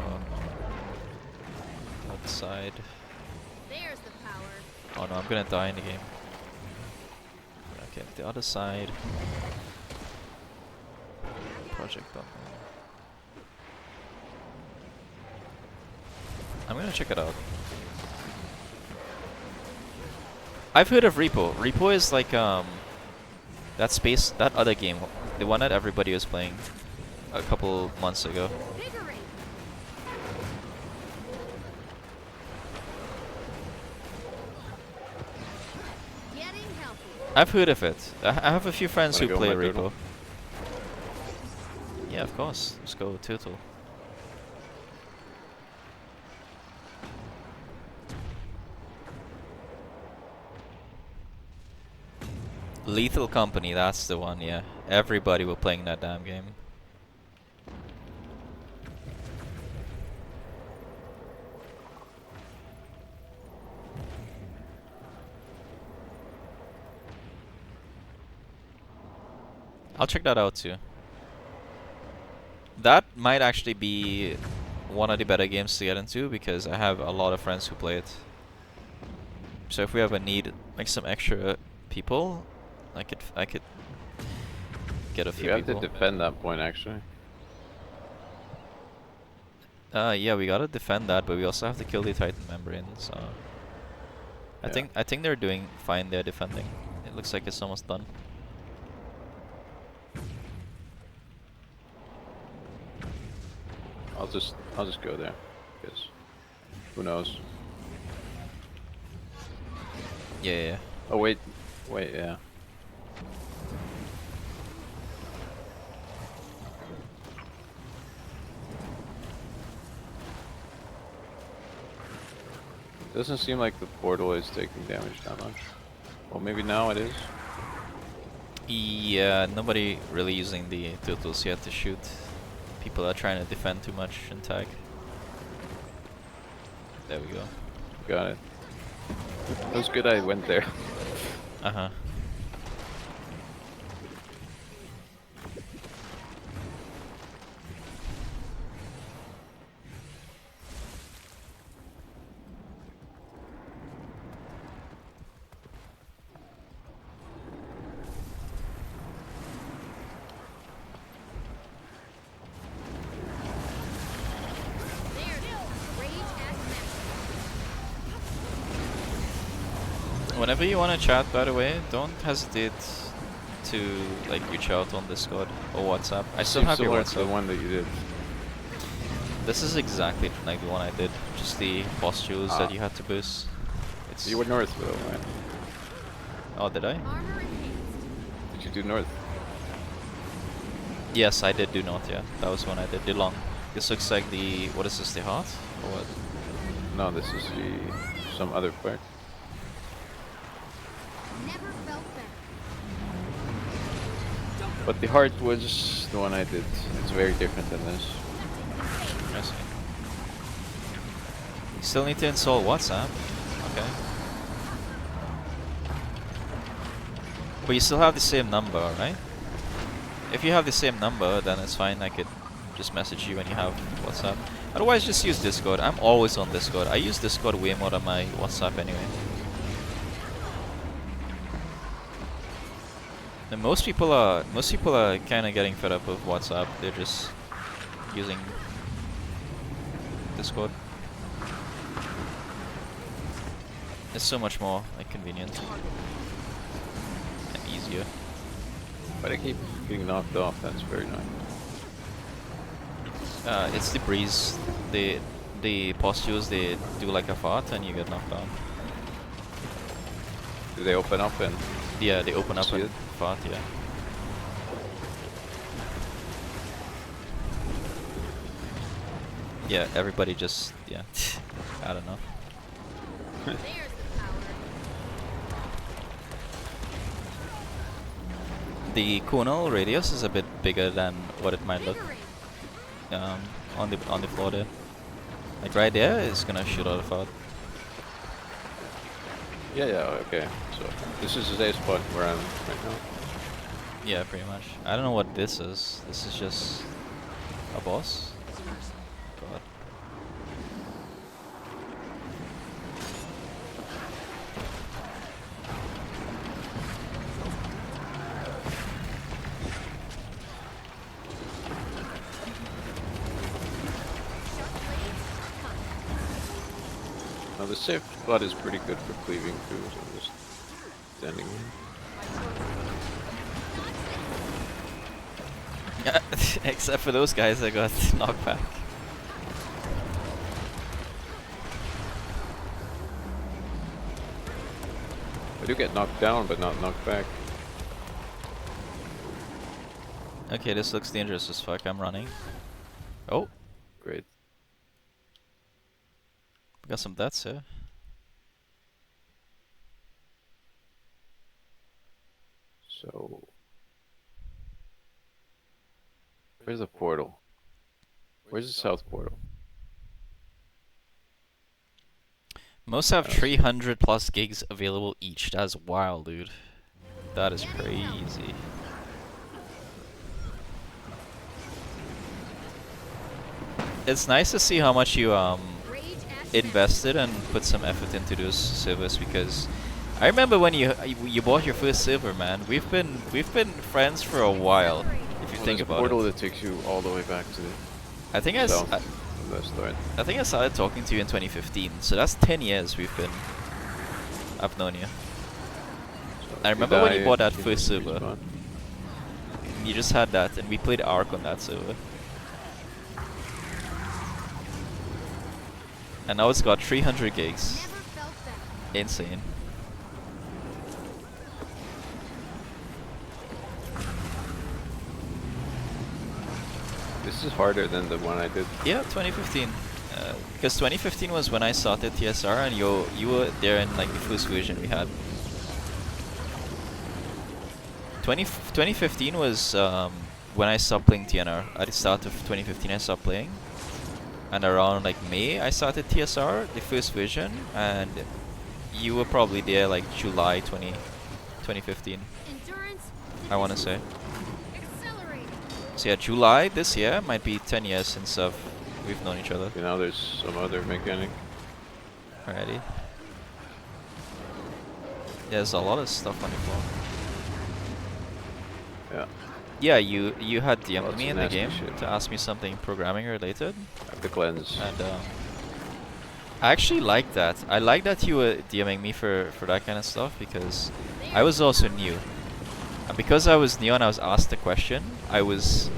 outside. There's the power. Oh no, I'm gonna die in the game. Okay, the other side. Project Unknown. I'm gonna check it out. I've heard of Repo. Repo is like that other game, the one that everybody was playing a couple months ago. I've heard of it. I have a few friends who play Repo. Yeah, of course. Let's go Turtle. Lethal Company, that's the one, yeah. Everybody was playing that damn game. I'll check that out too. That might actually be one of the better games to get into because I have a lot of friends who play it. So if we have a need, like some extra people, I could get a few people. We have to defend that point actually. Yeah, we gotta defend that, but we also have to kill the Titan membrane. So I think they're doing fine. They're defending. It looks like it's almost done. I'll just go there, because who knows? Yeah. Oh wait, yeah. Doesn't seem like the portal is taking damage that much. Well, maybe now it is. Yeah, nobody really using the turtles yet to shoot. People are trying to defend too much and tag. There we go. Got it. It was good I went there. Uh-huh. Whenever you want to chat, by the way, don't hesitate to like reach out on Discord or WhatsApp. I still Seems have your similar to the WhatsApp. one that you did. This is exactly like the one I did. Just the postules that you had to boost. It's You went north though, right? Oh, did I? Armor enhanced. Did you do north? Yes, I did do north. Yeah, that was one I did. The long. This looks like the what is this? The heart or what? No, this is the some other part. Never felt better. But the heart was the one I did. It's very different than this. I see. You still need to install WhatsApp. Okay. But you still have the same number, right? If you have the same number, then it's fine. I could just message you when you have WhatsApp. Otherwise, just use Discord. I'm always on Discord. I use Discord way more than my WhatsApp anyway. And most people are kind of getting fed up with WhatsApp. They're just using Discord. It's so much more like convenient and easier. But I keep getting knocked off. That's very nice. It's the breeze. The postules, they do like a fart and you get knocked down. Do they open up and? Yeah, they open up See and it? fart. Yeah. Yeah, everybody just I don't know. There's the power. The conal radius is a bit bigger than what it might look on the floor there. Like right there is gonna shoot out a fart. Yeah, okay. So this is the safe spot where I'm right now. Yeah, pretty much. I don't know what this is. This is just a boss. God. Now the safe spot is pretty good for cleaving too, so I'm just standing here. Except for those guys that got knocked back. I do get knocked down, but not knocked back. Okay, this looks dangerous as fuck. I'm running. Oh, Great. we got some deaths here. So where's the portal? Where's the south portal? Most have 300 plus gigs available each. That's wild, dude. That is crazy. It's nice to see how much you invested and put some effort into those servers, because I remember when you bought your first server, man. We've been friends for a while. If you think There's a about portal it. that takes you all the way back to the I think south from the start. I think I started talking to you in 2015, so that's 10 years I've known you. So I if you remember when you die, bought that can first server. respawn. You just had that, and we played Ark on that server. And now it's got 300 gigs. Never felt better. Insane. This is harder than the one I did. Yeah, 2015. Because 2015 was when I started TSR, and you were there in like the first version we had. 2015 was when I stopped playing TNR. At the start of 2015 I stopped playing. And around like May I started TSR, the first version, and you were probably there like July 2015. Endurance. I want to say. Accelerate. So yeah, July this year might be 10 years since we've known each other. Okay, now there's some other mechanic. Alrighty. There's a lot of stuff on the floor. Yeah. Yeah, you had DM'd Lots me of in the nasty game shit. to ask me something programming related, I have to cleanse. and I actually like that. I like that you were DMing me for that kind of stuff, because I was also new. And because I was new and I was asked the question, I was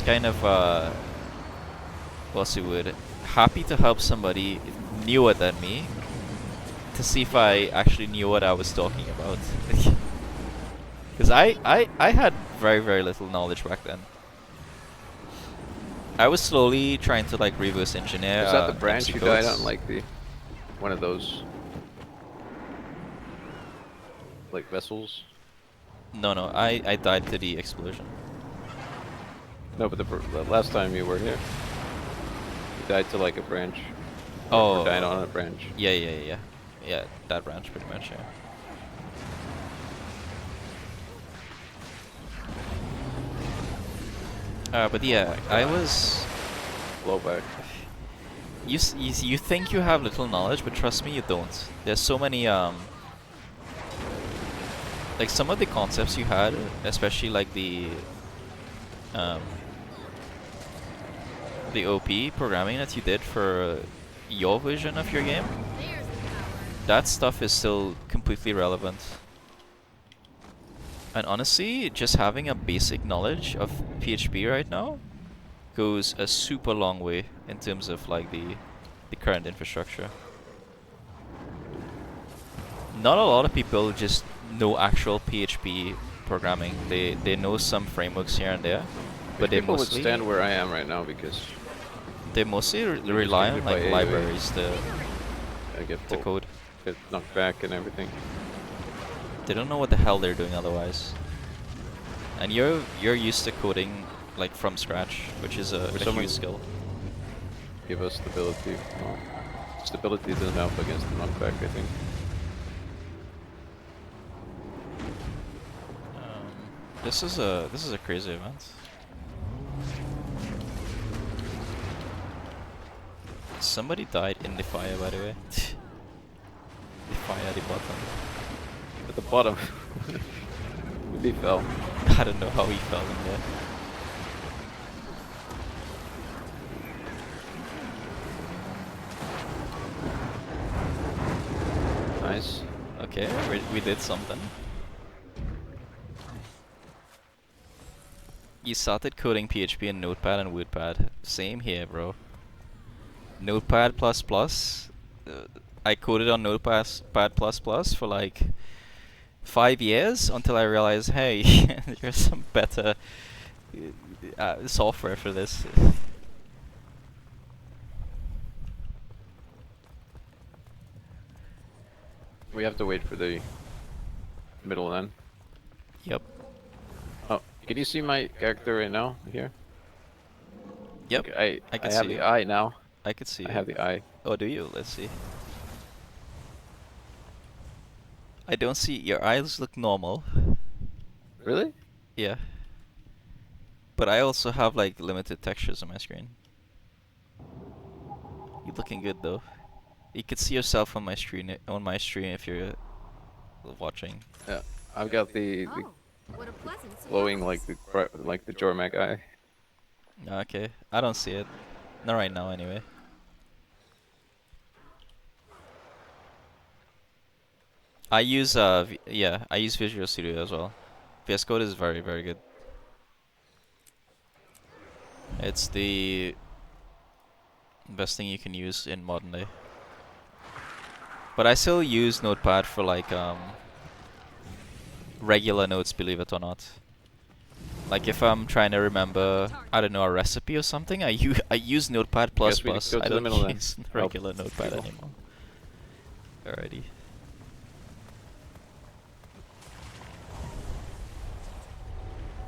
kind of what's the word? Happy to help somebody newer than me to see if I actually knew what I was talking about. Because I had very, very little knowledge back then. I was slowly trying to like reverse engineer Was that the branch MC you codes. died on, like the one of those like vessels? No, no, I died to the explosion. No, but the last time you were here, you died to like a branch. Or died on a branch. Yeah, that branch pretty much. Yeah. But yeah, I was blowback. You think you have little knowledge, but trust me, you don't. There's so many like some of the concepts you had, especially like the OP programming that you did for your version of your game. That stuff is still completely relevant. And honestly, just having a basic knowledge of PHP right now goes a super long way in terms of like the current infrastructure. Not a lot of people just know actual PHP programming. They know some frameworks here and there, but they people mostly would stand where I am right now because they mostly rely on like libraries to code. Get knocked back and everything. They don't know what the hell they're doing otherwise. And you're used to coding like from scratch, which is a huge skill. Give us stability. Well, stability doesn't help against the knockback, I think. This is a crazy event. Somebody died in the fire, by the way. The fire at the bottom. At the bottom. He fell. I don't know how he fell in there. Nice. Okay, we did something. You started coding PHP in Notepad and WordPad. Same here, bro. Notepad++. I coded on Notepad++ for like 5 years until I realized, hey, there's some better software for this. We have to wait for the middle then. Yep. Oh, can you see my character right now here? Yep. Okay, I can have see the you. eye now. I can see. I have the eye. Oh, do you? Let's see. I don't see. Your eyes look normal. Really? Yeah. But I also have like limited textures on my screen. You're looking good though. You can see yourself on my screen if you're watching. Yeah, I've got the what a pleasant glowing surprise. like the Jormac eye. Okay, I don't see it. Not right now, anyway. I use I use Visual Studio as well. VS Code is very, very good. It's the best thing you can use in modern day. But I still use Notepad for like regular notes, believe it or not. Like if I'm trying to remember, I don't know, a recipe or something, I use Notepad++. I don't use regular Notepad anymore. Alrighty.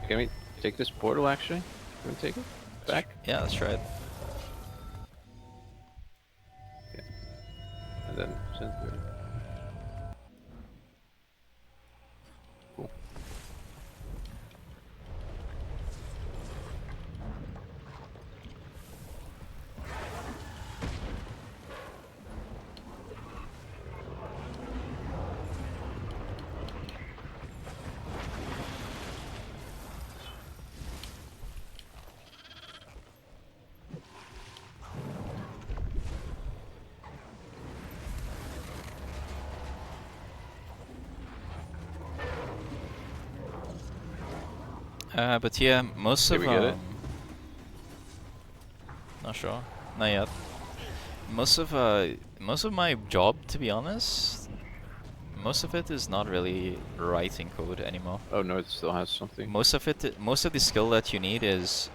Can we take this portal actually? Can we take it back? Yeah, let's try it. Okay. And then send through. Cool. But yeah, most Did of we get it? not sure, not yet. Most of my job, to be honest, most of it is not really writing code anymore. Oh no, it still has something. Most of the skill that you need is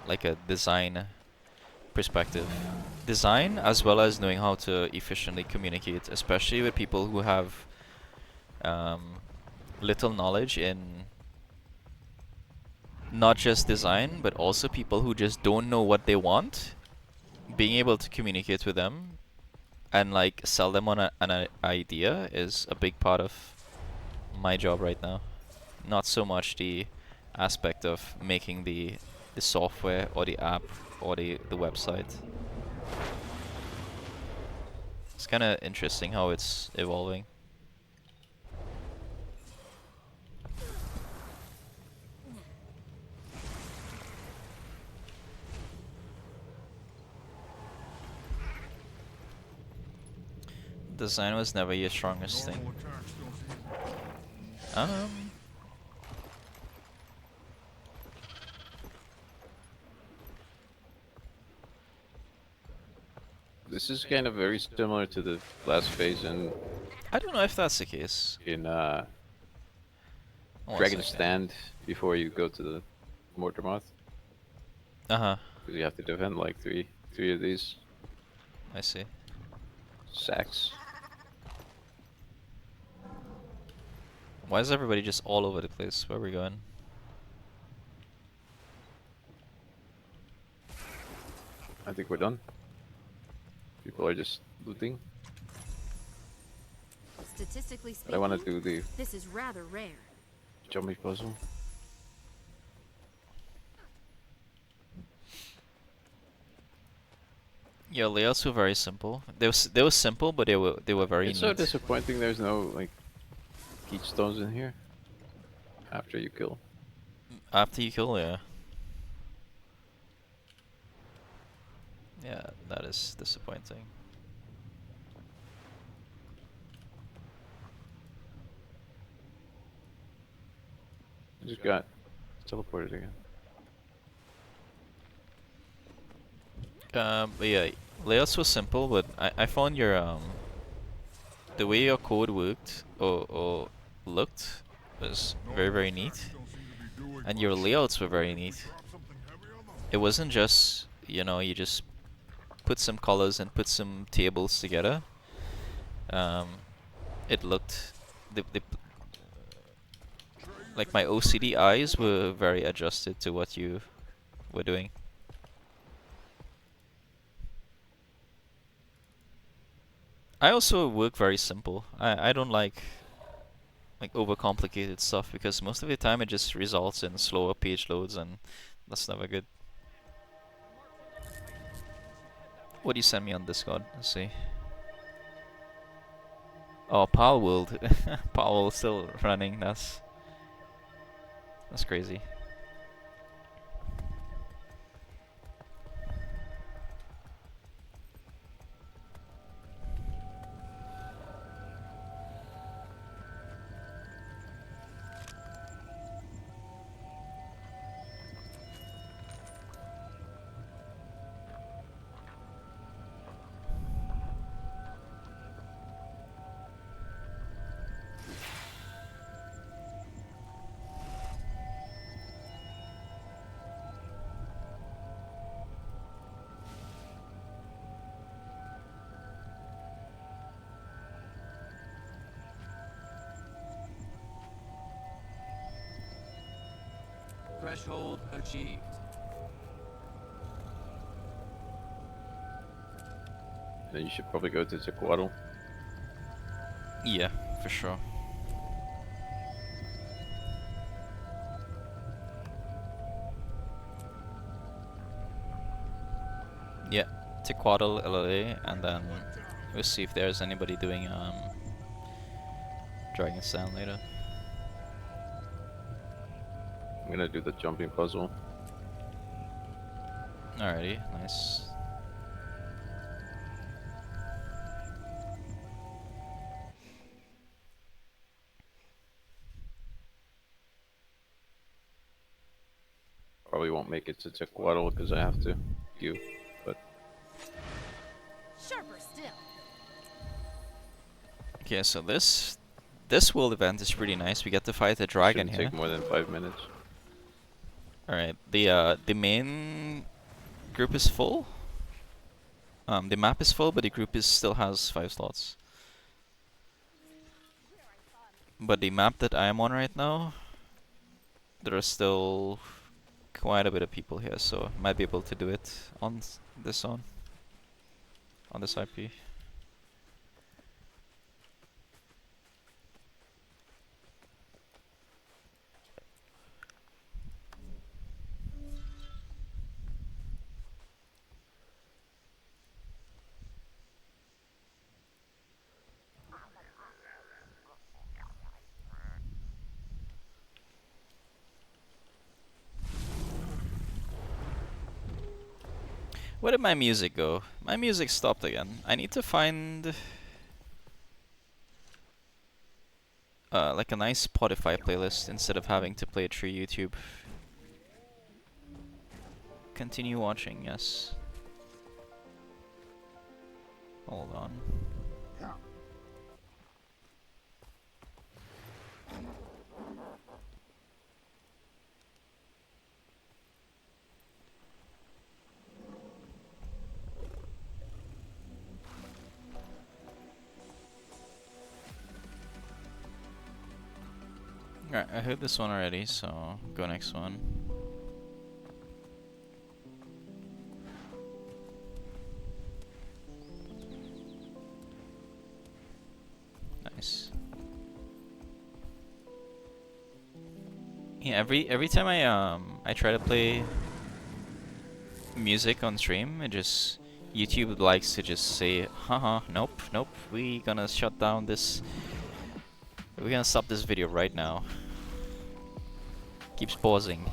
like a design perspective. Design as well as knowing how to efficiently communicate, especially with people who have little knowledge in not just design, but also people who just don't know what they want. Being able to communicate with them and like sell them on an idea is a big part of my job right now. Not so much the aspect of making the software or the app or the website. It's kind of interesting how it's evolving. Design was never your strongest thing. This is kind of very similar to the last phase in. I don't know if that's the case. In One Dragon's second. Stand before you go to the Mortarmoth. Uh-huh. Because you have to defend like three of these. I see. Sacks. Why is everybody just all over the place? Where are we going? I think we're done. People are just looting. Statistically speaking, But I want to do the this is rather rare. jumping puzzle. Yeah, layouts were very simple. They were simple, but they were very It's neat. so disappointing there's no like keystones in here after you kill. After you kill, yeah. Yeah, that is disappointing. I just got teleported again. But yeah, layouts were simple, but I found your the way your code worked or looked was very neat, and your layouts were very neat. It wasn't just, you know, you just put some colors and put some tables together. It looked like my OCD eyes were very adjusted to what you were doing. I also work very simple. I don't like overcomplicated stuff because most of the time it just results in slower page loads, and that's never good. What do you send me on Discord? Let's see. Oh, Pal World. Pal World still running. That's crazy. Threshold achieved. Then you should probably go to Tequatl. Yeah, for sure. Yeah, Tequatl LLA, and then we'll see if there's anybody doing Dragon's Stand later. I'm gonna do the jumping puzzle. Alrighty, nice. probably won't make it to Tequatl because I have to queue, but Sharper still. Okay, so this world event is pretty nice. We get to fight the dragon shouldn't here. take more than 5 minutes. All right, the main group is full. The map is full, but the group still has 5 slots. But the map that I am on right now, there are still quite a bit of people here, so I might be able to do it on this zone, on this IP. Where did my music go? My music stopped again. I need to find like a nice Spotify playlist instead of having to play it through YouTube. Continue watching, yes. Hold on. Alright, I heard this one already, so go next one. Nice. Yeah, every time I try to play music on stream, it just YouTube likes to just say, haha, nope, we gonna shut down this. We're gonna stop this video right now. Keeps pausing.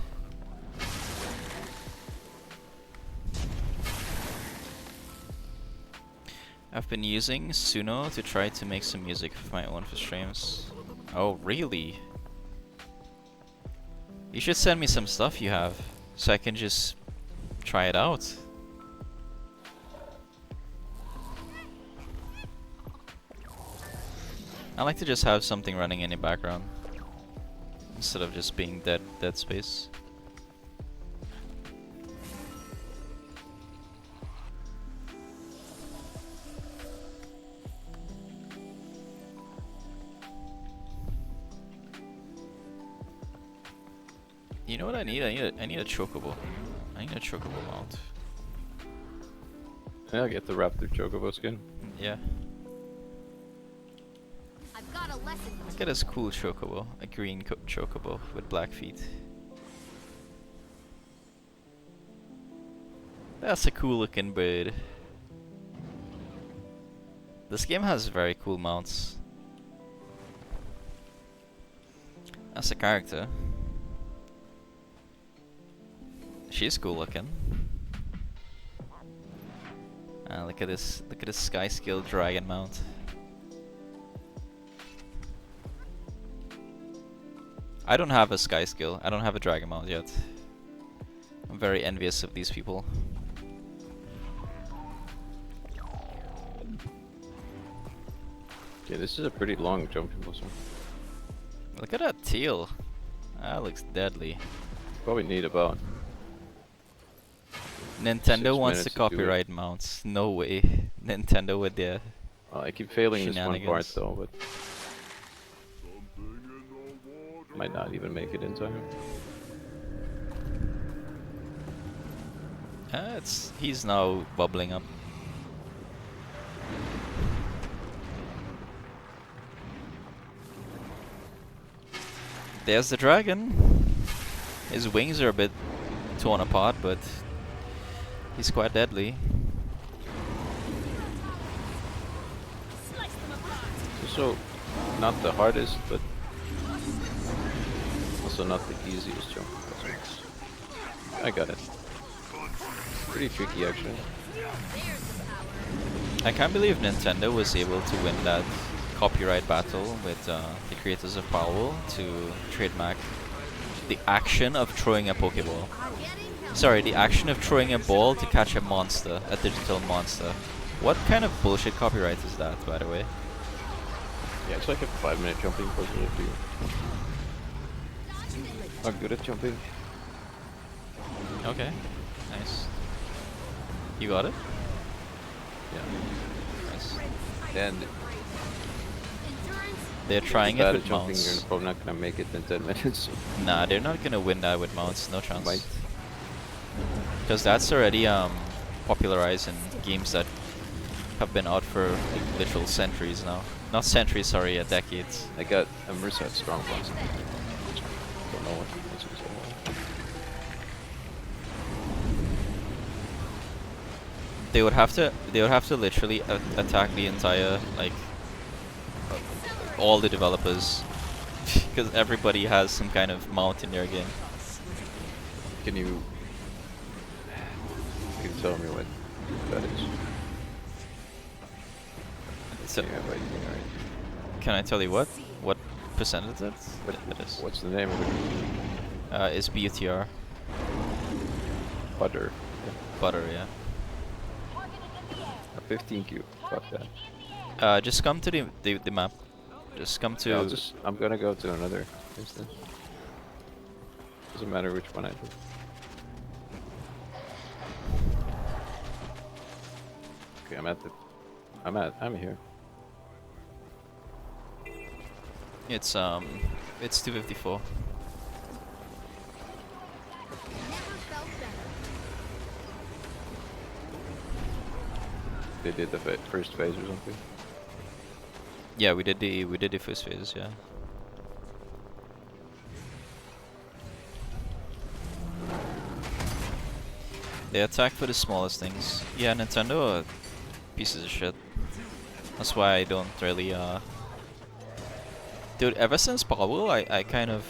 I've been using Suno to try to make some music of my own for streams. Oh, really? You should send me some stuff you have, so I can just try it out. I like to just have something running in the background instead of just being dead space. You know what I need? I need a chocobo. I need a chocobo mount. Yeah, I'll get the Raptor Chocobo skin. Yeah. I've got a lesson. Look at this cool chocobo. A green chocobo with black feet. That's a cool looking bird. This game has very cool mounts. That's a character. She's cool looking. Look at this sky skill dragon mount. I don't have a sky skill. I don't have a dragon mount yet. I'm very envious of these people. Okay, this is a pretty long jump also. Look at that teal. That looks deadly. Probably need about Nintendo wants to minutes to do copyright mounts. No way. Nintendo with their well, I keep failing this one part shenanigans. though, but might not even make it in time. He's now bubbling up. There's the dragon. His wings are a bit torn apart, but he's quite deadly. Also, not the hardest, but also not the easiest jump. I got it. Pretty tricky actually. I can't believe Nintendo was able to win that copyright battle with the creators of Powell to trademark the action of throwing a Pokeball. Sorry, the action of throwing a ball to catch a monster, a digital monster. What kind of bullshit copyright is that, by the way? Yeah, it's like a 5-minute jumping puzzle if you are good at jumping. Okay, nice. You got it? Yeah. Nice. And they're trying if it you're bad with at jumping, mounts. you're probably not gonna make it in 10 minutes. Nah, they're not gonna win that with mounts, no chance. Might. Because that's already popularized in games that have been out for like, literal centuries now. Not centuries, sorry, decades. I got a Mercer at strong ones. Don't know what's it called. They would have to literally attack the entire like all the developers because everybody has some kind of mount in their game. Can you tell me what that is? So, Yeah, but, alright. can I tell you what percentage it is? What's the name of it? It's BUTR. Butter. Butter, yeah. A 15 cube. Fuck that. Just come to the map. Just come to. Yeah, I'm gonna go to another instance. Doesn't matter which one I do. Okay, I'm here. It's 254. They did the first phase or something. Yeah, we did the first phase, yeah. They attack for the smallest things. Yeah, Nintendo are pieces of shit. That's why I don't really dude, ever since Pablo, I kind of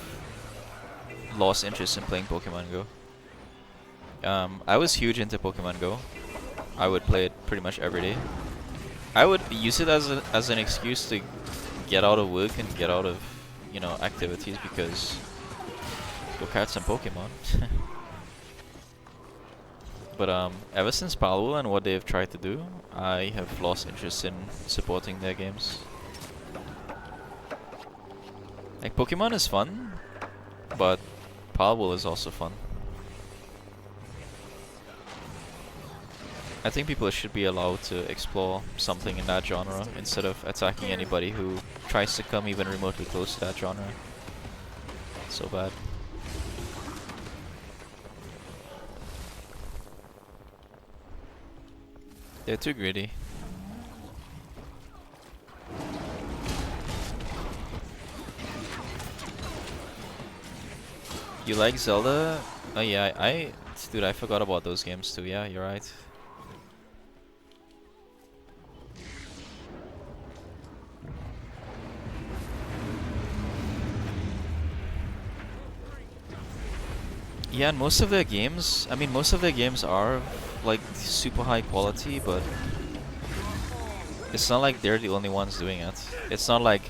lost interest in playing Pokemon Go. I was huge into Pokemon Go. I would play it pretty much every day. I would use it as an excuse to get out of work and get out of, you know, activities because go catch some Pokemon. But ever since Palworld and what they've tried to do, I have lost interest in supporting their games. Like Pokemon is fun, but Palworld is also fun. I think people should be allowed to explore something in that genre instead of attacking anybody who tries to come even remotely close to that genre. So bad. They're too greedy. You like Zelda? Oh yeah, dude, I forgot about those games too. Yeah, you're right. Yeah, and most of their games, I mean, most of their games are like super high quality, but it's not like they're the only ones doing it. It's not like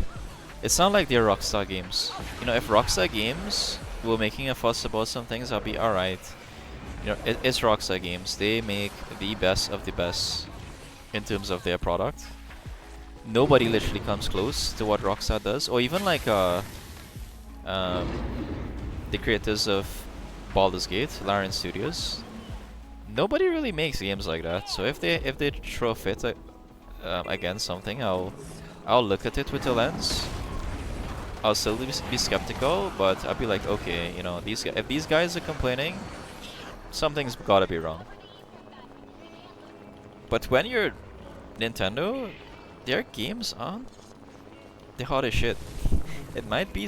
they're Rockstar Games. You know, if Rockstar Games were making a fuss about some things, I'd be alright. You know, it's Rockstar Games. They make the best of the best in terms of their product. Nobody literally comes close to what Rockstar does, or even like the creators of Baldur's Gate, Larian Studios. Nobody really makes games like that. So if they throw a fit against something, I'll look at it with a lens. I'll still be skeptical, but I'll be like, okay, you know, if these guys are complaining, something's gotta be wrong. But when you're Nintendo, their games aren't the hottest shit. It might be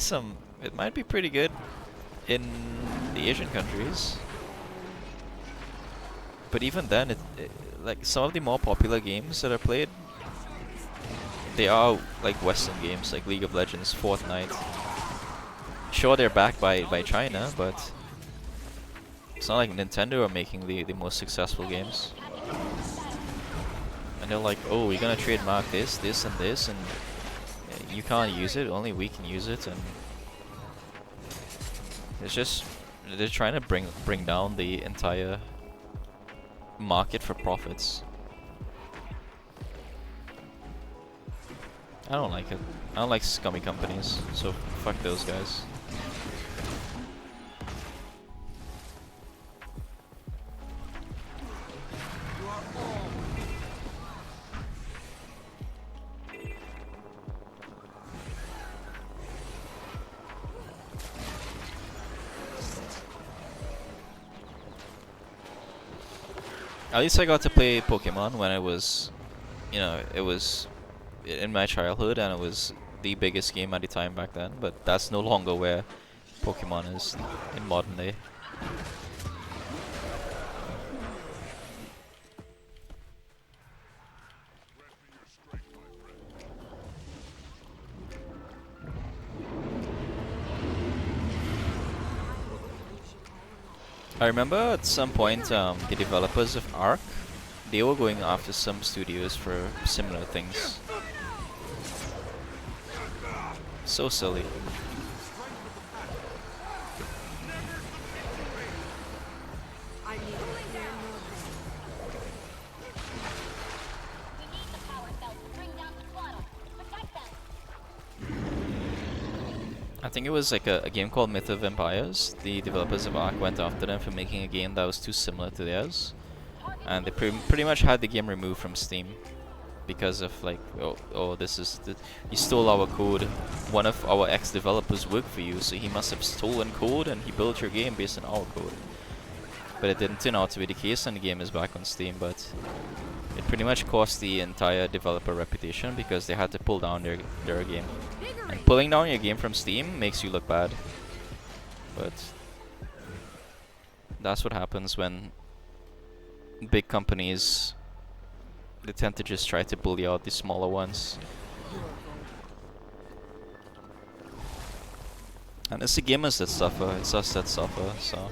pretty good in the Asian countries, but even then, like some of the more popular games that are played, they are like Western games, like League of Legends, Fortnite. Sure, they're backed by China, but it's not like Nintendo are making the most successful games. And they're like, oh, we're gonna trademark this, this, and this, and you can't use it, only we can use it, and It's just they're trying to bring down the entire market for profits. I don't like it. I don't like scummy companies, so fuck those guys. At least I got to play Pokemon when it was, you know, it was in my childhood and it was the biggest game at the time back then, but that's no longer where Pokemon is in modern day. I remember at some point the developers of Ark, they were going after some studios for similar things. So silly. I think it was like a game called Myth of Empires. The developers of Ark went after them for making a game that was too similar to theirs, and they pretty much had the game removed from Steam because of like, oh, this is you stole our code. One of our ex-developers worked for you, so he must have stolen code and he built your game based on our code. But it didn't turn out to be the case, and the game is back on Steam. But it pretty much cost the entire developer reputation because they had to pull down their game. And pulling down your game from Steam makes you look bad. But that's what happens when big companies, they tend to just try to bully out the smaller ones. And it's the gamers that suffer, it's us that suffer, so.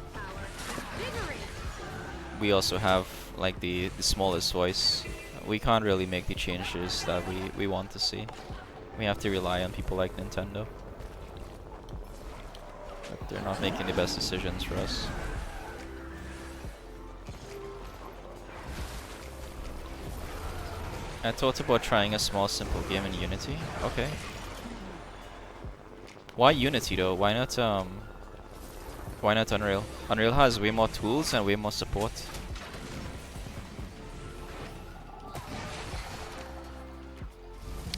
We also have like the smallest voice. We can't really make the changes that we want to see. We have to rely on people like Nintendo. But they're not making the best decisions for us. I thought about trying a small simple game in Unity. Okay. Why Unity though? Why not Unreal? Unreal has way more tools and way more support.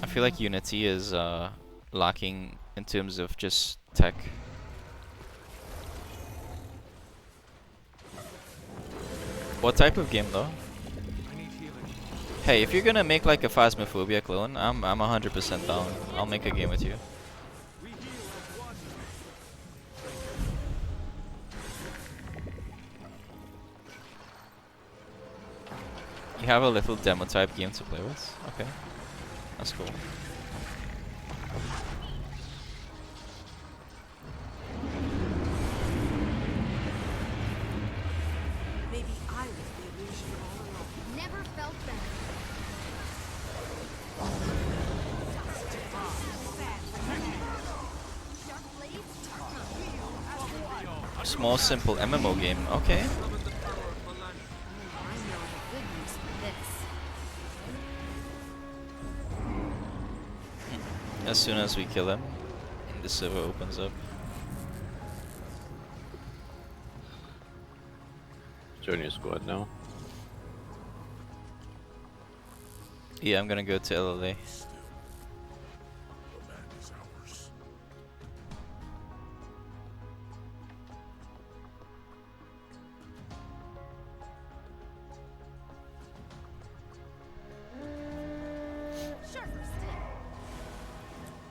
I feel like Unity is lacking in terms of just tech. What type of game though? Hey, if you're gonna make like a Phasmophobia clone, I'm 100% down. I'll make a game with you. You have a little demo type game to play with? Okay. That's cool. Maybe I was the illusion all along. Never felt better. Small simple MMO game, okay. As soon as we kill him, the server opens up. Join your squad now. Yeah, I'm gonna go to LLA.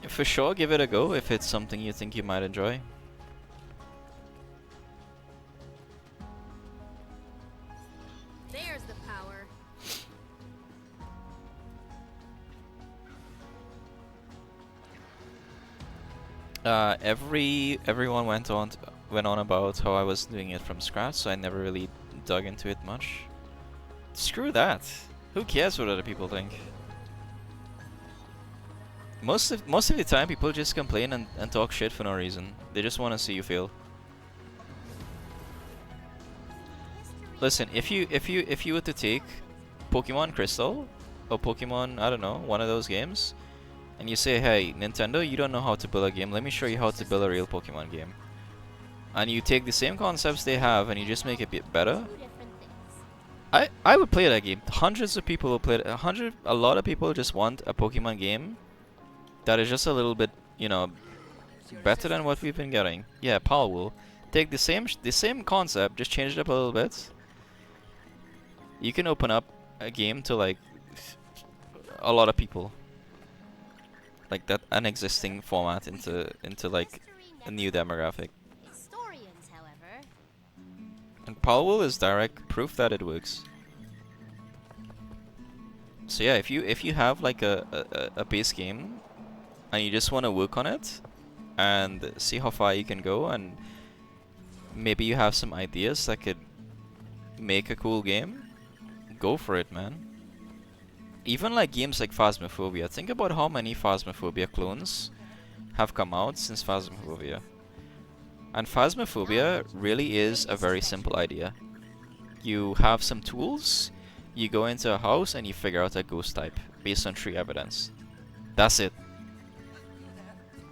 For sure, give it a go if it's something you think you might enjoy. There's the power. Everyone went on about how I was doing it from scratch, so I never really dug into it much. Screw that. Who cares what other people think? Most of the time, people just complain and talk shit for no reason. They just want to see you fail. Listen, if you were to take Pokemon Crystal or Pokemon, I don't know, one of those games, and you say, hey, Nintendo, you don't know how to build a game, let me show you how to build a real Pokemon game. And you take the same concepts they have and you just make it a bit better, I would play that game. Hundreds of people will play it. A lot of people just want a Pokemon game that is just a little bit, you know, better than what we've been getting. Yeah, Paul will take the same concept, just change it up a little bit. You can open up a game to like a lot of people, like that, an existing format into like a new demographic. Historians, however. And Palwell is direct proof that it works. So yeah, if you have like a base game and you just want to work on it and see how far you can go, and maybe you have some ideas that could make a cool game, go for it, man. Even like games like Phasmophobia, think about how many Phasmophobia clones have come out since Phasmophobia. And Phasmophobia really is a very simple idea. You have some tools, you go into a house and you figure out a ghost type based on tree evidence. That's it.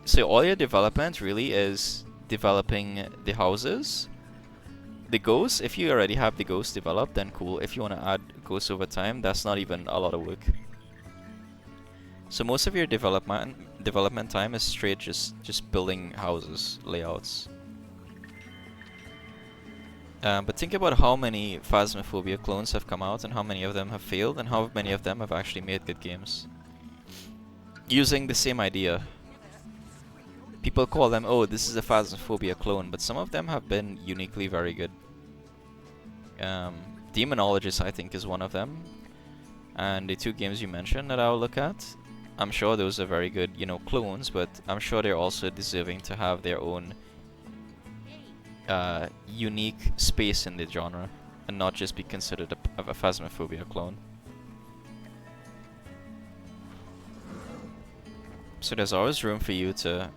So all your development really is developing the houses. The ghosts, if you already have the ghosts developed, then cool. If you want to add ghosts over time, that's not even a lot of work. So most of your development time is straight just building houses, layouts. But think about how many Phasmophobia clones have come out and how many of them have failed and how many of them have actually made good games. Using the same idea. People call them, oh, this is a Phasmophobia clone, but some of them have been uniquely very good. Demonologist, I think, is one of them. And the two games you mentioned that I'll look at, I'm sure those are very good, you know, clones, but I'm sure they're also deserving to have their own unique space in the genre and not just be considered a Phasmophobia clone. So there's always room for you to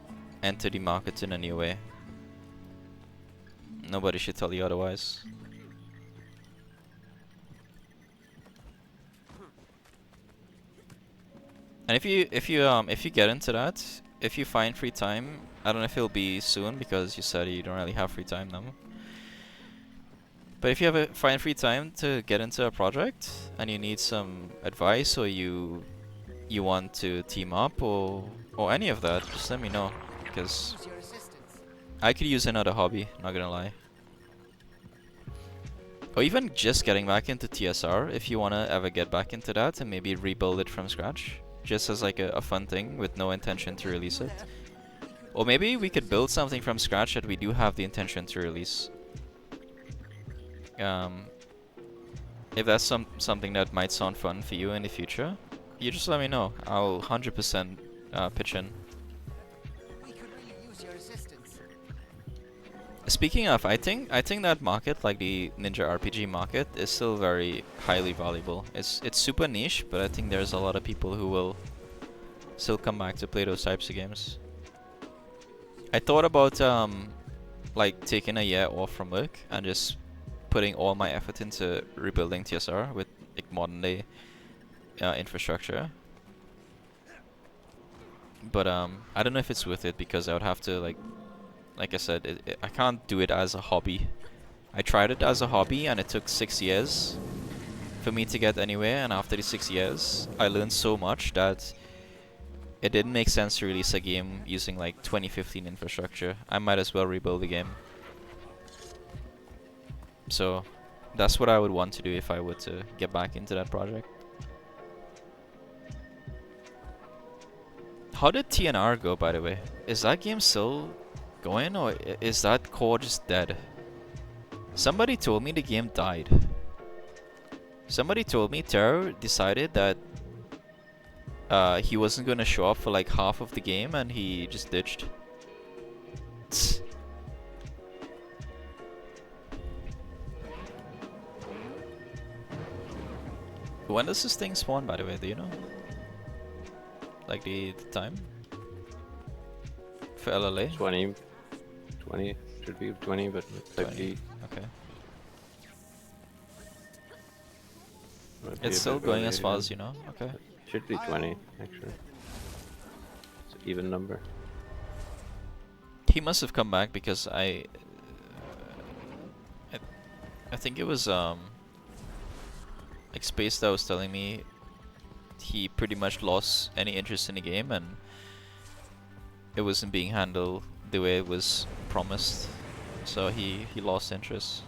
enter the market in a new way. Nobody should tell you otherwise. And if you get into that, if you find free time, I don't know if it'll be soon because you said you don't really have free time now. But if you find free time to get into a project and you need some advice or you want to team up or any of that, just let me know, because I could use another hobby, not gonna lie. Or even just getting back into TSR if you wanna ever get back into that and maybe rebuild it from scratch, just as like a fun thing with no intention to release it. Or maybe we could build something from scratch that we do have the intention to release. If that's something that might sound fun for you in the future, you just let me know. I'll 100% pitch in. Speaking of, I think that market, like the Ninja RPG market, is still very highly valuable. It's super niche, but I think there's a lot of people who will still come back to play those types of games. I thought about like taking a year off from work and just putting all my effort into rebuilding TSR with like modern day infrastructure. But I don't know if it's worth it because I would have to like I said, I can't do it as a hobby. I tried it as a hobby and it took 6 years for me to get anywhere, and after the 6 years I learned so much that it didn't make sense to release a game using like 2015 infrastructure. I might as well rebuild the game. So that's what I would want to do if I were to get back into that project. How did TNR go, by the way? Is that game still going, or is that core just dead? Somebody told me the game died. Somebody told me Terror decided that he wasn't gonna show up for like half of the game and he just ditched. When does this thing spawn, by the way? Do you know? Like the time? For LLA? 20 should be 20, but 50. Okay. Might be It's a still bit going early as far again. as you know. Okay. Should be 20, actually. It's an even number. He must have come back because I think it was like Space that was telling me he pretty much lost any interest in the game and it wasn't being handled the way it was promised. So he lost interest.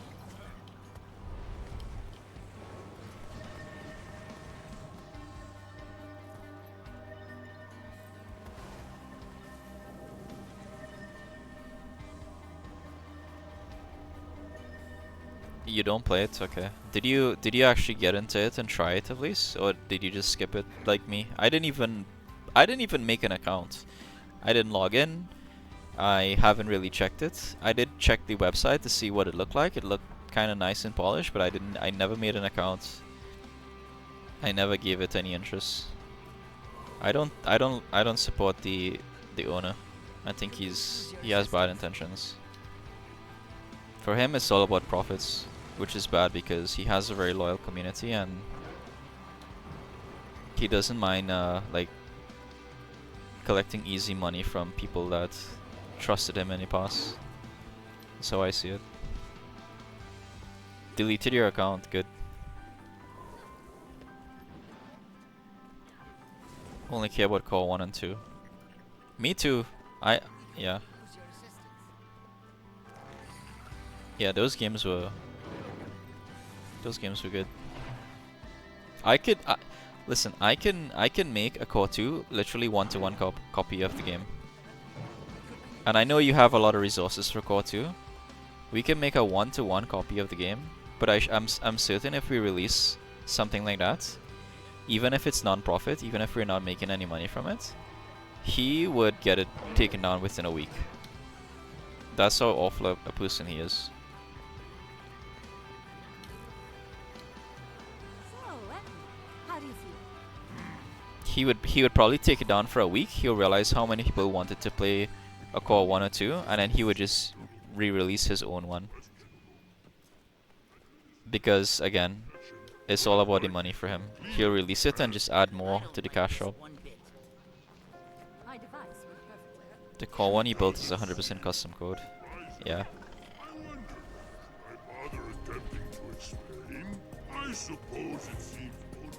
You don't play it? Okay. Did you actually get into it and try it at least? Or did you just skip it like me? I didn't even make an account. I didn't log in. I haven't really checked it. I did check the website to see what it looked like. It looked kind of nice and polished, but I never made an account. I never gave it any interest. I don't support the owner. I think he has bad intentions. For him, it's all about profits, which is bad because he has a very loyal community and he doesn't mind like collecting easy money from people that trusted him in the past. That's how I see it. Deleted your account, good. Only care about core 1 and 2. Me too. Yeah. Yeah, those games were good. Listen, I can make a core 2 literally 1-to-1 copy of the game. And I know you have a lot of resources for core 2. We can make a 1-to-1 copy of the game, but I'm certain if we release something like that, even if it's non-profit, even if we're not making any money from it, he would get it taken down within a week. That's how awful a person he is. How do you feel? He would probably take it down for a week. He'll realize how many people wanted to play a core 1 or 2, and then he would just re-release his own one. Because again, it's all about the money for him. He'll release it and just add more to the cash shop. The core 1 he built is 100% custom code. Yeah. I bother attempting to explain? I suppose it seems only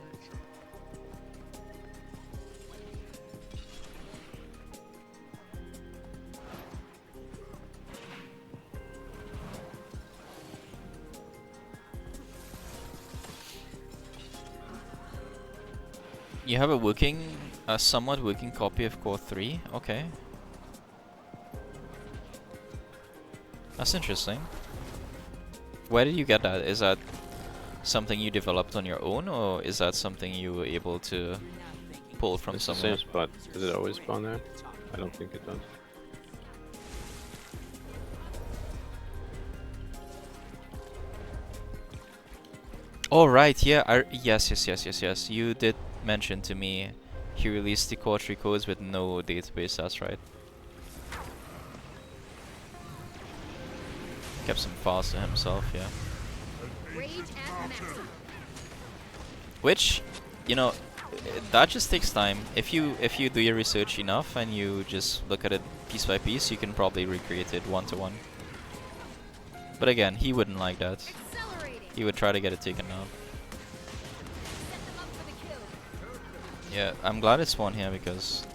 You have a somewhat working copy of core 3? Okay. That's interesting. Where did you get that? Is that something you developed on your own, or is that something you were able to pull from somewhere? It's the same spot. Does it always spawn there? I don't think it does. Oh right, yeah. Yes. You did mention to me he released the core 3 codes with no database. That's right. Kept some files to himself, yeah. Which, you know, that just takes time. If you do your research enough and you just look at it piece by piece, you can probably recreate it 1-to-1. But again, he wouldn't like that. He would try to get it taken down. Yeah, I'm glad it spawned here because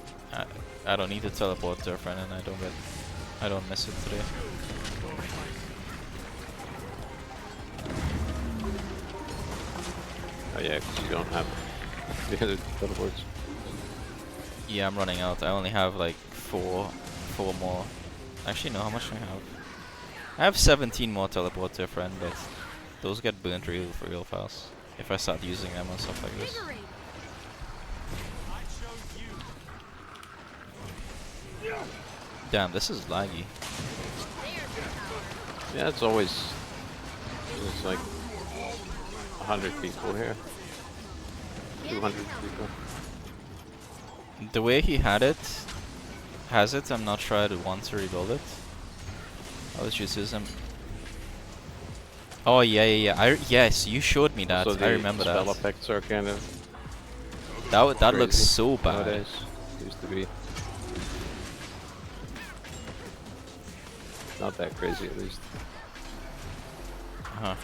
I don't need to teleport to a friend and I don't miss it today. Oh yeah, because you don't have the other teleports. Yeah, I'm running out. I only have like four more. Actually, no, how much do I have? I have 17 more teleport to a friend, but those get burnt real fast if I start using them and stuff like this. Damn, this is laggy. Yeah, it's always there's like 100 people here. 200 people. The way he has it, I'm not sure I'd want to rebuild it. I'll just use him. Oh yeah, yeah, yeah. Yes, you showed me that. Also, I the remember spell that. effects are kind of That looks crazy so bad. nowadays. Used to be not that crazy, at least. Huh.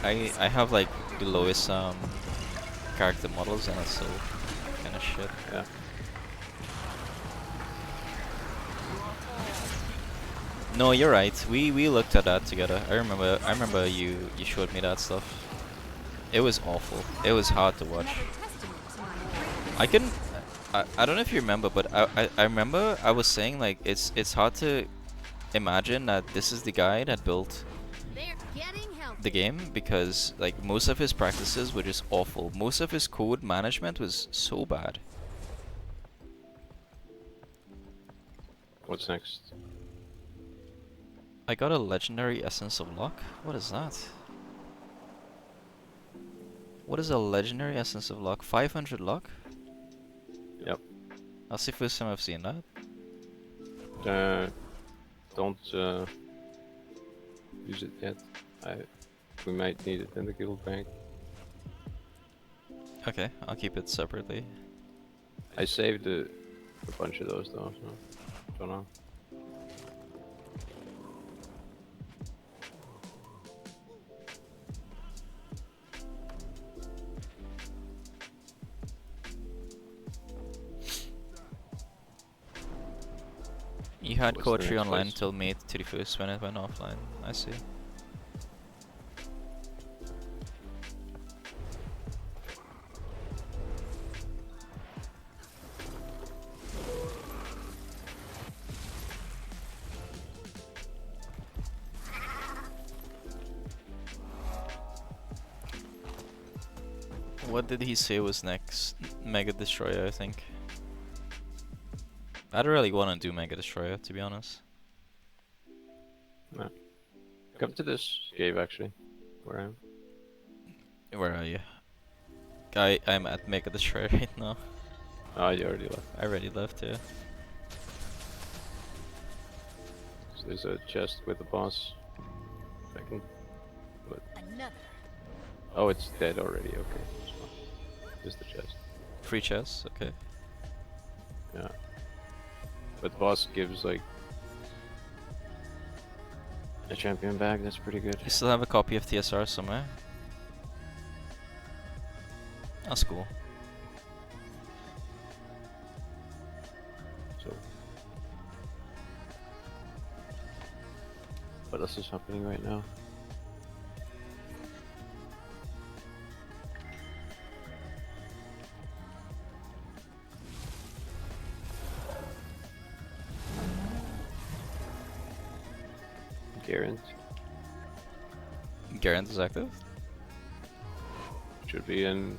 I have like the lowest character models and it's so kind of shit. Yeah. No, you're right. We looked at that together. I remember you showed me that stuff. It was awful. It was hard to watch. I can I don't know if you remember, but I remember I was saying like it's hard to imagine that this is the guy that built the game because like most of his practices were just awful. Most of his code management was so bad. What's next? I got a legendary essence of luck. What is that? What is a legendary essence of luck? 500 luck? Yep. That's the first time I've seen that. Don't use it yet. We might need it in the guild bank. Okay, I'll keep it separately. I saved a bunch of those though, so don't know. You had What's the Coach next online place? till May 31st when it went offline. I see. What did he say was next? Mega Destroyer, I think. I don't really want to do Mega Destroyer, to be honest. No. Come to this cave actually, where I am. Where are you? I'm at Mega Destroyer right now. Oh, you already left. I already left, yeah. So there's a chest with a boss. Second. But oh, it's dead already. Okay, that's fine. Just the chest. Free chests, okay. Yeah. But the boss gives like a champion bag. That's pretty good. You still have a copy of TSR somewhere? That's cool. So, what else is happening right now? Garant Garant is active? should be in.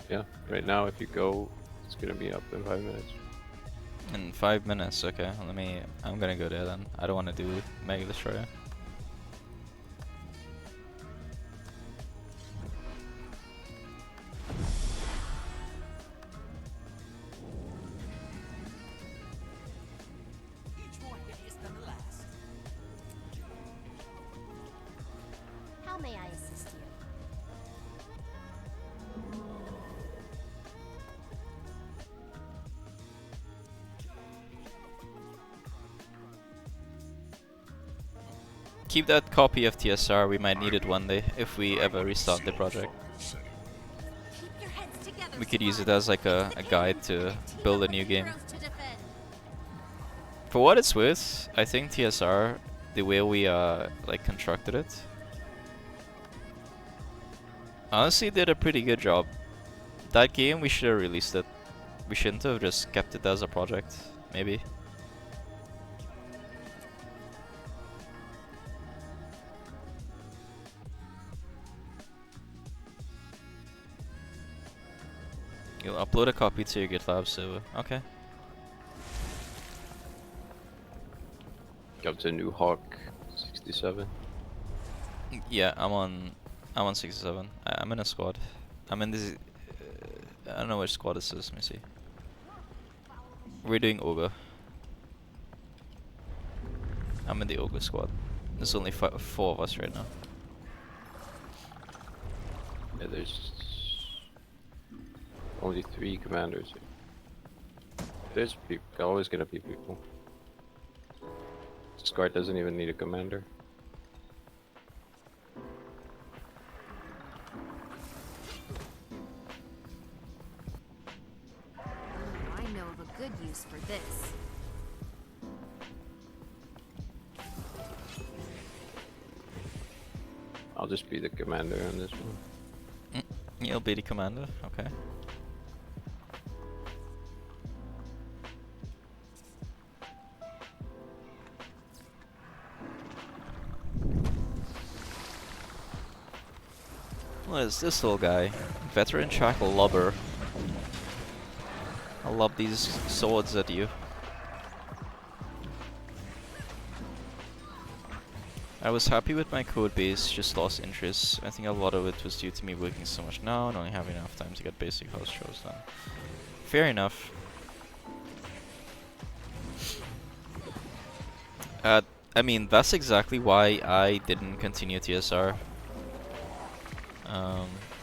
Yeah, right now if you go, it's gonna be up in 5 minutes. In 5 minutes, okay. I'm gonna go there then. I don't want to do Mega Destroyer. How may I assist you? Keep that copy of TSR, we might need it one day if we ever restart the project. We could use it as like a guide to build a new game. For what it's worth, I think TSR, the way we like constructed it, honestly did a pretty good job. That game, we should have released it. We shouldn't have just kept it as a project, maybe. You'll upload a copy to your GitLab server. Okay. Up to New Hawk 67. Yeah, I'm on 67. I'm in a squad. I'm in this. I don't know which squad this is. Let me see. We're doing Ogre. I'm in the Ogre squad. There's only 4 of us right now. Yeah, there's only 3 commanders. There's people. Always gonna be people. This guard doesn't even need a commander. I know of a good use for this. I'll just be the commander on this one. You'll be the commander, okay. What is this little guy? Veteran Shackle Lobber. I'll lob these swords at you. I was happy with my code base, just lost interest. I think a lot of it was due to me working so much now and only having enough time to get basic house chores done. Fair enough. I mean, that's exactly why I didn't continue TSR.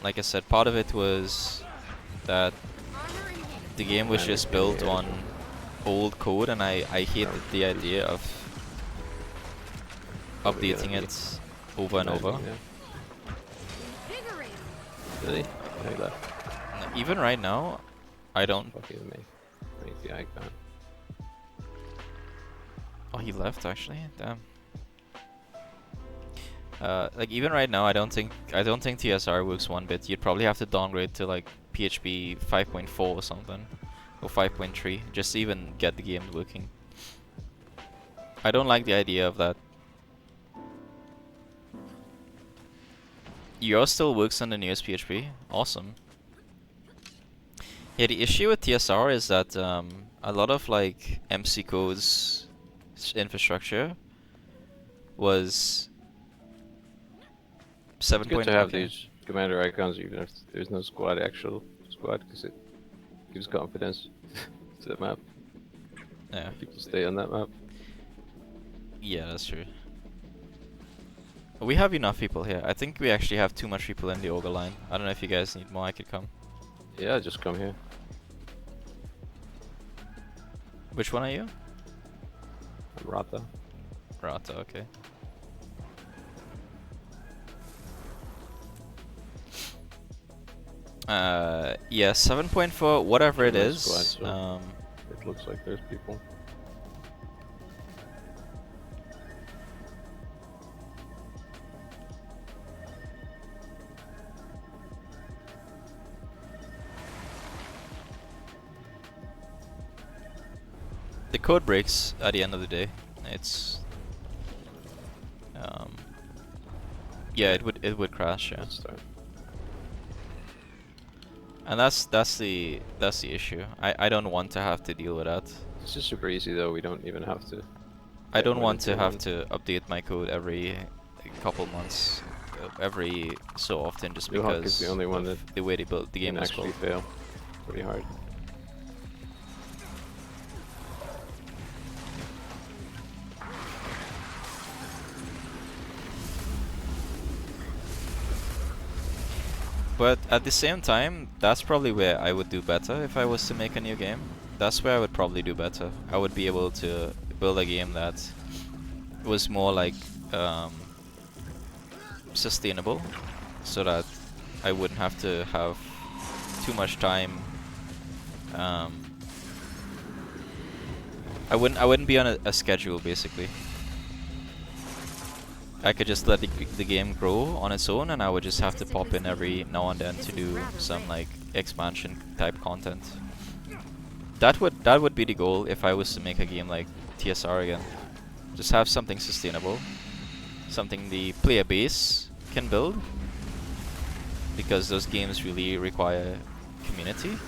Like I said, part of it was that the game was just built on old code, and I hated the idea of updating it over and over. Really? Yeah, he left. Even right now, I don't. Fuck you, mate. Make the icon. Oh, he left actually. Damn. Like even right now, I don't think TSR works one bit. You'd probably have to downgrade to like PHP 5.4 or something, or 5.3, just to even get the game working. I don't like the idea of that. Yours still works on the newest PHP. Awesome. Yeah, the issue with TSR is that a lot of like MC code's infrastructure was 7. It's good to have these commander icons even if there's no actual squad, because it gives confidence to the map. Yeah. People stay on that map. Yeah, that's true. We have enough people here. I think we actually have too much people in the ogre line. I don't know if you guys need more, I could come. Yeah, just come here. Which one are you? I'm Rata. Rata, okay. Yeah, 7.4, whatever it is. Squad, so it looks like there's people. The code breaks at the end of the day. It's yeah, it would crash, yeah. And that's the issue. I don't want to have to deal with that. It's just super easy though. We don't even have to. I don't want to have to update my code every couple months, every so often, just because is the only one that the way they built the game is actually fail pretty hard. But at the same time, that's probably where I would do better if I was to make a new game. That's where I would probably do better. I would be able to build a game that was more like sustainable, so that I wouldn't have to have too much time. I wouldn't be on a schedule basically. I could just let the game grow on its own, and I would just have to pop in every now and then to do some like expansion type content. That would be the goal if I was to make a game like TSR again. Just have something sustainable, something the player base can build, because those games really require community.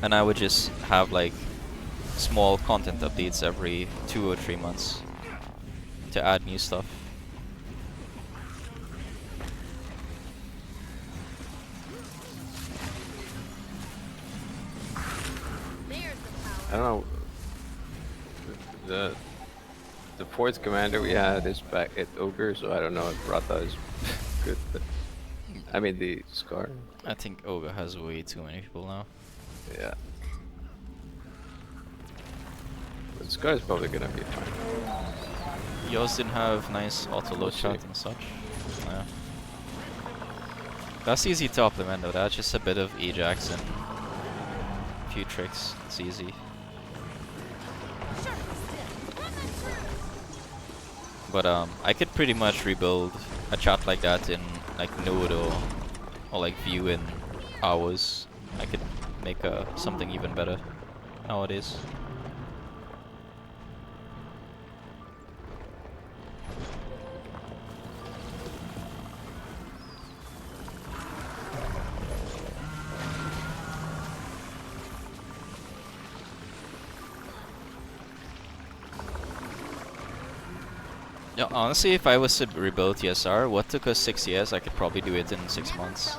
And I would just have like small content updates every 2 or 3 months to add new stuff. I don't know. the fourth commander we had is back at Ogre, so I don't know if Rata is good, but I mean the Scar. I think Ogre has way too many people now. Yeah. But Scar is probably gonna be fine. Yours didn't have nice auto load shot and such. Yeah. That's easy to implement though, that's just a bit of Ajax and a few tricks, it's easy. But I could pretty much rebuild a chat like that in like Node or like Vue in hours. I could make something even better nowadays. Yeah, honestly, if I was to rebuild TSR, what took us 6 years, I could probably do it in 6 months.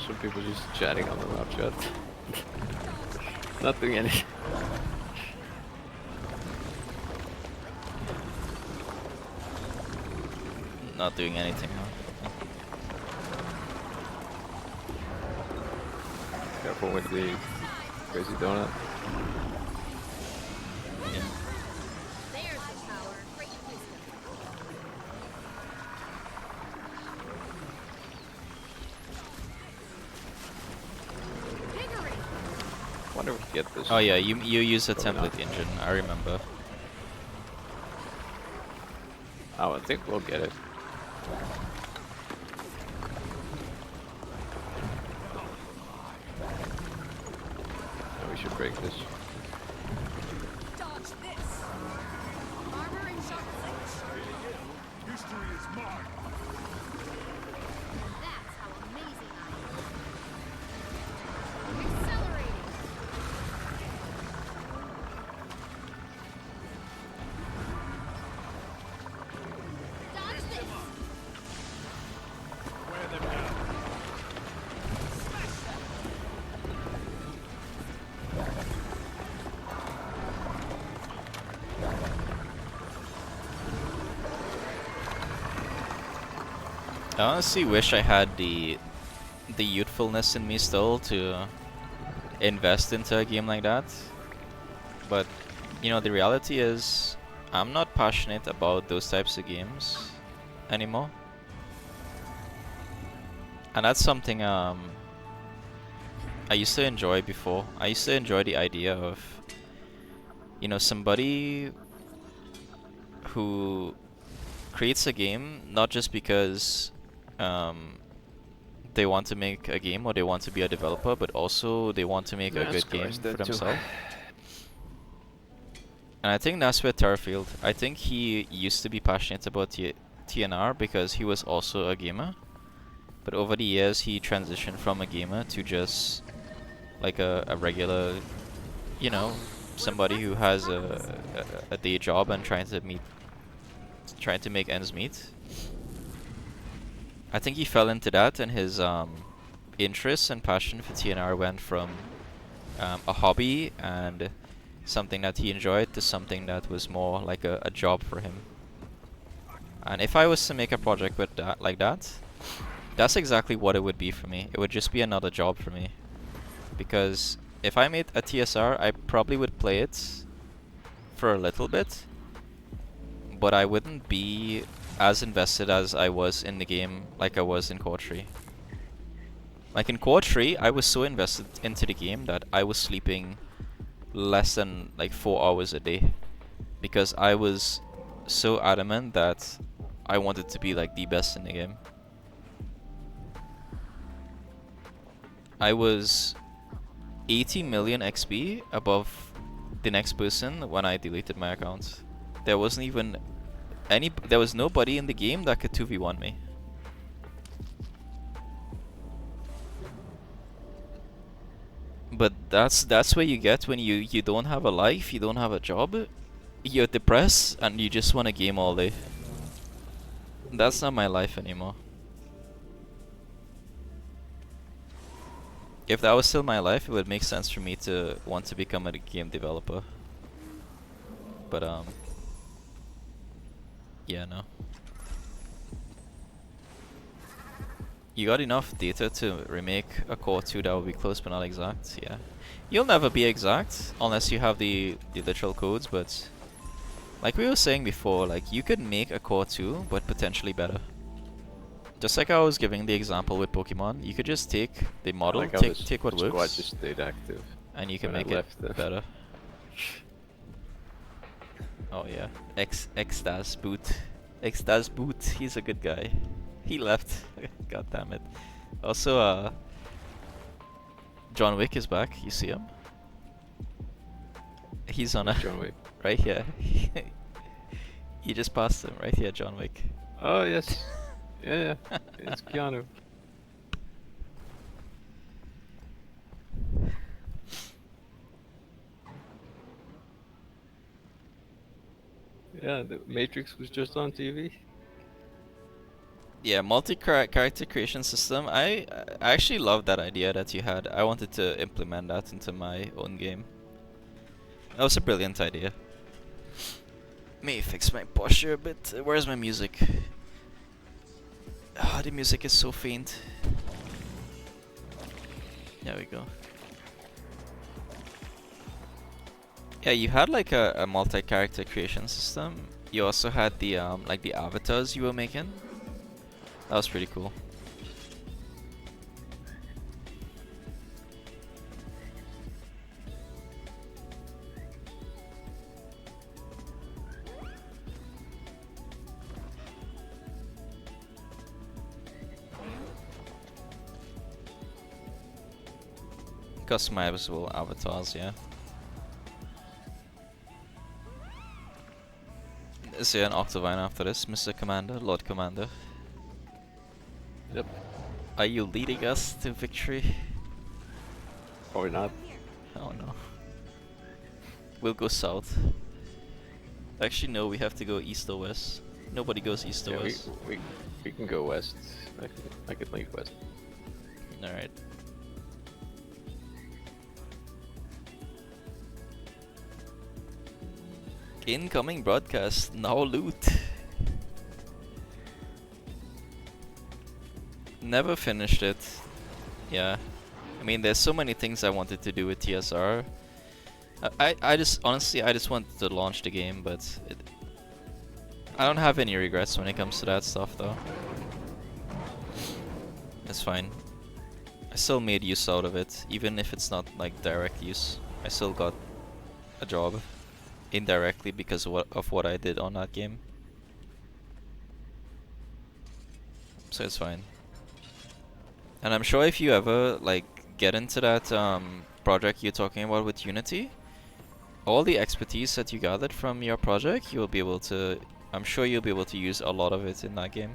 Some people just chatting on the map chat. Not doing anything. Not doing anything, huh? Careful with the crazy donut. Yeah. Wonder if we get this. Oh yeah, you use a template engine, I remember. Oh, I think we'll get it. Oh, we should break this. Dodge this. Armor and shot History is mine. That's how amazing I am. Accelerating. Dodge this. Wear them down. I honestly wish I had the youthfulness in me still to invest into a game like that. But you know, the reality is I'm not passionate about those types of games anymore. And that's something I used to enjoy before. I used to enjoy the idea of, you know, somebody who creates a game not just because they want to make a game or they want to be a developer, but also they want to make a good game for themselves. And I think that's where Terrafield, I think he used to be passionate about TNR because he was also a gamer. But over the years he transitioned from a gamer to just like a regular, you know, somebody who has a day job and trying to make ends meet. I think he fell into that, and his interest and passion for TNR went from a hobby and something that he enjoyed to something that was more like a job for him. And if I was to make a project with that, like that, that's exactly what it would be for me. It would just be another job for me. Because if I made a TSR, I probably would play it for a little bit, but I wouldn't be as invested as I was in the game like I was in Core 3. Like in Core 3, I was so invested into the game that I was sleeping less than like 4 hours a day. Because I was so adamant that I wanted to be like the best in the game. I was 80 million XP above the next person when I deleted my account. There wasn't even there was nobody in the game that could 2v1 me. But that's what you get when you don't have a life, you don't have a job, you're depressed and you just want to game all day. That's not my life anymore. If that was still my life, it would make sense for me to want to become a game developer. But Yeah, no. You got enough data to remake a core 2 that will be close but not exact, yeah. You'll never be exact unless you have the literal codes, but like we were saying before, like you could make a core 2 but potentially better. Just like I was giving the example with Pokemon, you could just take the model, like how take what squad works, just stayed active and you can when I make it left them. better. Oh yeah, Extas Boot. Extas Boot, he's a good guy. He left. God damn it. Also, John Wick is back. You see him? He's on a John Wick. right here. You just passed him right here, John Wick. Oh yes. Yeah, yeah. It's Keanu. Yeah, the Matrix was just on TV. Yeah, multi-character creation system. I actually love that idea that you had. I wanted to implement that into my own game. That was a brilliant idea. May fix my posture a bit. Where's my music? Ah, the music is so faint. There we go. Yeah, you had like a multi-character creation system. You also had the like the avatars you were making. That was pretty cool. Customizable avatars, yeah. Is there an Octavine after this, Mr. Commander, Lord Commander? Yep. Are you leading us to victory? Or not. Oh no. We'll go south. Actually no, we have to go east or west. Nobody goes east or Yeah, west. we can go west. I could lead west. Alright. Incoming broadcast, now loot. Never finished it. Yeah. I mean, there's so many things I wanted to do with TSR. I just, honestly, I just wanted to launch the game, but I don't have any regrets when it comes to that stuff, though. It's fine. I still made use out of it, even if it's not, like, direct use. I still got a job. Indirectly because of what I did on that game. So it's fine. And I'm sure if you ever like get into that project you're talking about with Unity, all the expertise that you gathered from your project, you'll be able to, I'm sure you'll be able to use a lot of it in that game.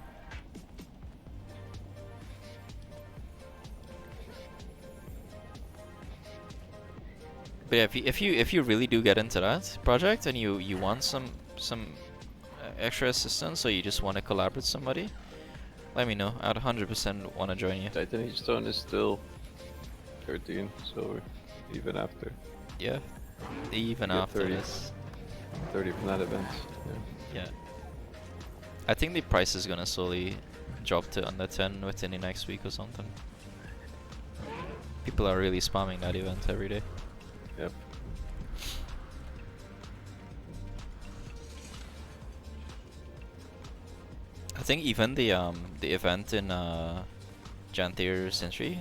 But yeah, if you really do get into that project and you want some extra assistance, or you just want to collaborate with somebody, let me know. I'd 100% want to join you. Titan Stone is still 13, so even after. Yeah, even after 30, this. 30 from that event. Yeah. I think the price is gonna slowly drop to under 10 within the next week or something. People are really spamming that event every day. Yep. I think even the event in Jantir Century,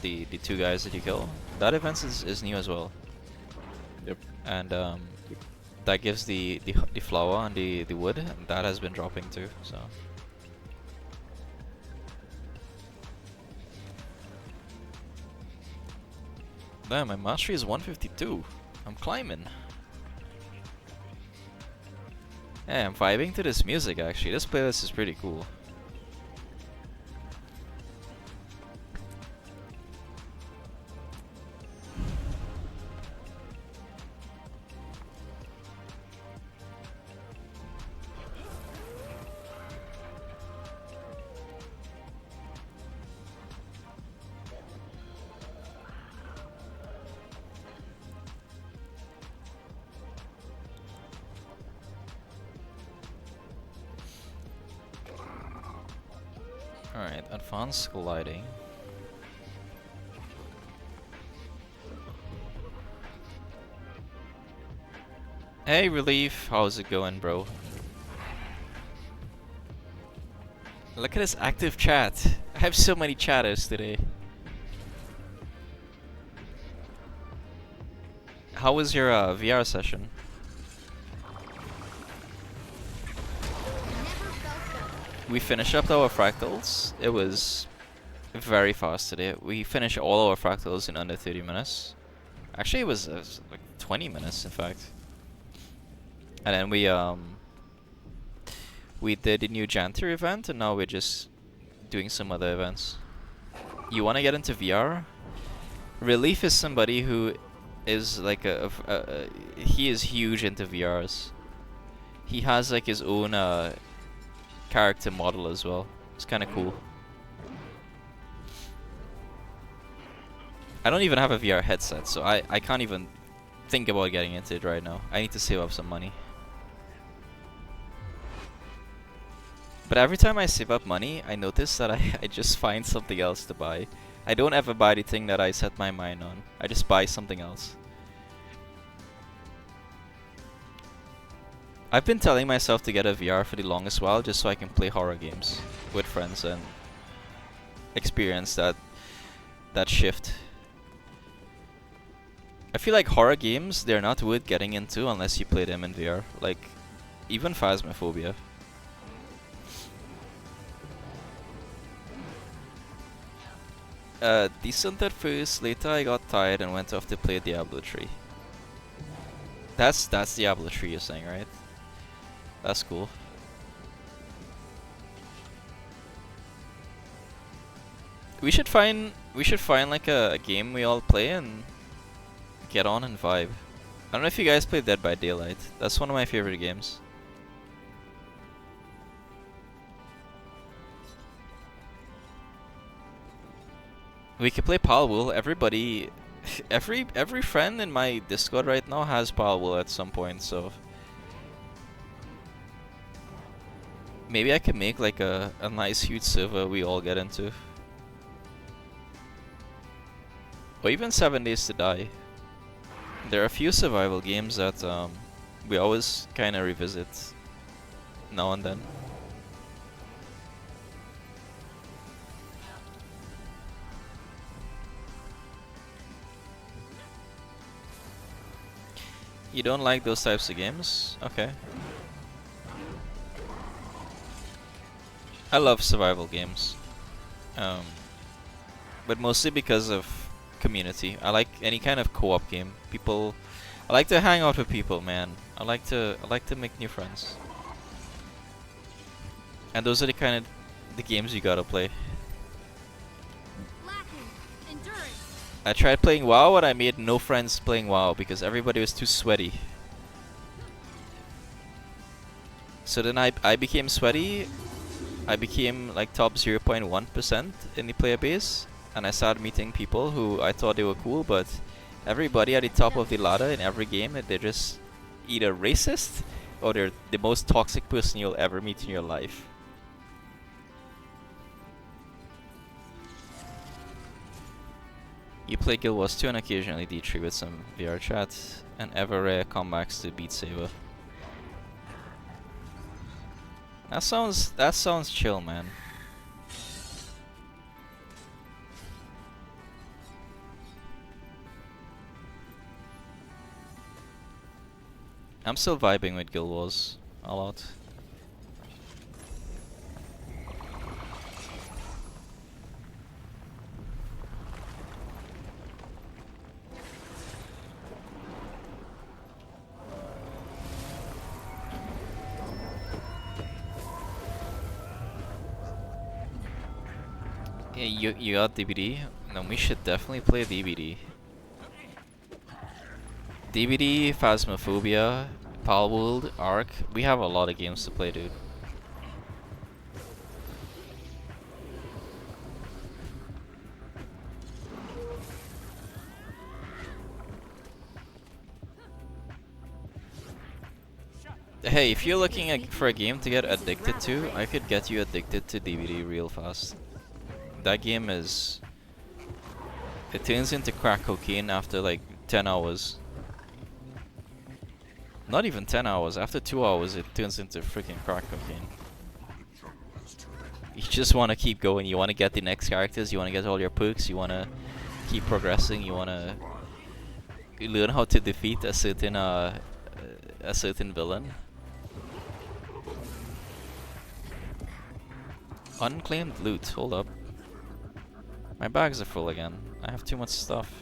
the two guys that you kill, that event is new as well. Yep. And that gives the flower and the wood, and that has been dropping too. So. Damn, my mastery is 152. I'm climbing. Yeah, I'm vibing to this music actually. This playlist is pretty cool. Alright, advanced gliding. Hey Relief, how's it going, bro? Look at this active chat. I have so many chatters today. How was your VR session? We finished up our fractals. It was very fast today. We finished all our fractals in under 30 minutes. Actually, it was like 20 minutes, in fact. And then we did a new Janter event, and now we're just doing some other events. You want to get into VR? Relief is somebody who is like he is huge into VRs. He has like his own character model as well. It's kind of cool. I don't even have a VR headset, so I can't even think about getting into it right now. I need to save up some money. But every time I save up money, I notice that I just find something else to buy. I don't ever buy the thing that I set my mind on. I just buy something else. I've been telling myself to get a VR for the longest while just so I can play horror games with friends and experience that shift. I feel like horror games, they're not worth getting into unless you play them in VR. Like, even Phasmophobia. Decent at first, later I got tired and went off to play Diablo 3. That's Diablo 3 you're saying, right? That's cool. We should find like a game we all play and get on and vibe. I don't know if you guys play Dead by Daylight. That's one of my favorite games. We could play Palworld. Everybody, every friend in my Discord right now has Palworld at some point, so maybe I could make like a nice huge server we all get into. Or even 7 Days to Die. There are a few survival games that we always kind of revisit now and then. You don't like those types of games? Okay. I love survival games. But mostly because of community. I like any kind of co-op game. I like to hang out with people, man. I like to make new friends. And those are the games you gotta play. I tried playing WoW and I made no friends playing WoW because everybody was too sweaty. So then I became sweaty. I became like top 0.1% in the player base, and I started meeting people who I thought they were cool, but everybody at the top of the ladder in every game, they're just either racist or they're the most toxic person you'll ever meet in your life. You play Guild Wars 2 and occasionally D3 with some VR chat, and ever rare comebacks to Beat Saber. That sounds chill, man. I'm still vibing with Guild Wars a lot. Yeah, you got DBD? Then we should definitely play DBD. DBD, Phasmophobia, Palworld, Ark. We have a lot of games to play, dude. Hey, if you're looking for a game to get addicted to, I could get you addicted to DBD real fast. that game is... It turns into crack cocaine after like 10 hours. Not even 10 hours, after 2 hours it turns into freaking crack cocaine. You just want to keep going, you want to get the next characters, you want to get all your perks, you want to keep progressing, you want to learn how to defeat a certain villain. Unclaimed loot, hold up. My bags are full again. I have too much stuff.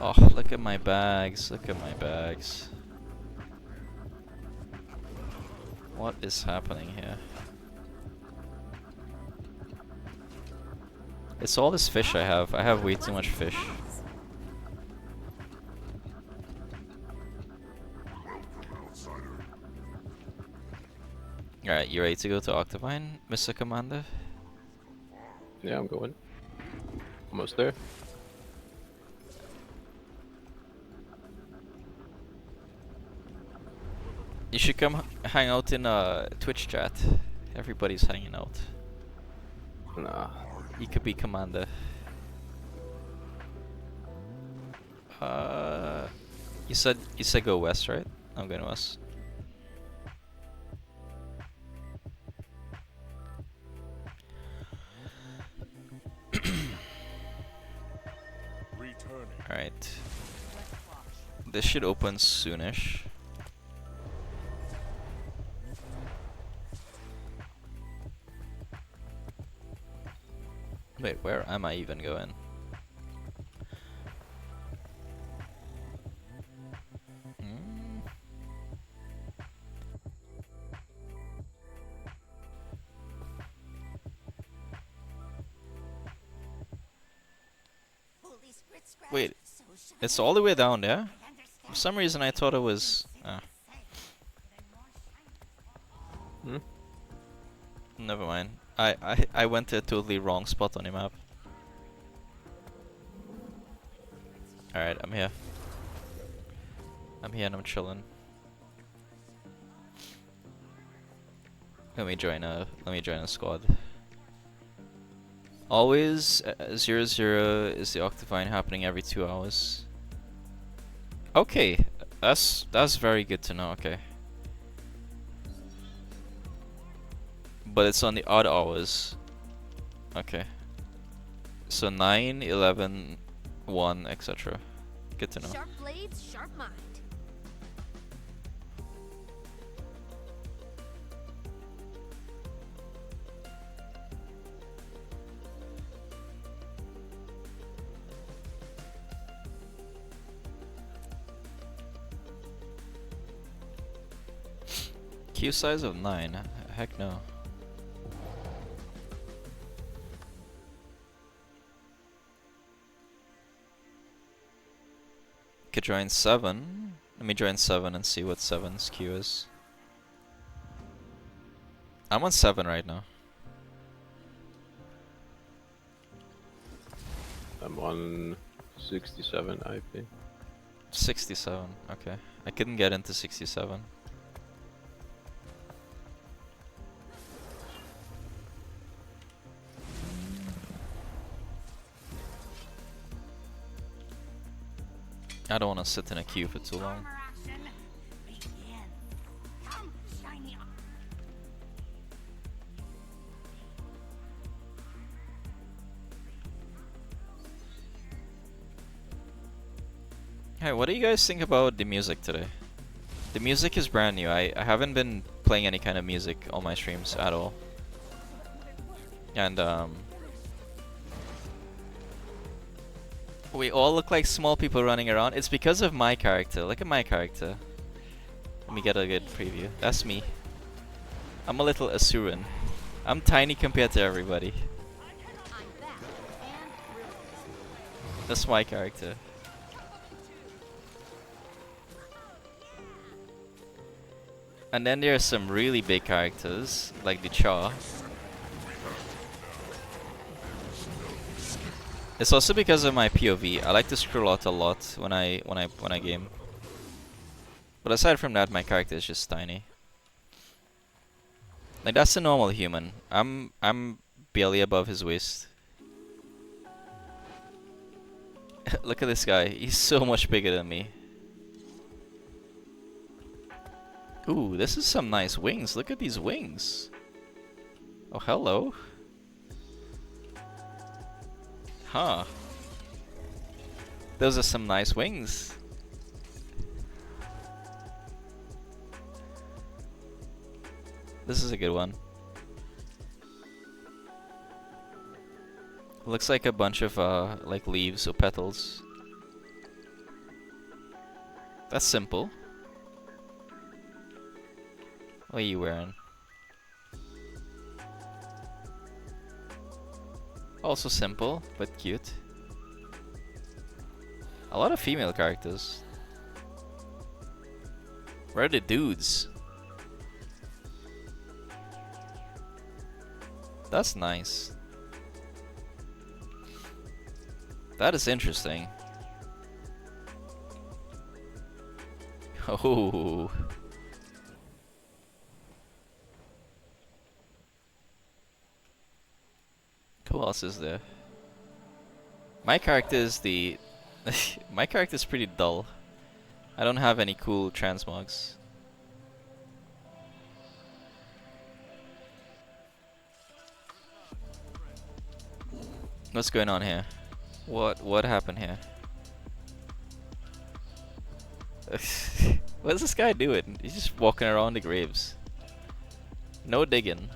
Oh, look at my bags, look at my bags. What is happening here? It's all this fish I have. I have way too much fish. Alright, you ready to go to Octavine, Mr. Commander? Yeah, I'm going. Almost there. You should come hang out in Twitch chat. Everybody's hanging out. Nah. You could be commander. You said go west, right? I'm going west. Alright. This should open soonish. Wait, where am I even going? Wait, it's all the way down there? For some reason I thought it was... Never mind. I went to a totally wrong spot on the map. Alright, I'm here. I'm here and I'm chilling. Let me join a squad. Always 0-0 is the Octavine happening every 2 hours. Okay, that's very good to know. Okay. But it's on the odd hours. Okay. So 9, 11, 1, etc. Good to know. Sharp blades, sharp mind. Queue size of 9? Heck no. Could join 7. Let me join 7 and see what 7's queue is. I'm on 7 right now. I'm on 67 IP. 67, okay. I couldn't get into 67. I don't want to sit in a queue for too long. Hey, what do you guys think about the music today? The music is brand new. I haven't been playing any kind of music on my streams at all. And we all look like small people running around. It's because of my character. Look at my character. Let me get a good preview. That's me. I'm a little Asuran. I'm tiny compared to everybody. That's my character. And then there are some really big characters, like the Cha. It's also because of my POV. I like to scroll out a lot when I game. But aside from that, my character is just tiny. Like that's a normal human. I'm barely above his waist. Look at this guy. He's so much bigger than me. Ooh, this is some nice wings. Look at these wings. Oh, hello. Huh. Those are some nice wings. This is a good one. Looks like a bunch of like leaves or petals. That's simple. What are you wearing? Also simple, but cute. A lot of female characters. Where are the dudes? That's nice. That is interesting. Oh. Who else is there? My character is the... My character is pretty dull. I don't have any cool transmogs. What's going on here? What happened here? What's this guy doing? He's just walking around the graves. No digging.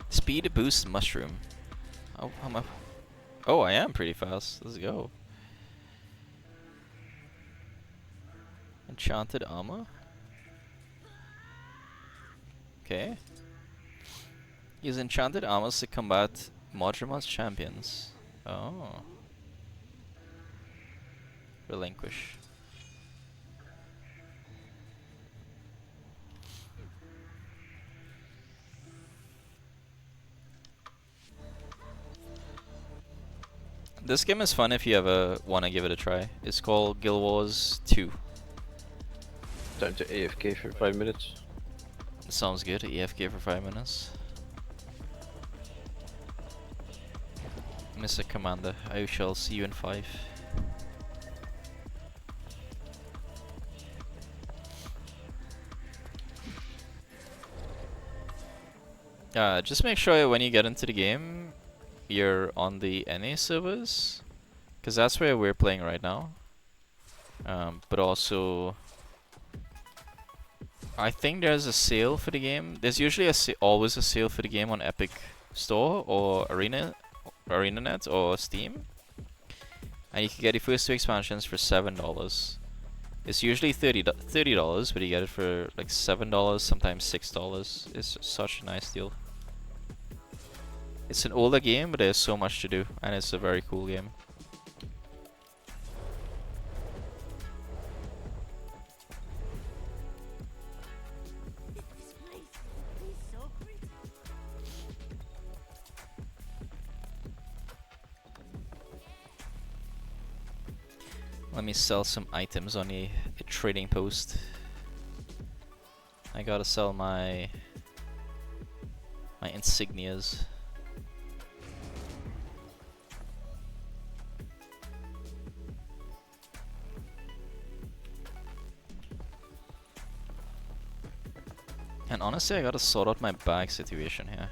Speed boost mushroom. Oh, how am I? Oh, I am pretty fast. Let's go. Enchanted armor. Okay. Use enchanted armors to combat Modrimon's champions. Oh. Relinquish. This game is fun if you ever want to give it a try. It's called Guild Wars 2. Time to AFK for 5 minutes. Sounds good. AFK for 5 minutes. Mr. Commander, I shall see you in 5. Just make sure when you get into the game, you're on the NA servers, because that's where we're playing right now. But also, I think there's a sale for the game. There's usually always a sale for the game on Epic Store or ArenaNet or Steam, and you can get the first 2 expansions for $7. It's usually $30, but you get it for like $7, sometimes $6. It's such a nice deal. It's an older game, but there's so much to do, and it's a very cool game. Let me sell some items on a trading post. I gotta sell my insignias. And honestly, I gotta sort out my bag situation here.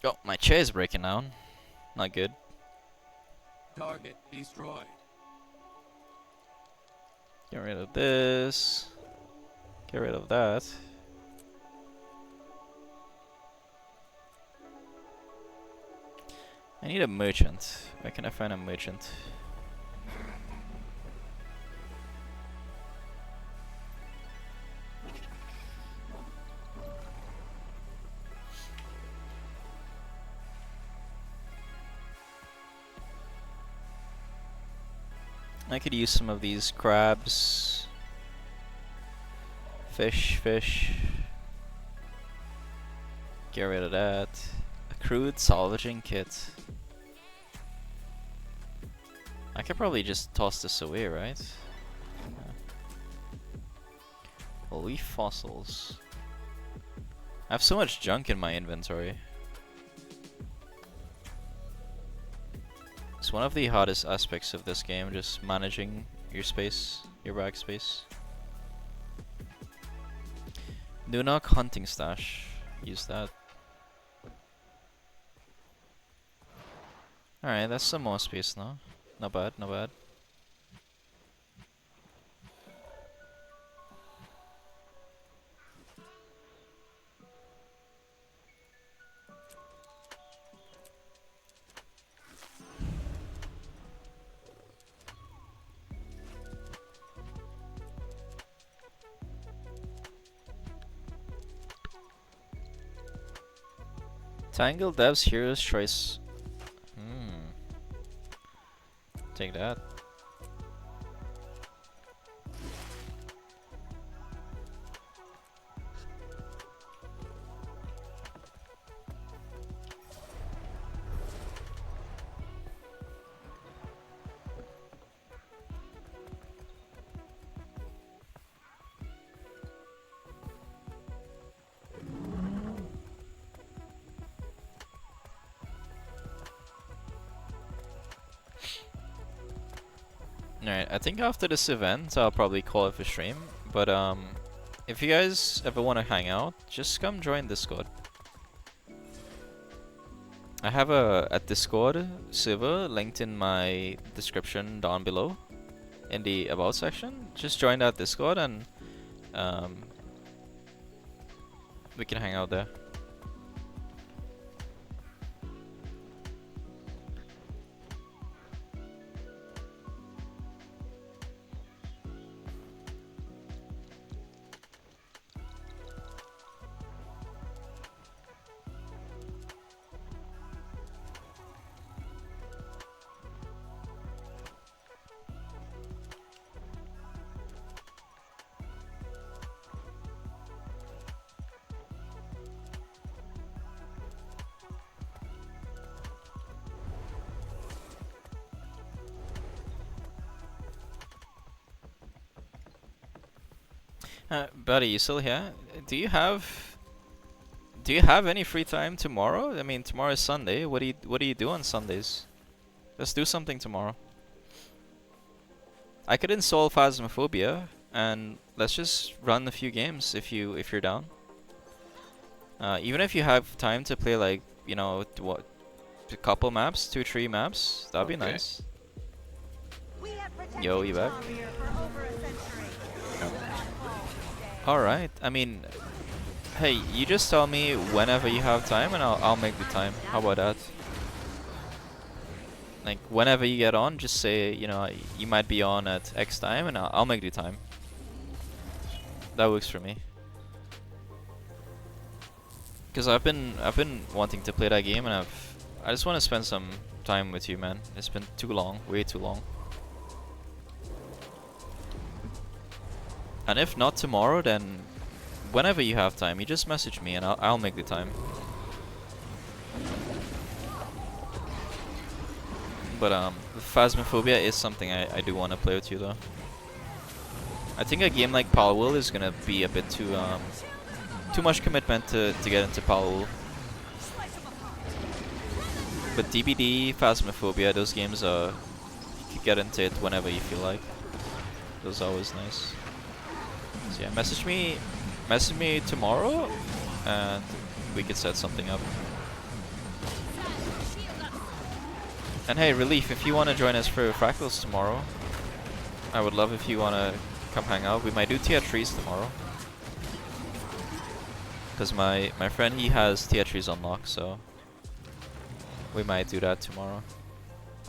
Oh, my chair is breaking down. Not good. Target destroyed. Get rid of this. Get rid of that. I need a merchant. Where can I find a merchant? I could use some of these crabs. Fish, fish. Get rid of that. A crude salvaging kit. I could probably just toss this away, right? Yeah. Leaf fossils. I have so much junk in my inventory. It's one of the hardest aspects of this game, just managing your space, your bag space. Nunok hunting stash. Use that. Alright, that's some more space now. Not bad, not bad. Tangle Dev's Hero's Choice. Take that. Alright, I think after this event I'll probably call it for stream, but if you guys ever want to hang out, just come join Discord. I have a Discord server linked in my description down below in the about section. Just join that Discord and we can hang out there. Buddy, you still here? Do you have any free time tomorrow? I mean, tomorrow is Sunday. What do you do on Sundays? Let's do something tomorrow. I could install Phasmophobia and let's just run a few games if you're down. Even if you have time to play, like, you know, what, a couple maps, 2-3 maps, that'd be nice. Yo, you back? Alright, I mean, hey, you just tell me whenever you have time and I'll make the time. How about that? Like, whenever you get on, just say, you know, you might be on at X time and I'll make the time. That works for me. Cause I've been wanting to play that game and I just want to spend some time with you, man. It's been too long, way too long. And if not tomorrow, then whenever you have time, you just message me and I'll make the time. But Phasmophobia is something I do want to play with you though. I think a game like Palworld is gonna be a bit too much commitment to get into Palworld. But DBD, Phasmophobia, those games are, you can get into it whenever you feel like. Those are always nice. So yeah, message me tomorrow and we could set something up. And hey, Relief, if you want to join us for Fractals tomorrow, I would love if you want to come hang out. We might do tier 3s tomorrow. Because my friend, he has tier 3s unlocked, so we might do that tomorrow.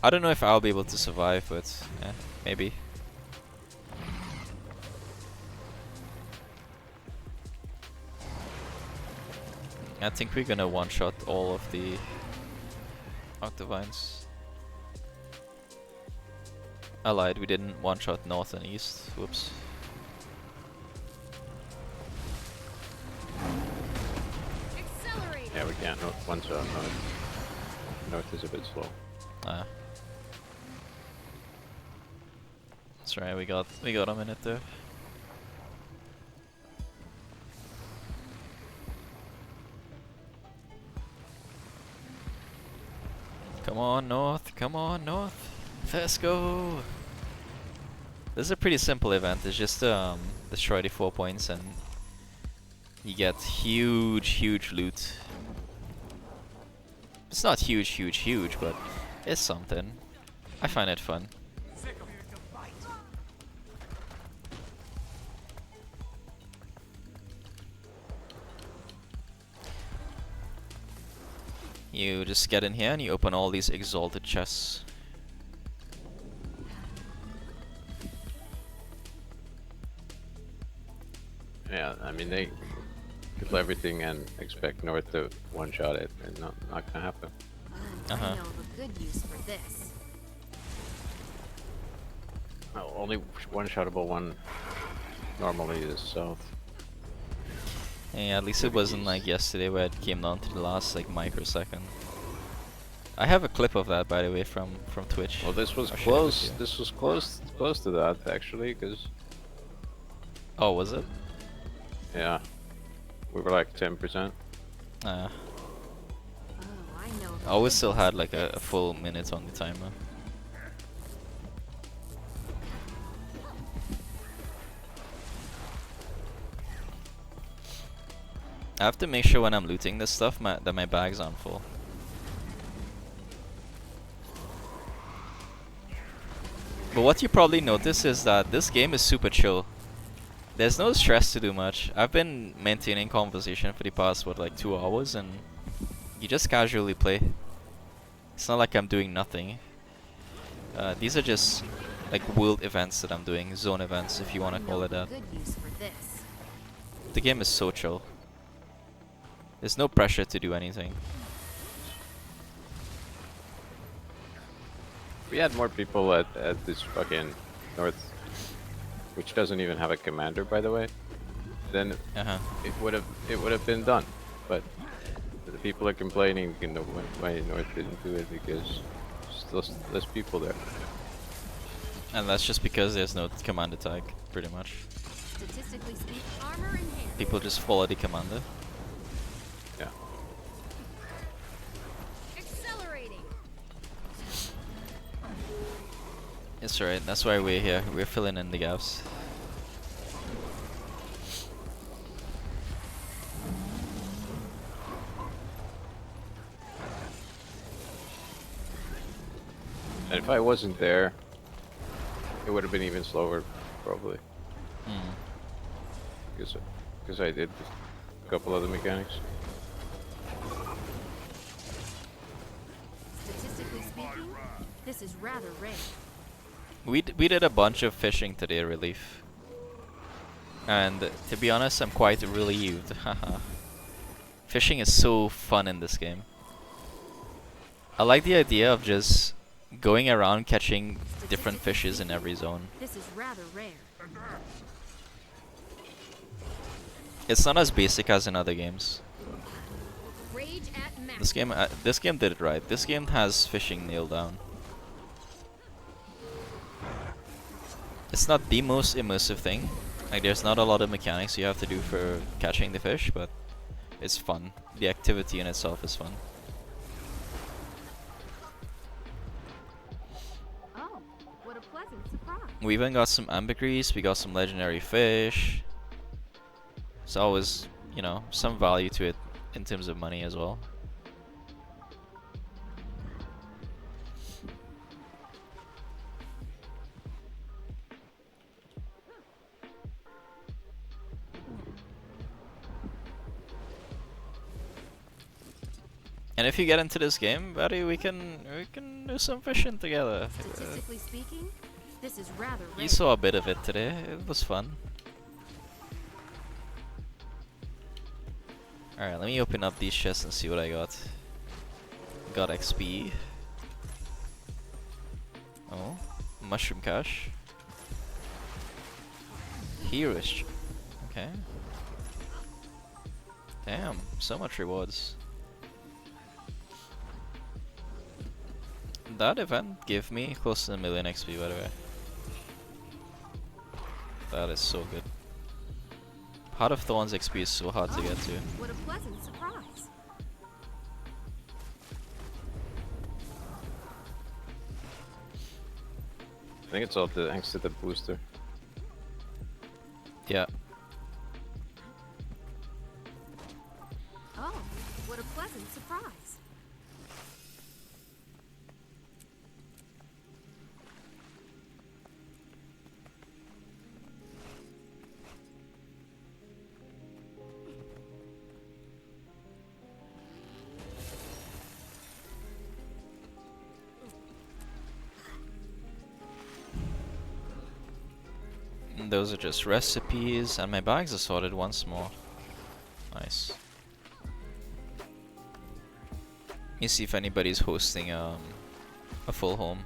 I don't know if I'll be able to survive, but maybe. I think we're gonna one-shot all of the Octavines. I lied, we didn't one-shot north and east. Whoops. can't one shot north. North is a bit slow. Ah. That's right, we got a minute there. Come on, North. Come on, North. Let's go. This is a pretty simple event. It's just destroy the 4 points and you get huge loot. It's not huge, but it's something. I find it fun. You just get in here and you open all these exalted chests. Yeah, I mean they kill everything and expect North to one-shot it, and not gonna happen. I know of a good use for this. Well, only one-shottable one normally is south. Yeah, at least it wasn't like yesterday where it came down to the last like microsecond. I have a clip of that, by the way, from Twitch. Well, this was I'll share it close. with you. This was close to that actually, because Oh, was it? yeah, we were like 10%. Oh, I know. I always still had like a full minute on the timer. I have to make sure when I'm looting this stuff that my bag's on full. But what you probably notice is that this game is super chill. There's no stress to do much. I've been maintaining conversation for the past, what, like 2 hours, and you just casually play. It's not like I'm doing nothing. These are just like world events that I'm doing, zone events if you want to call it that. Good use for this. The game is so chill. There's no pressure to do anything. We had more people at this fucking North, which doesn't even have a commander, by the way. Then it would have been done, but the people are complaining, you know, why North didn't do it because there's less people there. And that's just because there's no commander tag, pretty much. Statistically speaking, armor in hand. People just follow the commander. Yeah. Accelerating. It's alright, that's why we're here. We're filling in the gaps. And if I wasn't there, it would have been even slower, probably. Because I did a couple other mechanics. Statistically speaking, this is rather rare. We did a bunch of fishing today, Relief. And to be honest, I'm quite relieved. Haha. Fishing is so fun in this game. I like the idea of just going around catching different fishes in every zone. This is rather rare. It's not as basic as in other games. Rage at max. This game did it right. This game has fishing nailed down. It's not the most immersive thing. Like, there's not a lot of mechanics you have to do for catching the fish, but it's fun. The activity in itself is fun. Oh, what a pleasant surprise. We even got some ambergris, we got some legendary fish. There's always, you know, some value to it in terms of money as well. And if you get into this game, buddy, we can do some fishing together. Statistically speaking, this is rather rare. You saw a bit of it today. It was fun. Alright, let me open up these chests and see what I got. Got XP. Oh, mushroom cache. Heroish. Okay. Damn, so much rewards. That event gave me close to a million XP, by the way. That is so good. Heart of Thorns XP is so hard to get to. What a pleasant surprise. I think it's all thanks to the booster. Yeah. Oh, what a pleasant surprise. And those are just recipes, and my bags are sorted once more. Nice. Let me see if anybody's hosting a full home.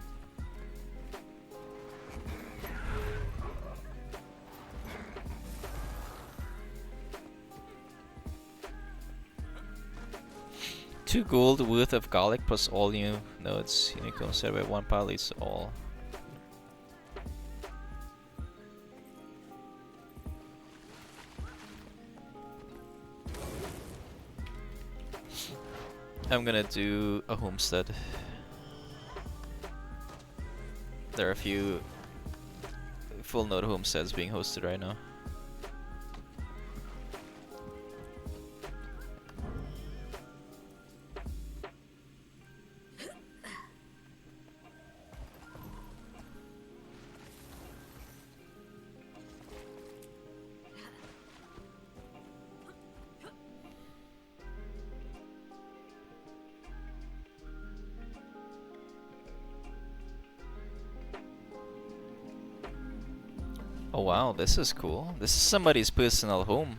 Two gold worth of garlic plus all new nodes. Unicorn said by one pile leads to all. I'm gonna do a homestead. There are a few full node homesteads being hosted right now. Oh wow, this is cool. This is somebody's personal home.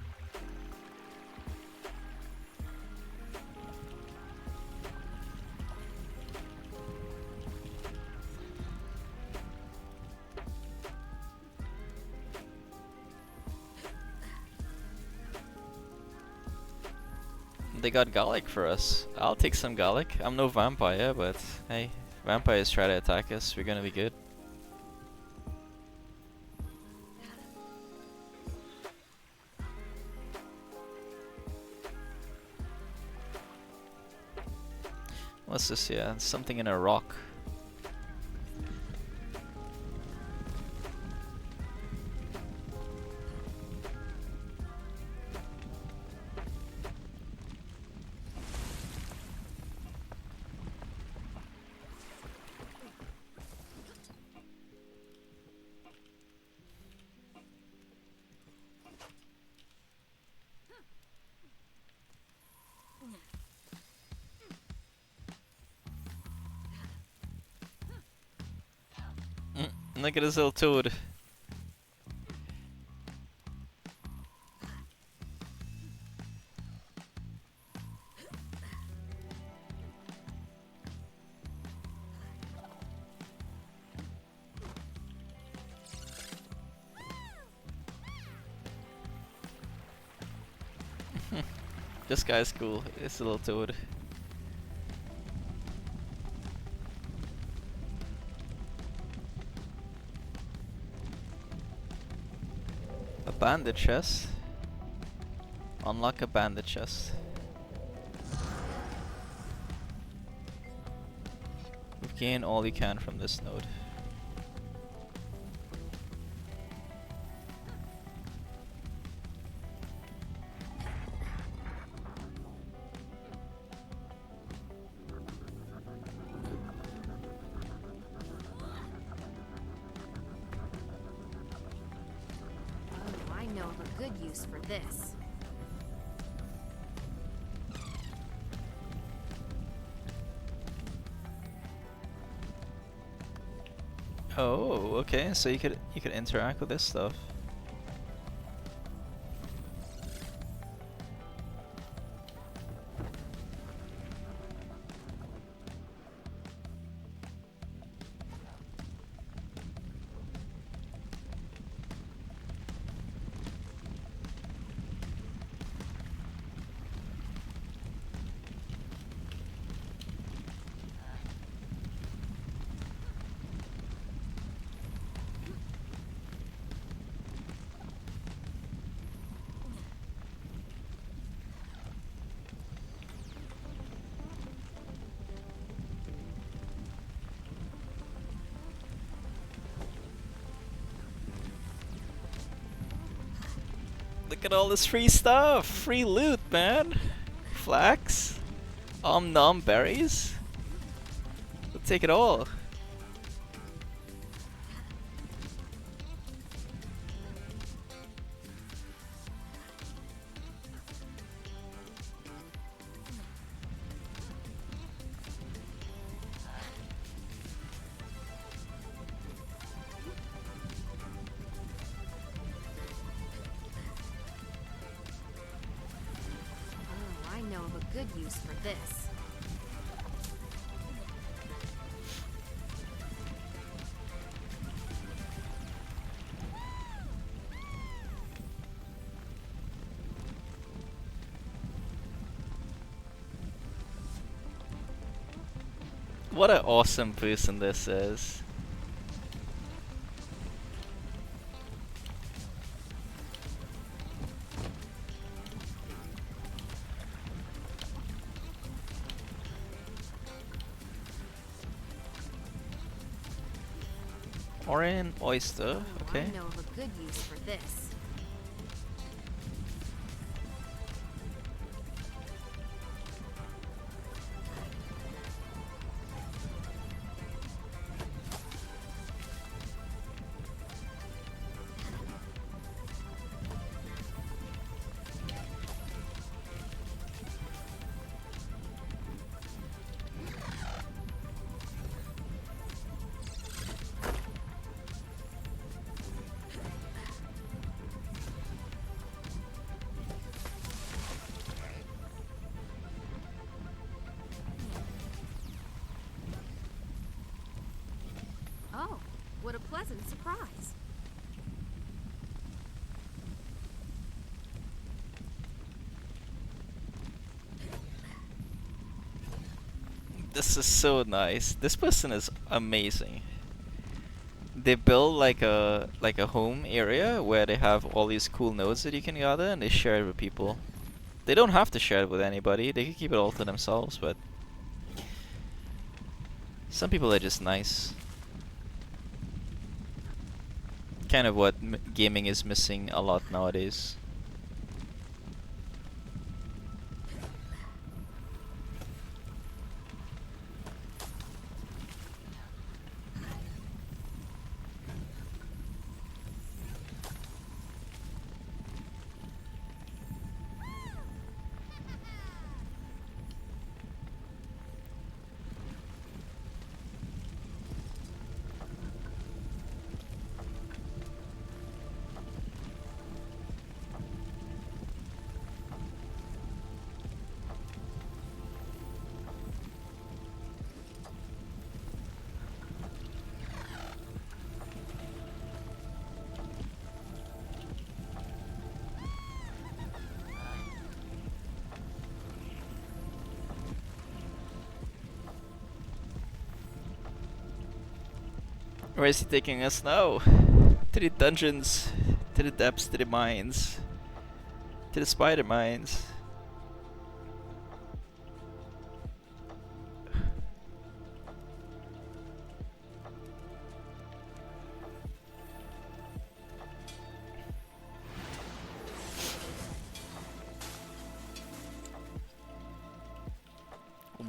They got garlic for us. I'll take some garlic. I'm no vampire, but hey, vampires try to attack us, we're gonna be good. What's this here? Something in a rock. Look at this little toad. This guy's cool. It's a little toad. A bandit chest. Unlock a bandit chest. You've gained all you can from this node. Oh, I know of a good use for this. Oh, okay. So you could interact with this stuff. Look at all this free stuff! Free loot, man! Flax? Nom berries? We'll take it all. Oh, I know of a good use for this. What an awesome person this is. Orange oyster, okay. I know of a good use for this. Oh, what a pleasant surprise. This is so nice. This person is amazing. They build like a home area where they have all these cool nodes that you can gather, and they share it with people. They don't have to share it with anybody. They can keep it all to themselves, but some people are just nice. Kind of what gaming is missing a lot nowadays. Where is he taking us now? To the dungeons, to the depths, to the mines, to the spider mines.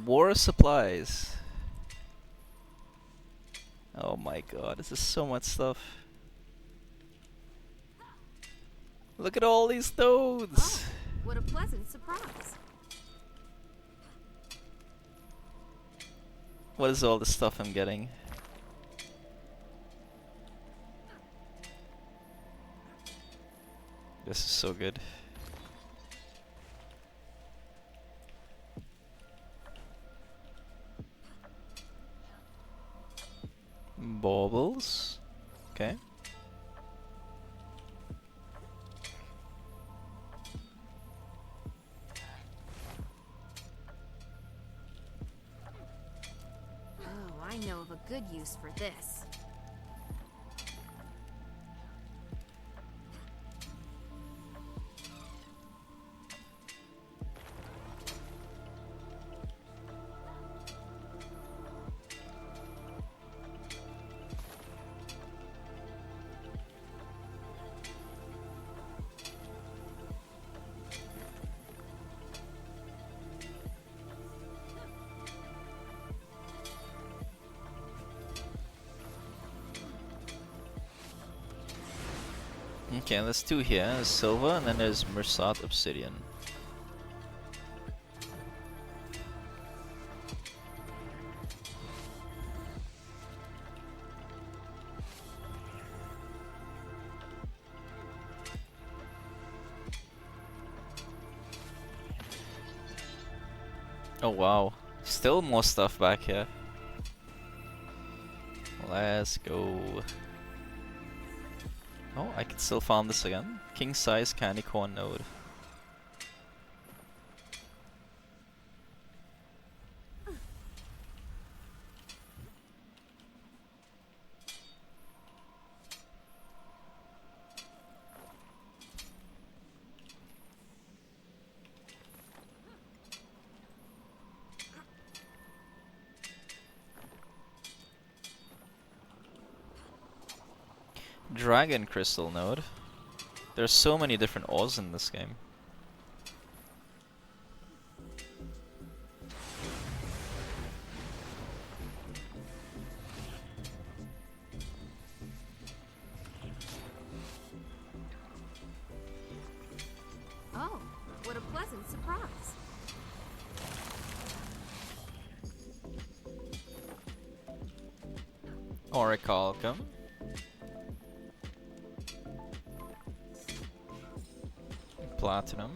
War supplies. Oh my god, this is so much stuff. Look at all these nodes! Oh, what a pleasant surprise. What is all the stuff I'm getting? This is so good. Baubles. Okay. Oh, I know of a good use for this. Okay, there's two here. There's silver and then there's Mersat obsidian. Oh wow, still more stuff back here. Let's go. Oh, I can still farm this again. King size candy corn node. Dragon crystal node. There's so many different ores in this game. Oh, what a pleasant surprise. Orichalcum. Platinum.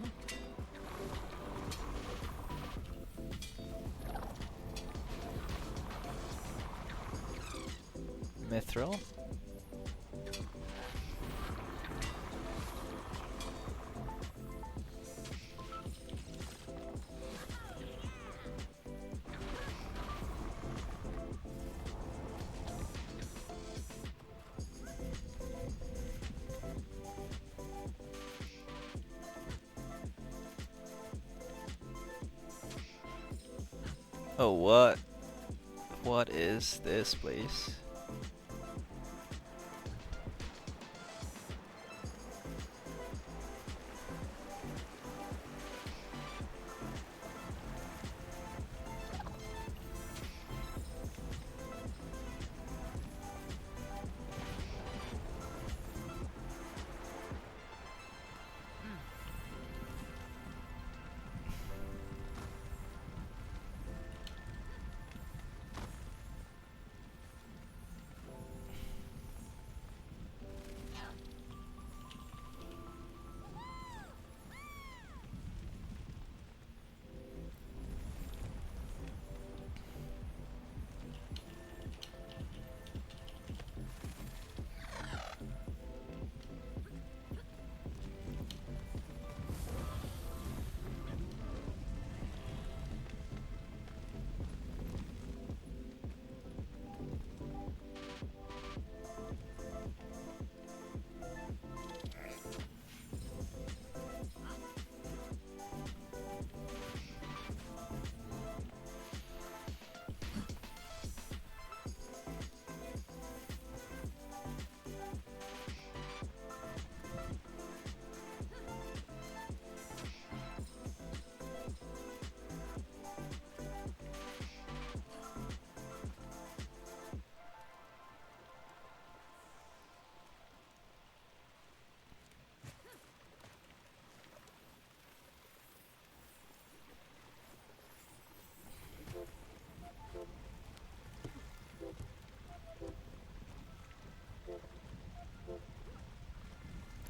Mithril. Oh, what? What is this place?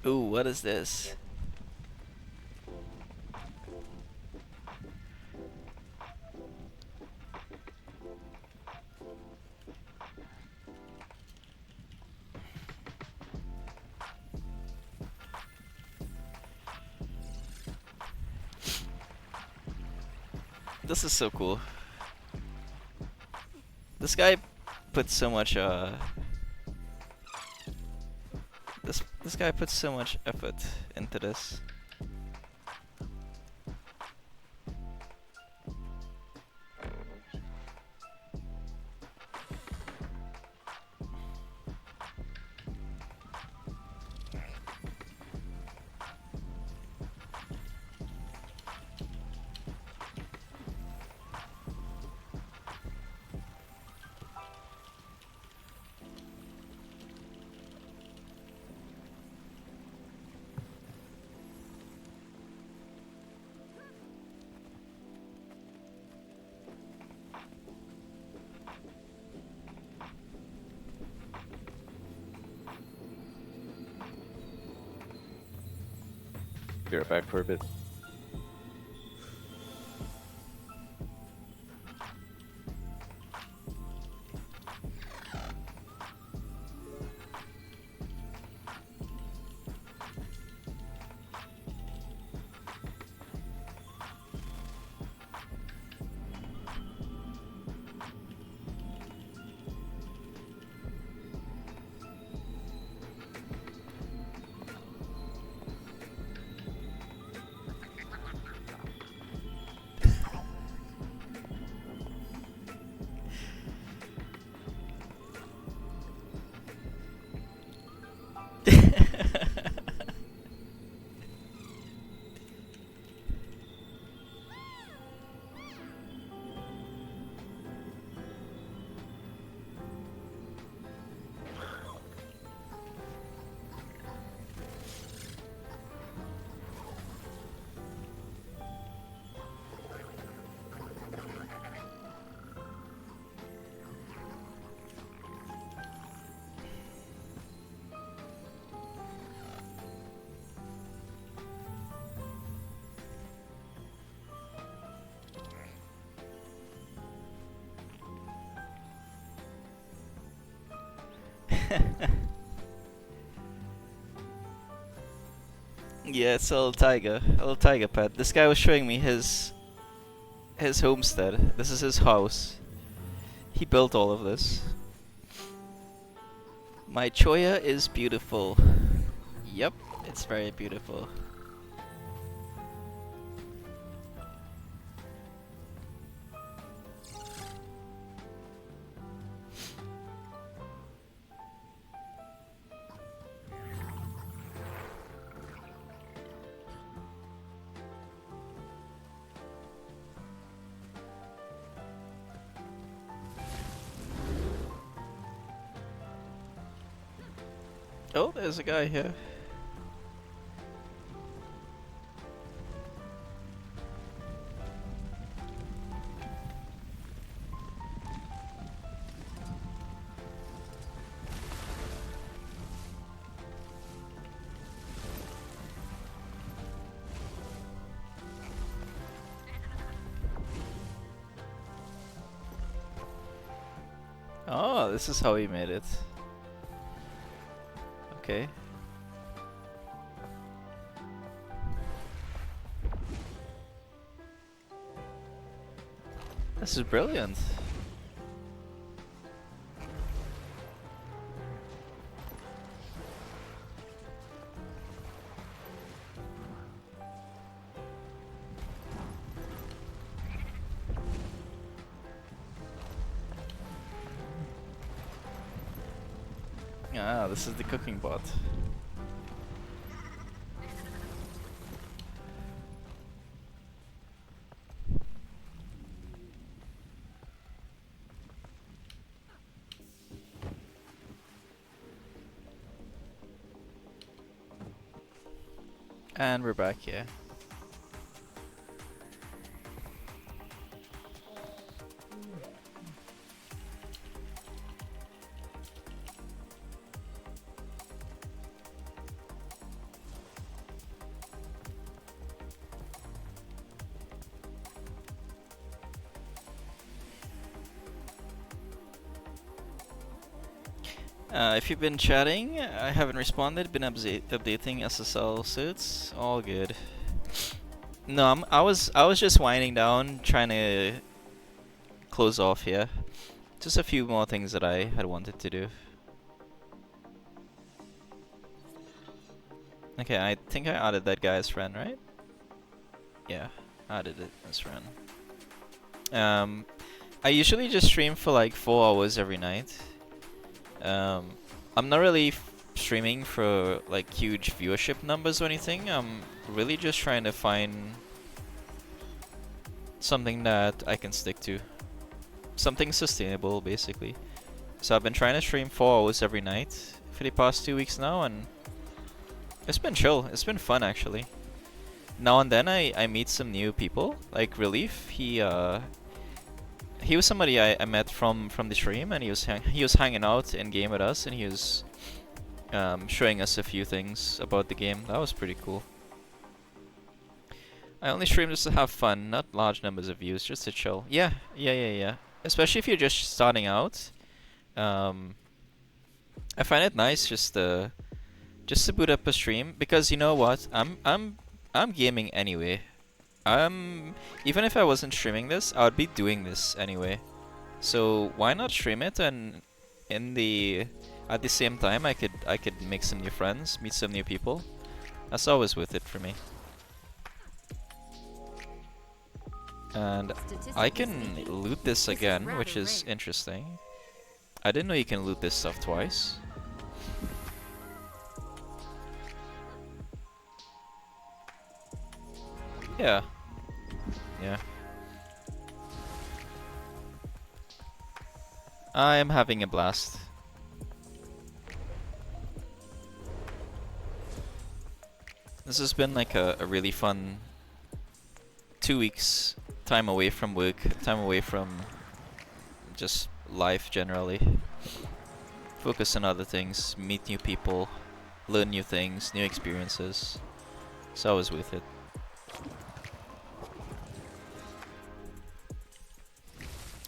Ooh, what is this? This is so cool. This guy put so much this guy puts so much effort into this. Be right back for a bit. Yeah, it's a little tiger pet. This guy was showing me his homestead. This is his house. He built all of this. My Choya is beautiful. Yep, it's very beautiful. Oh, there's a guy here. Oh, this is how he made it. Okay. This is brilliant. Ah, this is the cooking bot. And we're back here. If you've been chatting, I haven't responded. Been updating SSL suits. All good. No, I was just winding down, trying to close off here. Just a few more things that I had wanted to do. Okay, I think I added that guy as friend, right? Yeah, added it as friend. I usually just stream for like 4 hours every night. I'm not really streaming for like huge viewership numbers or anything. I'm really just trying to find something that I can stick to. Something sustainable, basically. So I've been trying to stream 4 hours every night for the past 2 weeks now, and it's been chill. It's been fun, actually. Now and then I meet some new people, like Relief. He was somebody I met from the stream, and he was hanging out in game with us, and he was showing us a few things about the game. That was pretty cool. I only stream just to have fun, not large numbers of views, just to chill. Yeah. Especially if you're just starting out. I find it nice just to boot up a stream because you know what? I'm gaming anyway. Even if I wasn't streaming this, I would be doing this anyway. So why not stream it, and at the same time I could make some new friends, meet some new people. That's always worth it for me. And I can loot this again, which is interesting. I didn't know you can loot this stuff twice. Yeah. I am having a blast. This has been like a really fun 2 weeks, time away from work, time away from just life generally. Focus on other things, meet new people, learn new things, new experiences. It's always worth it.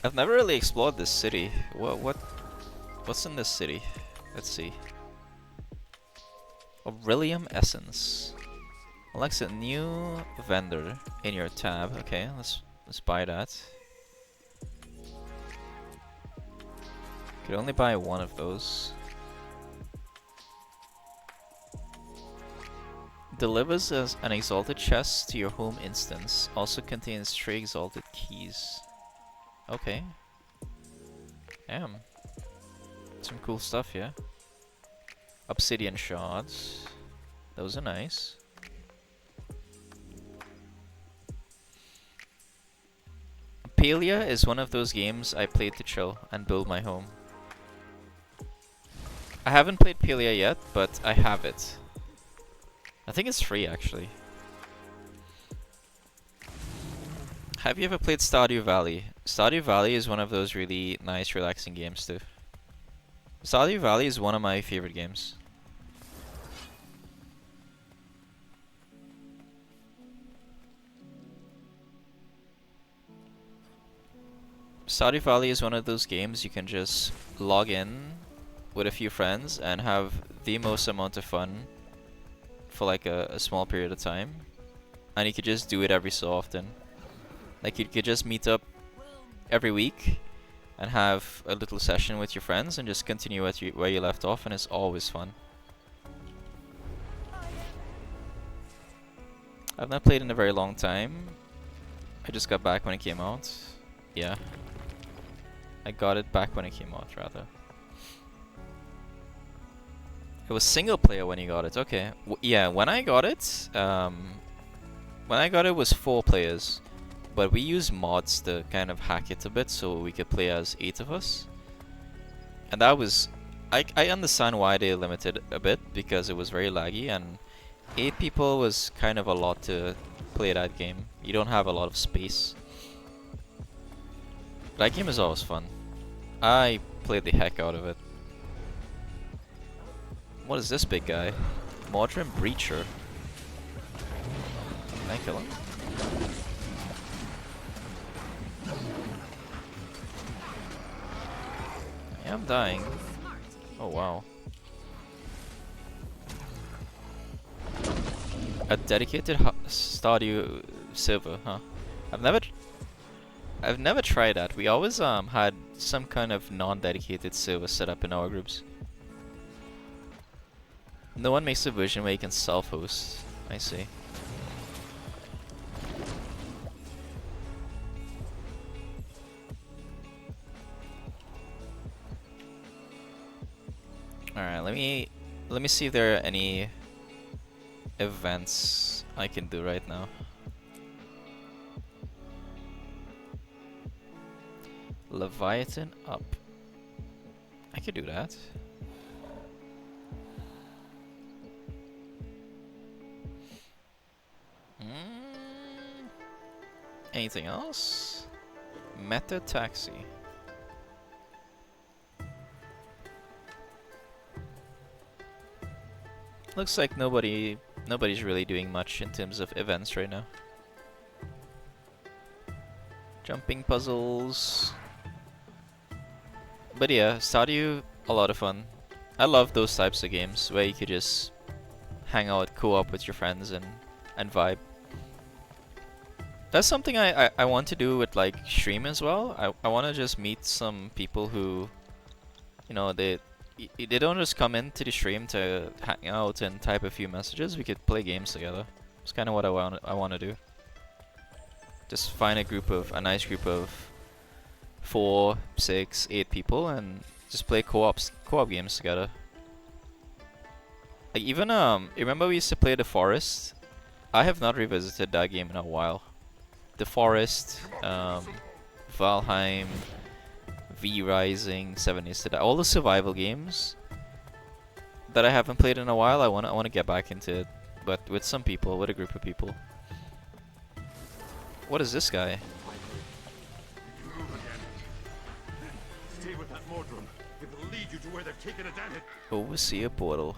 I've never really explored this city. What's in this city? Let's see. Aurelium Essence. Alexa, new vendor in your tab. Okay, let's buy that. Could only buy one of those. Delivers as an exalted chest to your home instance. Also contains 3 exalted keys. Okay. Damn. Some cool stuff, yeah. Obsidian shards. Those are nice. Palia is one of those games I played to chill and build my home. I haven't played Palia yet, but I have it. I think it's free actually. Have you ever played Stardew Valley? Stardew Valley is one of those really nice, relaxing games too. Stardew Valley is one of my favorite games. Stardew Valley is one of those games you can just log in with a few friends and have the most amount of fun for like a small period of time. And you could just do it every so often. Like you could just meet up every week and have a little session with your friends and just continue at where you left off, and it's always fun. I've not played in a very long time. I just got back when it came out. Yeah. I got it back when it came out, rather. It was single player when you got it. Okay. Yeah, when I got it, it was 4 players. But we used mods to kind of hack it a bit so we could play as 8 of us. And that was... I understand why they limited a bit, because it was very laggy, and 8 people was kind of a lot to play that game. You don't have a lot of space. That game is always fun. I played the heck out of it. What is this big guy? Modern Breacher. Can I kill him? Yeah, I'm dying. Oh wow. A dedicated Stardew server, huh? I've never tried that. We always had some kind of non-dedicated server set up in our groups. No one makes a version where you can self-host. I see. Alright, let me see if there are any events I can do right now. Leviathan up. I could do that. Anything else? Meta Taxi. Looks like nobody's really doing much in terms of events right now. Jumping puzzles. But yeah, Stardew, a lot of fun. I love those types of games where you could just hang out, co-op with your friends and vibe. That's something I want to do with like stream as well. I want to just meet some people who, you know, they don't just come into the stream to hang out and type a few messages. We could play games together. It's kind of what I want to do. Just find a nice group of 4, 6, 8 people and just play co-op games together. Like even remember we used to play The Forest? I have not revisited that game in a while. The Forest, Valheim, V Rising, 7 Days to Die, all the survival games that I haven't played in a while. I wanna get back into it, but with some people, with a group of people. What is this guy? Move again. Stay with that Mordrum. It will lead you to where they've taken Adanit. Overseer portal.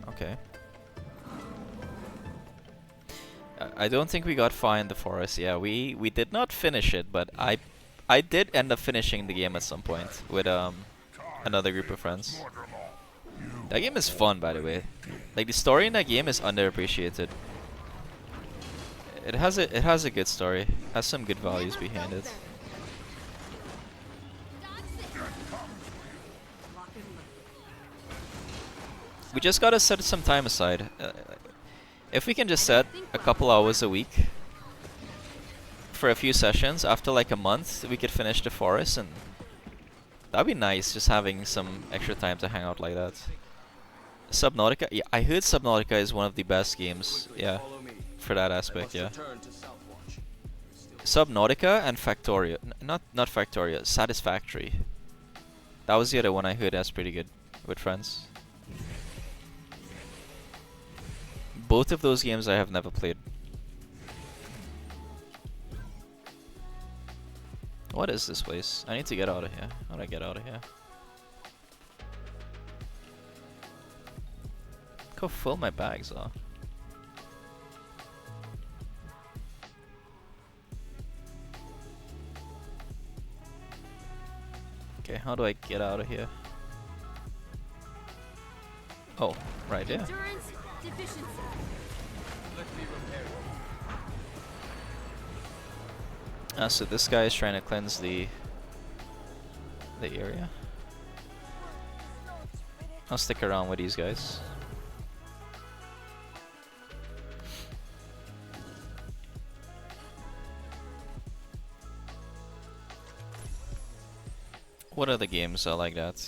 Okay. I don't think we got far in the forest. Yeah, we did not finish it, but I did end up finishing the game at some point with another group of friends. That game is fun, by the way. Like the story in that game is underappreciated. It has a good story. Has some good values behind it. We just gotta set some time aside. If we can just set a couple hours a week for a few sessions, after like a month, we could finish the forest, and that'd be nice, just having some extra time to hang out like that. Subnautica? Yeah, I heard Subnautica is one of the best games, yeah, for that aspect, yeah. Subnautica and Factoria. Not Factoria, Satisfactory. That was the other one I heard that's pretty good with friends. Both of those games I have never played. What is this place? I need to get out of here. How do I get out of here? Look how full my bags are. Okay, how do I get out of here? Oh, right there. So this guy is trying to cleanse the area. I'll stick around with these guys. What other games are like that?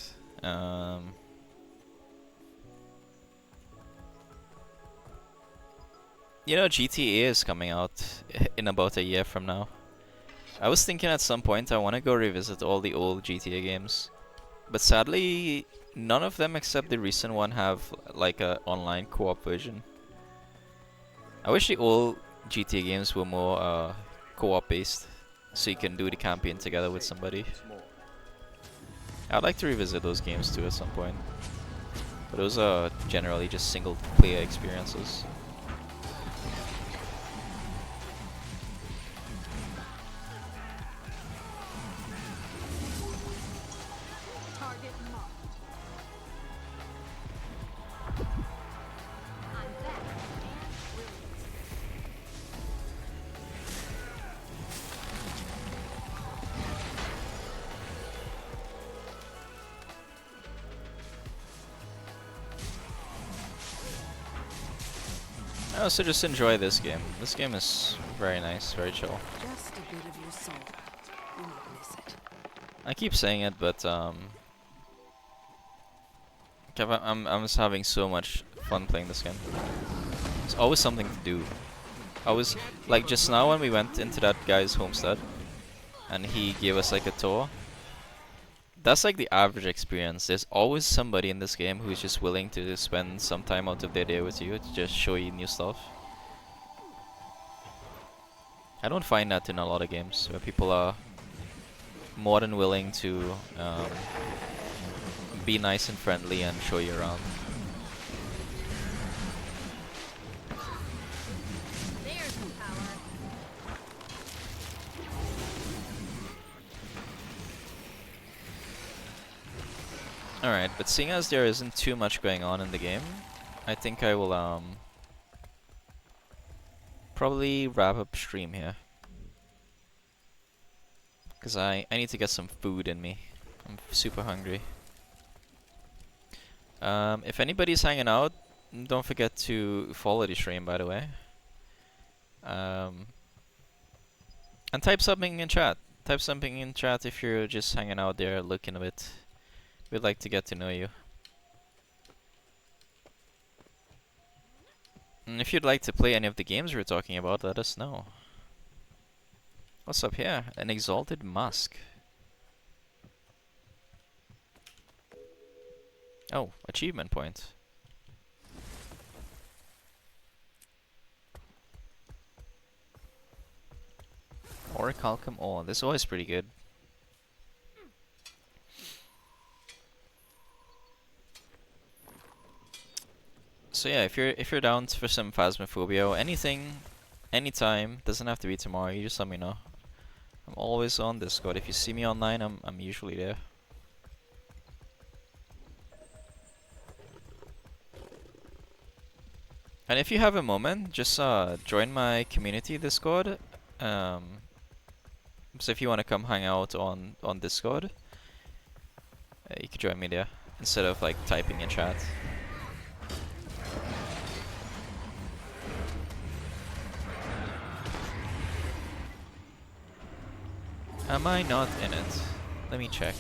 You know, GTA is coming out in about a year from now. I was thinking at some point I want to go revisit all the old GTA games, but sadly none of them except the recent one have like a online co-op version. I wish the old GTA games were more co-op based, so you can do the campaign together with somebody. I'd like to revisit those games too at some point, but those are generally just single player experiences. I also just enjoy this game. This game is very nice, very chill. Just a bit of your soul. You won't miss it. I keep saying it, but I'm just having so much fun playing this game. There's always something to do. I was like just now when we went into that guy's homestead, and he gave us like a tour. That's like the average experience. There's always somebody in this game who's just willing to spend some time out of their day with you to just show you new stuff. I don't find that in a lot of games where people are more than willing to be nice and friendly and show you around. There's the power. Alright, but seeing as there isn't too much going on in the game, I think I will probably wrap up stream here. Because I need to get some food in me. I'm super hungry. If anybody's hanging out, don't forget to follow the stream, by the way. And type something in chat. Type something in chat if you're just hanging out there looking a bit. We'd like to get to know you. And if you'd like to play any of the games we're talking about, let us know. What's up here? An exalted musk. Oh, achievement point. Orichalcum ore. This ore is pretty good. So yeah, if you're down for some Phasmophobia or anything, anytime, doesn't have to be tomorrow, you just let me know. I'm always on Discord. If you see me online, I'm usually there. And if you have a moment, just join my community Discord. So if you want to come hang out on Discord, you can join me there instead of like typing in chat. Am I not in it? Let me check.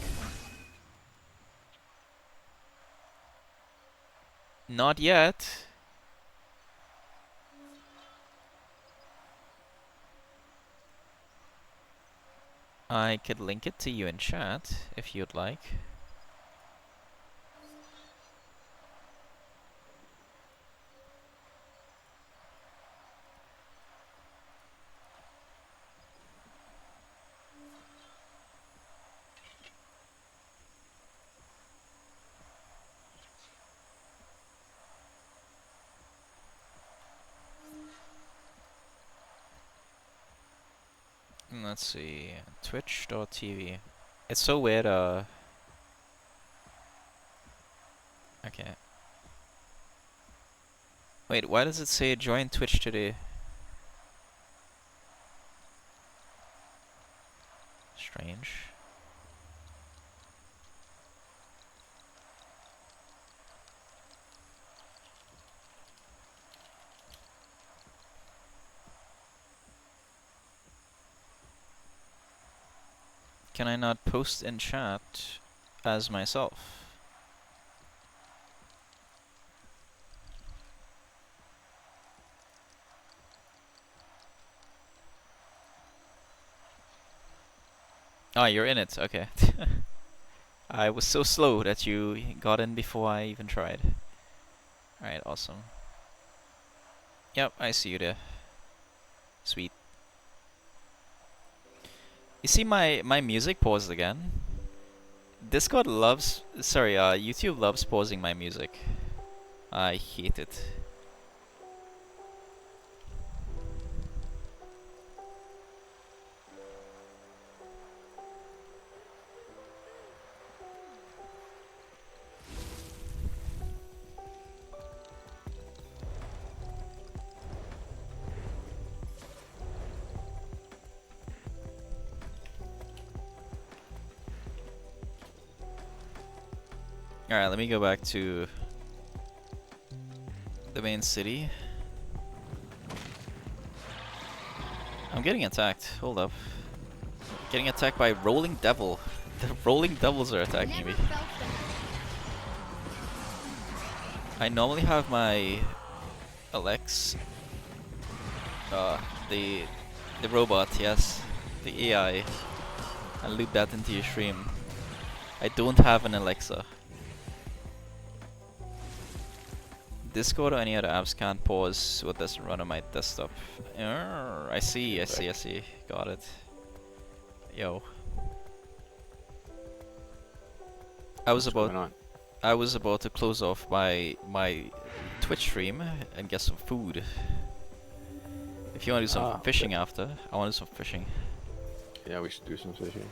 Not yet. I could link it to you in chat if you'd like. Let's see, twitch.tv. It's so weird, okay. Wait, why does it say join Twitch today? Strange. Can I not post in chat as myself? Ah, you're in it, okay. I was so slow that you got in before I even tried. Alright, awesome. Yep, I see you there. Sweet. You see my music paused again? Discord loves, sorry, YouTube loves pausing my music. I hate it. Alright, let me go back to the main city. I'm getting attacked. Hold up. Getting attacked by Rolling Devil. The Rolling Devils are attacking me. I normally have my Alex, the robot, yes, the AI. I loop that into your stream. I don't have an Alexa. Discord or any other apps can't pause what doesn't run on my desktop. I see. Got it. Yo. I was about to close off my Twitch stream and get some food. If you want to do some fishing after, I want to do some fishing. Yeah, we should do some fishing.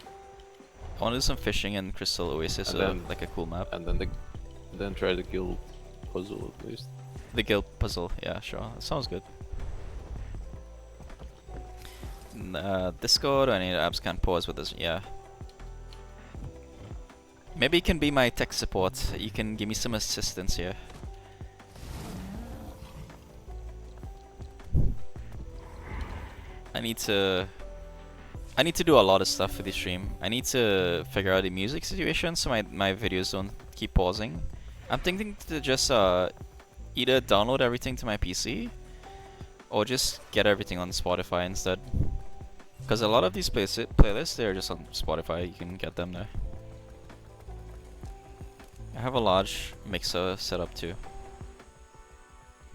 I want to do some fishing in Crystal Oasis, And so then- like a cool map. And then try the guild puzzle at least. The guild puzzle, yeah, sure. That sounds good. Discord, I need apps can pause with this, yeah. Maybe you can be my tech support. You can give me some assistance here. I need to do a lot of stuff for the stream. I need to figure out the music situation so my videos don't keep pausing. I'm thinking to just either download everything to my PC or just get everything on Spotify instead. Because a lot of these playlists, they're just on Spotify. You can get them there. I have a large mixer set up too.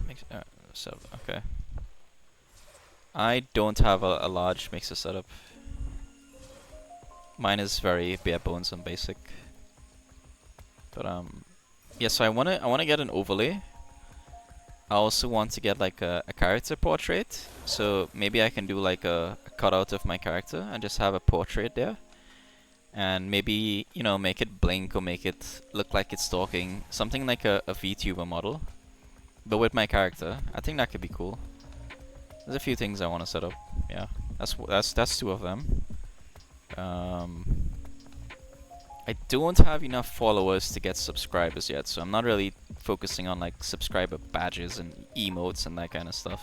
Okay. I don't have a large mixer setup. Mine is very bare bones and basic. But yeah. So I wanna get an overlay. I also want to get like a character portrait. So maybe I can do like a cutout of my character and just have a portrait there. And maybe, you know, make it blink or make it look like it's talking. Something like a VTuber model. But with my character. I think that could be cool. There's a few things I want to set up. Yeah. That's two of them. I don't have enough followers to get subscribers yet, so I'm not really focusing on like subscriber badges and emotes and that kind of stuff.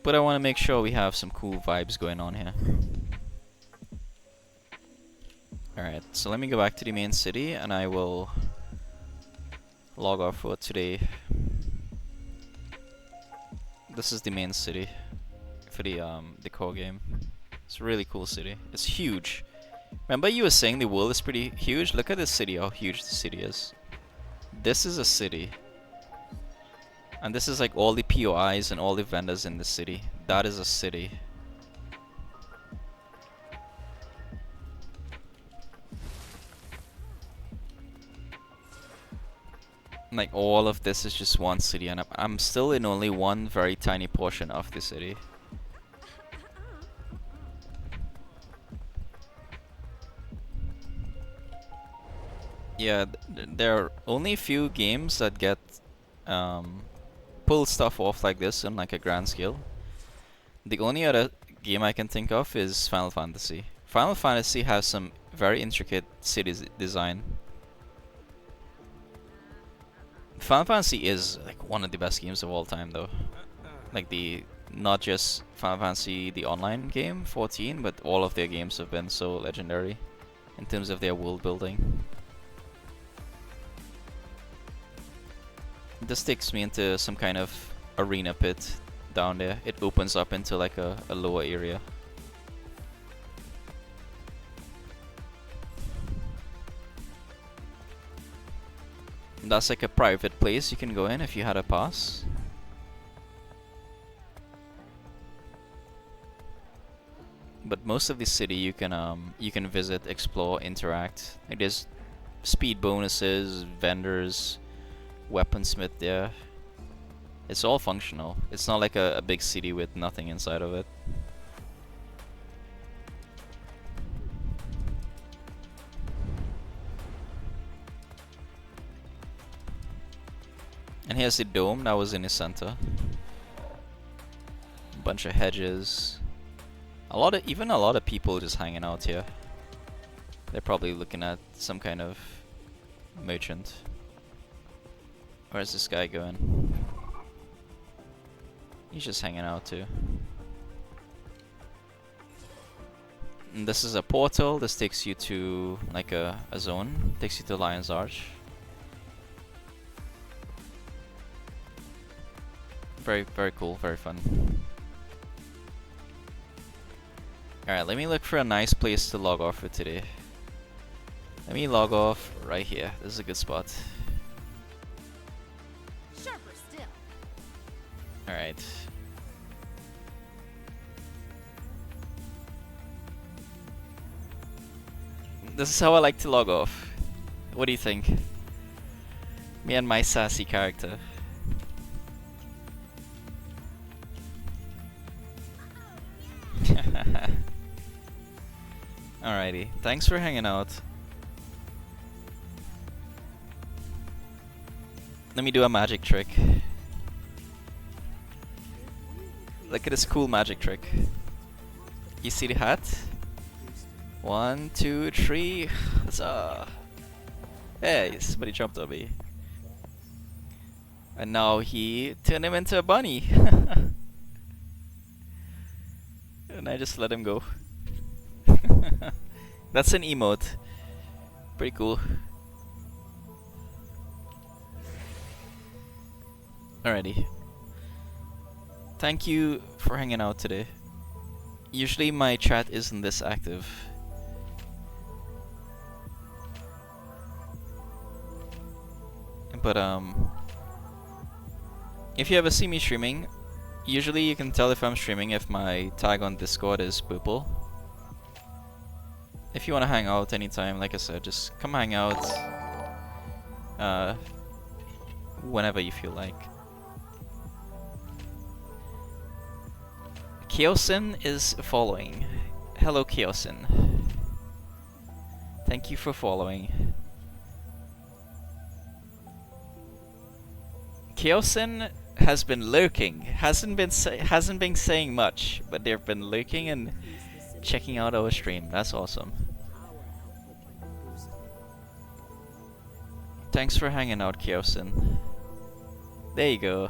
But I want to make sure we have some cool vibes going on here. Alright, so let me go back to the main city and I will log off for today. This is the main city for the core game. It's a really cool city. It's huge. Remember you were saying the world is pretty huge? Look at this city, how huge the city is. This is a city. And this is like all the POIs and all the vendors in the city. That is a city. Like all of this is just one city, and I'm still in only one very tiny portion of the city. Yeah, there are only a few games that get pull stuff off like this on like a grand scale. The only other game I can think of is Final Fantasy. Final Fantasy has some very intricate city design. Final Fantasy is like one of the best games of all time though. Like not just Final Fantasy the online game 14, but all of their games have been so legendary in terms of their world building. This takes me into some kind of arena pit down there. It opens up into like a lower area. That's like a private place you can go in if you had a pass. But most of the city you can visit, explore, interact. Like there's speed bonuses, vendors, weaponsmith there. It's all functional. It's not like a big city with nothing inside of it. And here's the dome that was in the center. A bunch of hedges. Even a lot of people just hanging out here. They're probably looking at some kind of merchant. Where's this guy going? He's just hanging out too. And this is a portal. This takes you to like a zone. Takes you to Lion's Arch. Very, very cool. Very fun. Alright, let me look for a nice place to log off for today. Let me log off right here. This is a good spot. Sharper still. Alright. This is how I like to log off. What do you think? Me and my sassy character. Alrighty, thanks for hanging out. Let me do a magic trick. Look at this cool magic trick. You see the hat? 1, 2, 3. Huzzah! Hey, somebody jumped on me. And now he turned him into a bunny. And I just let him go. That's an emote. Pretty cool. Alrighty. Thank you for hanging out today. Usually my chat isn't this active. But if you ever see me streaming, usually you can tell if I'm streaming if my tag on Discord is purple. If you want to hang out anytime, like I said, just come hang out whenever you feel like. Kyosin is following. Hello Kyosin. Thank you for following. Kyosin has been lurking. Hasn't been saying much, but they've been lurking and checking out our stream. That's awesome. Thanks for hanging out, Kyosin. There you go.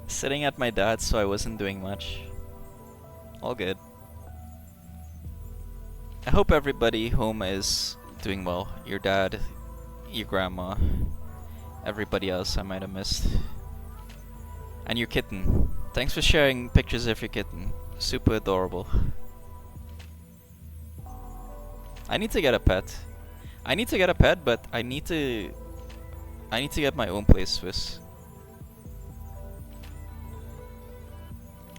Sitting at my dad's, so I wasn't doing much. All good. I hope everybody home is doing well. Your dad, your grandma, everybody else I might have missed. And your kitten. Thanks for sharing pictures of your kitten. Super adorable. I need to get a pet. I need to get a pet, but I need to get my own place first.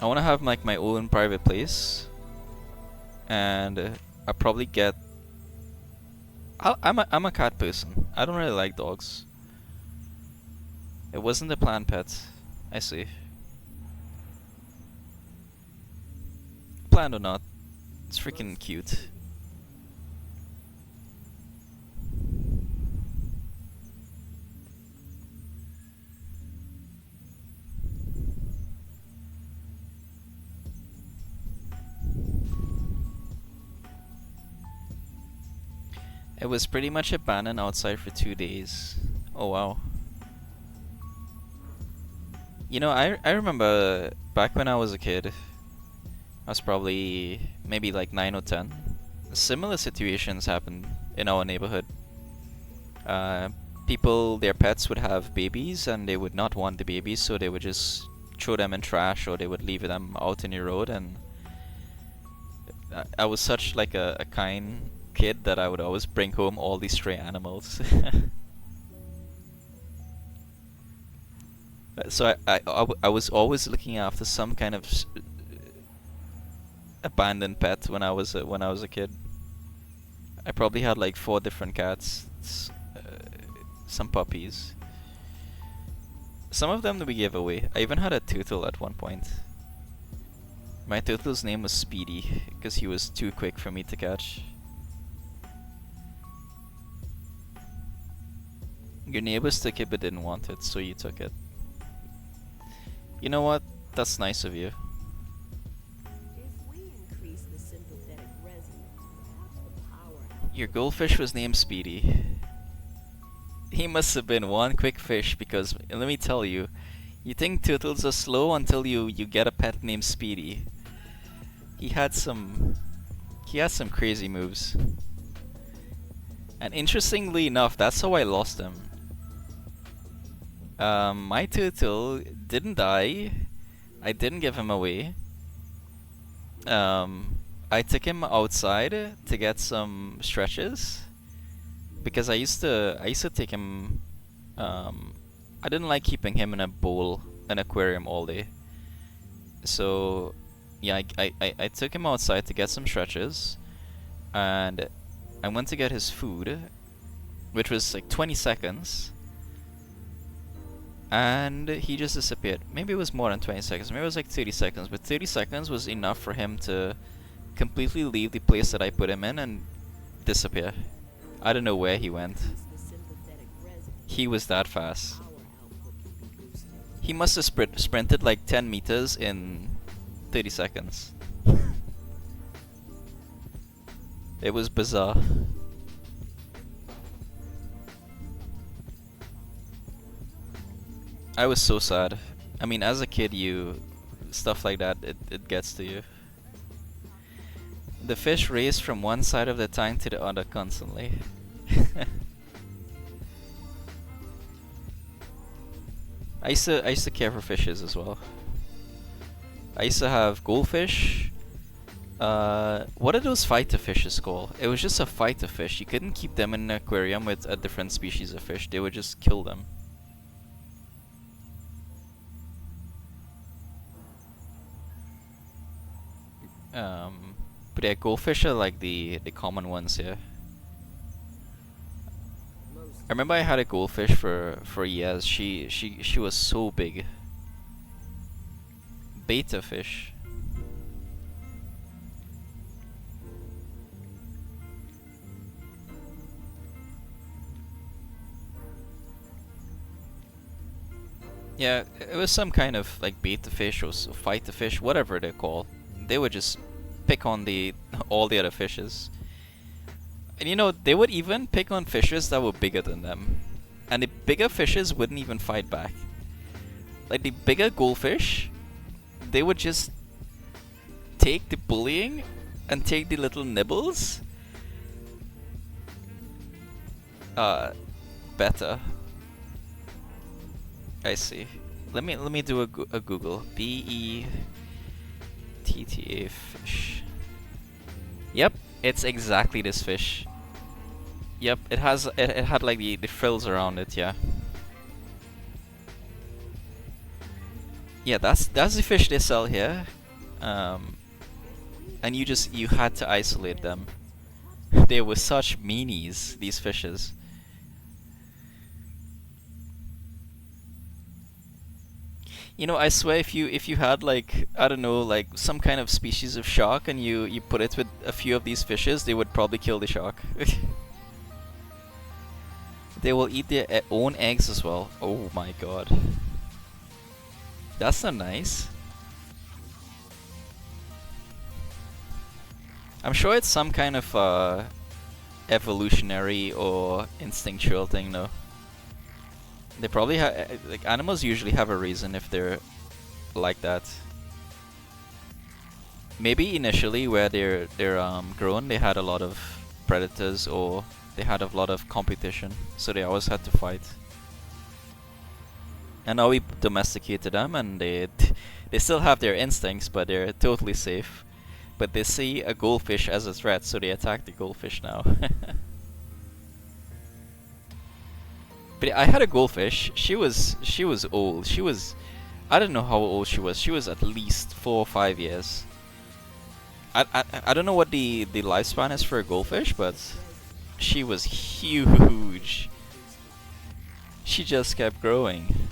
I want to have like my own private place, and I'll probably get. I'm a cat person. I don't really like dogs. It wasn't a planned pet. I see. Planned or not, it's freaking cute. It was pretty much abandoned outside for 2 days. Oh wow. You know, I remember back when I was a kid, I was probably maybe like 9 or 10. Similar situations happened in our neighborhood. People, their pets would have babies and they would not want the babies, so they would just throw them in trash or they would leave them out in the road. And I was such like a kind kid that I would always bring home all these stray animals. So I was always looking after some kind of abandoned pet when I was a kid. I probably had like 4 different cats, some puppies. Some of them we gave away. I even had a turtle at one point. My turtle's name was Speedy because he was too quick for me to catch. Your neighbors took it but didn't want it, so you took it. You know what? That's nice of you. Your goldfish was named Speedy. He must have been one quick fish because, let me tell you, you think turtles are slow until you get a pet named Speedy. He had some crazy moves. And interestingly enough, that's how I lost him. My turtle didn't die. I didn't give him away. I took him outside to get some stretches because I used to take him. I didn't like keeping him in a bowl, an aquarium all day. So yeah, I took him outside to get some stretches, and I went to get his food, which was like 20 seconds. and he just disappeared. Maybe it was more than 20 seconds, maybe it was like 30 seconds, but 30 seconds was enough for him to completely leave the place that I put him in and disappear. I don't know where he went. He was that fast. He must have sprinted like 10 meters in 30 seconds. It was bizarre. I was so sad. I mean, as a kid, stuff like that, it gets to you. The fish raced from one side of the tank to the other constantly. I used to care for fishes as well. I used to have goldfish. What are those fighter fishes called? It was just a fighter fish. You couldn't keep them in an aquarium with a different species of fish. They would just kill them. But yeah, goldfish are like the common ones here. I remember I had a goldfish for years. She was so big. Beta fish. Yeah, it was some kind of like beta fish or fighter fish, whatever they're called. They would just pick on all the other fishes. And you know, they would even pick on fishes that were bigger than them. And the bigger fishes wouldn't even fight back. Like the bigger goldfish, they would just take the bullying and take the little nibbles. Better. I see. Let me do a Google. BETTA fish. Yep, it's exactly this fish. Yep, it had like the frills around it, yeah. Yeah, that's the fish they sell here. And you had to isolate them. They were such meanies, these fishes. You know, I swear if you had like, I don't know, like some kind of species of shark and you put it with a few of these fishes, they would probably kill the shark. They will eat their own eggs as well. Oh my god. That's not nice. I'm sure it's some kind of evolutionary or instinctual thing though. They probably have, like, animals usually have a reason if they're like that. Maybe initially where they're grown, they had a lot of predators or they had a lot of competition, so they always had to fight. And now we domesticated them, and they still have their instincts, but they're totally safe. But they see a goldfish as a threat, so they attack the goldfish now. But I had a goldfish. She was old. I don't know how old she was. She was at least 4 or 5 years. I don't know what the lifespan is for a goldfish, but she was huge. She just kept growing.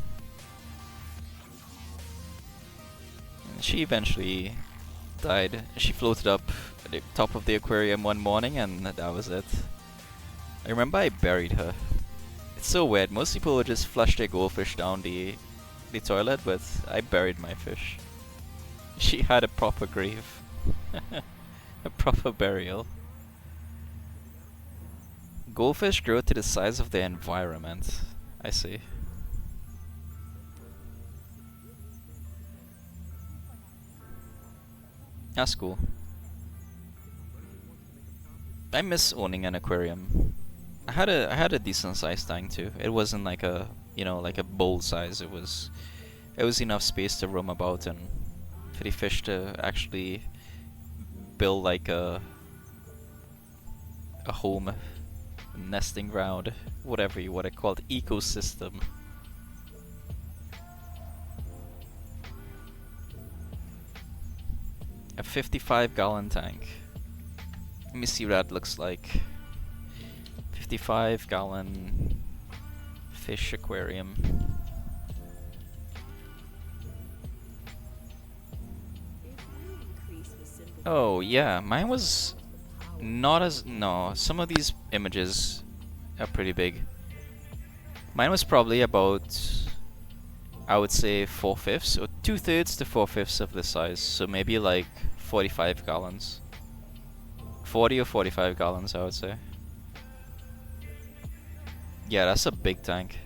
And she eventually died. She floated up at the top of the aquarium one morning, and that was it. I remember I buried her. It's so weird. Most people would just flush their goldfish down the toilet, but I buried my fish. She had a proper grave. A proper burial. Goldfish grow to the size of their environment. I see. That's cool. I miss owning an aquarium. I had a decent sized tank too. It wasn't like a, you know, like a bowl size. It was enough space to roam about and for the fish to actually build like a home, a nesting ground, whatever you want to call it, ecosystem. A 55-gallon tank. Let me see what that looks like. 55-gallon fish aquarium. Oh yeah, mine was not as no. Some of these images are pretty big. Mine was probably about, I would say 4/5 or 2/3 to 4/5 of this size. So maybe like 45 gallons. 40 or 45 gallons, I would say. Yeah, that's a big tank.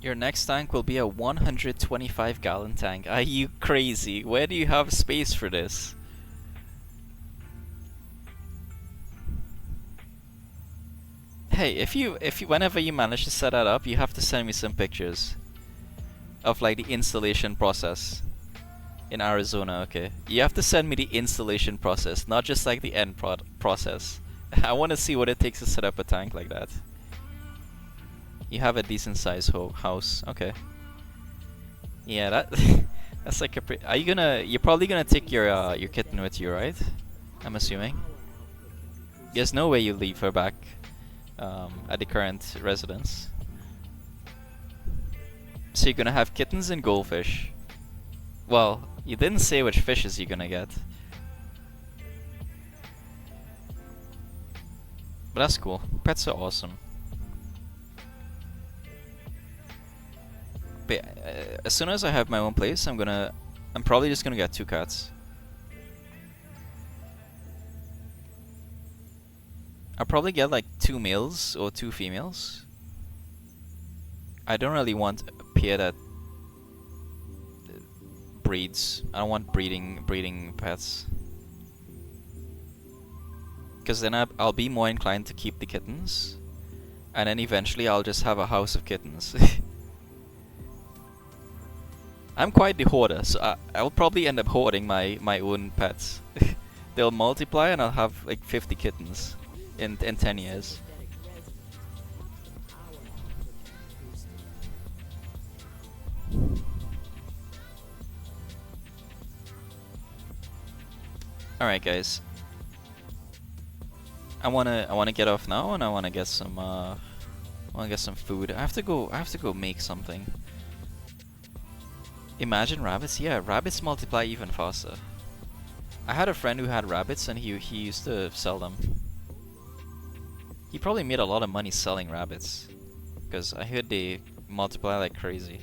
Your next tank will be a 125 gallon tank. Are you crazy? Where do you have space for this? Hey, if you whenever you manage to set that up, you have to send me some pictures of like the installation process in Arizona. Okay, you have to send me the installation process, not just like the end process. I want to see what it takes to set up a tank like that. You have a decent sized house. Okay. Yeah, that that's like a are you gonna you're probably gonna take your kitten with you, right? I'm assuming. There's no way you leave her back at the current residence. So you're gonna have kittens and goldfish. Well, you didn't say which fishes you're gonna get. But that's cool. Pets are awesome. But as soon as I have my own place, I'm probably just gonna get 2 cats. I'll probably get like 2 males or 2 females. I don't really want a pair that breeds. I don't want breeding pets. Because then I'll be more inclined to keep the kittens. And then eventually I'll just have a house of kittens. I'm quite the hoarder, so I'll probably end up hoarding my own pets. They'll multiply and I'll have like 50 kittens in 10 years. Alright guys. I wanna get off now and I wanna get some food. I have to go make something. Imagine rabbits? Yeah, rabbits multiply even faster. I had a friend who had rabbits and he used to sell them. He probably made a lot of money selling rabbits, because I heard they multiply like crazy.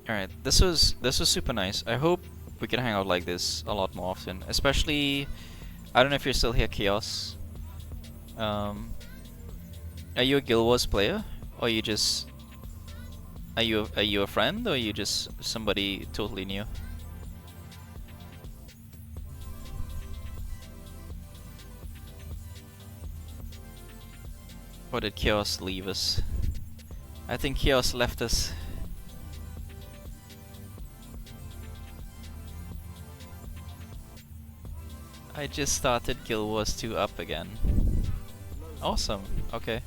Alright, this was super nice. I hope we can hang out like this a lot more often. Especially, I don't know if you're still here, Chaos. Are you a Guild Wars player, or you just are you a friend, or are you just somebody totally new? Or did Chaos leave us? I think Chaos left us. I just started Guild Wars 2 up again. Awesome, okay.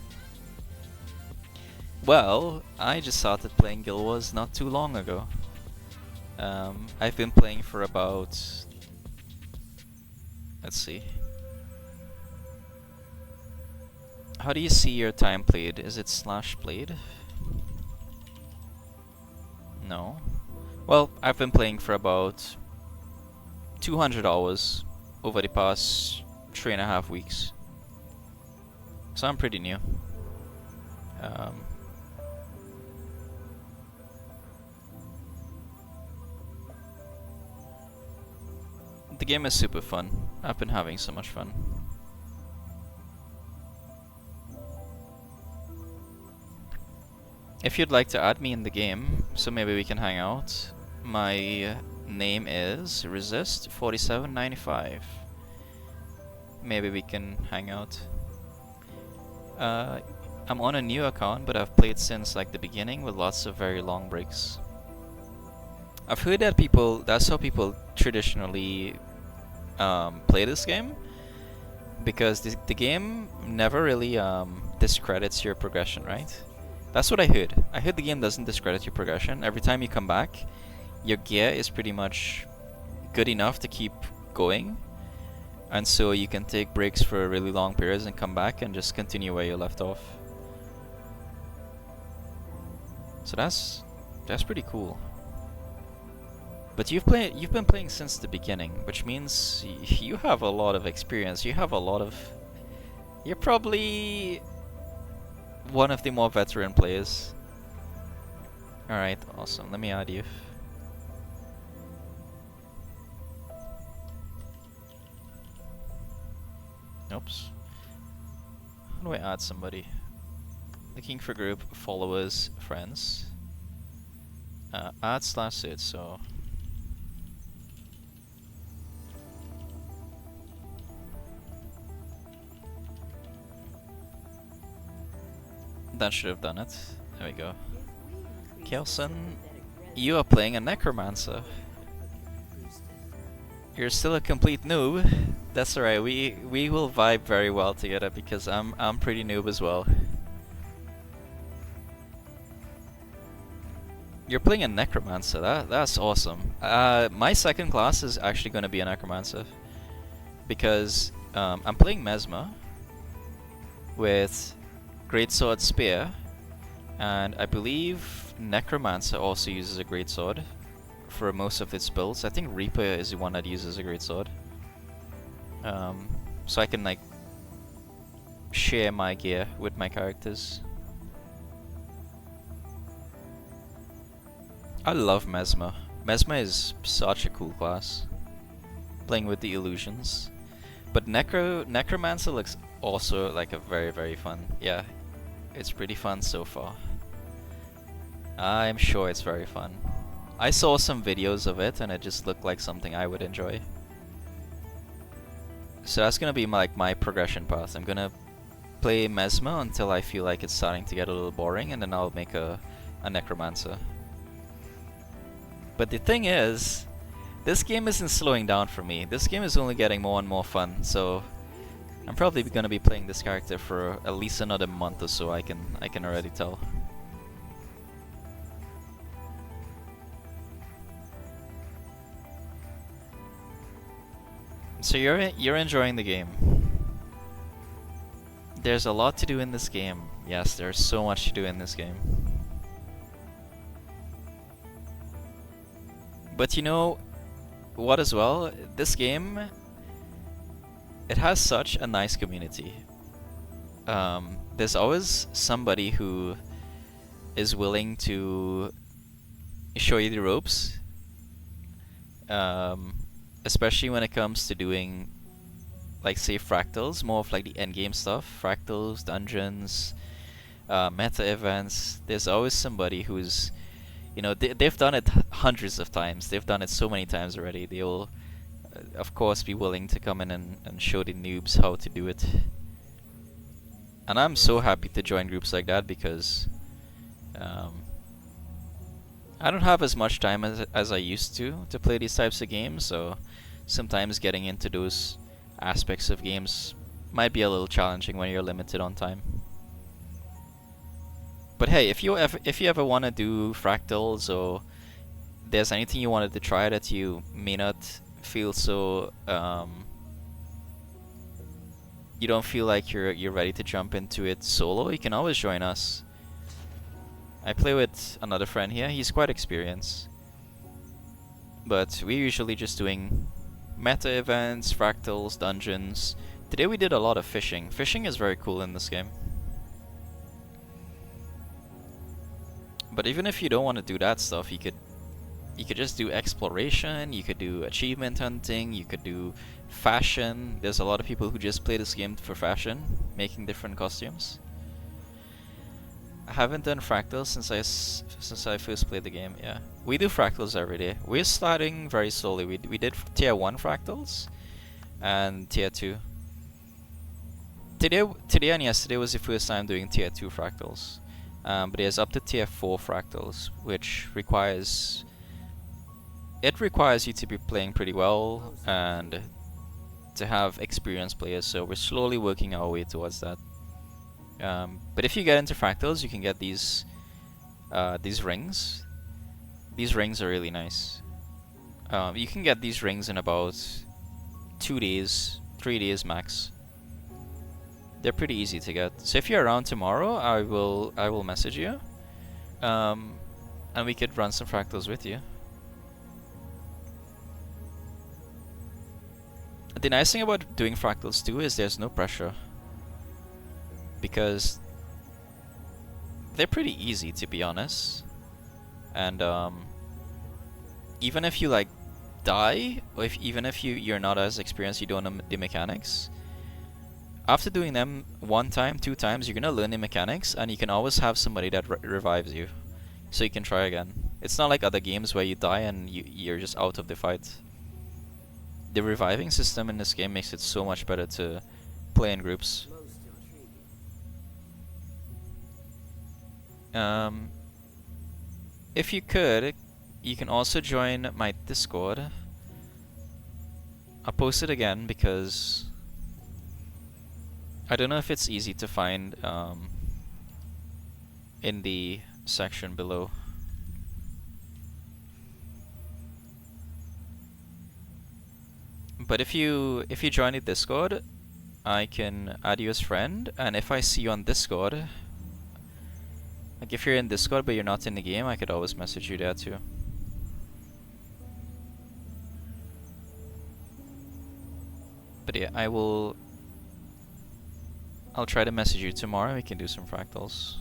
Well, I just started playing Guild Wars not too long ago. I've been playing for about... Let's see. How do you see your time played? Is it /played? No. Well, I've been playing for about 200 hours over the past 3.5 weeks. So I'm pretty new. The game is super fun. I've been having so much fun. If you'd like to add me in the game, so maybe we can hang out, my name is Rezist 4795. Maybe we can hang out. I'm on a new account, but I've played since like the beginning with lots of very long breaks. I've heard that that's how people traditionally play this game, because the game never really discredits your progression, right? That's what I heard. I heard the game doesn't discredit your progression. Every time you come back, your gear is pretty much good enough to keep going. And so you can take breaks for really long periods and come back and just continue where you left off. So that's pretty cool. But you've been playing since the beginning, which means you have a lot of experience. You have a lot of... You're probably one of the more veteran players. Alright, awesome. Let me add you. Oops. How do I add somebody? Looking for group, followers, friends. Add/it, so... That should have done it. There we go. Kelson, you are playing a necromancer. You're still a complete noob. That's alright. We will vibe very well together because I'm pretty noob as well. You're playing a necromancer. That's awesome. My second class is actually going to be a necromancer because I'm playing Mesmer with Greatsword Spear, and I believe Necromancer also uses a Greatsword for most of its builds. I think Reaper is the one that uses a Greatsword. So I can like share my gear with my characters. I love Mesmer. Mesmer is such a cool class. Playing with the illusions. But Necromancer looks also like a very fun. Yeah. It's pretty fun so far. I'm sure it's very fun. I saw some videos of it and it just looked like something I would enjoy. So that's gonna be my progression path. I'm gonna play Mesmer until I feel like it's starting to get a little boring, and then I'll make a Necromancer. But the thing is, this game isn't slowing down for me. This game is only getting more and more fun, so I'm probably gonna be playing this character for at least another month or so. I can already tell. So you're enjoying the game. There's a lot to do in this game. Yes, there's so much to do in this game. But you know what as well? This game, it has such a nice community. There's always somebody who is willing to show you the ropes. Especially when it comes to doing, like, say, fractals, more of like the endgame stuff. Fractals, dungeons, meta events. There's always somebody who's, you know, they've done it hundreds of times. They've done it so many times already. They will, of course, be willing to come in and show the noobs how to do it. And I'm so happy to join groups like that because I don't have as much time as I used to play these types of games, so sometimes getting into those aspects of games might be a little challenging when you're limited on time. But hey, if you ever want to do fractals, or there's anything you wanted to try that you may not feel so you don't feel like you're ready to jump into it solo, you can always join us. I play with another friend here. He's quite experienced, but we're usually just doing meta events, fractals, dungeons. Today we did a lot of fishing. Fishing is very cool in this game. But even if you don't want to do that stuff, you could just do exploration, you could do achievement hunting, you could do fashion. There's a lot of people who just play this game for fashion, making different costumes. I haven't done fractals since I first played the game. Yeah, we do fractals every day. We're starting very slowly. We did tier 1 fractals and tier 2. Today and yesterday was the first time doing tier 2 fractals. But there's up to tier 4 fractals, which requires you to be playing pretty well and to have experienced players. So we're slowly working our way towards that. But if you get into fractals, you can get these rings. These rings are really nice. You can get these rings in about 2 days, 3 days max. They're pretty easy to get. So if you're around tomorrow, I will message you, and we could run some fractals with you. The nice thing about doing fractals too is there's no pressure, because they're pretty easy, to be honest. And even if you like die, or even if you're not as experienced, you don't know the mechanics, after doing them 1 time, 2 times, you're gonna learn the mechanics, and you can always have somebody that revives you, so you can try again. It's not like other games where you die and you're just out of the fight. The reviving system in this game makes it so much better to play in groups. If you could, you can also join my Discord. I'll post it again because I don't know if it's easy to find in the section below. But if you join the Discord, I can add you as friend, and if I see you on Discord, like if you're in Discord but you're not in the game, I could always message you there too. But yeah, I'll try to message you tomorrow. We can do some fractals.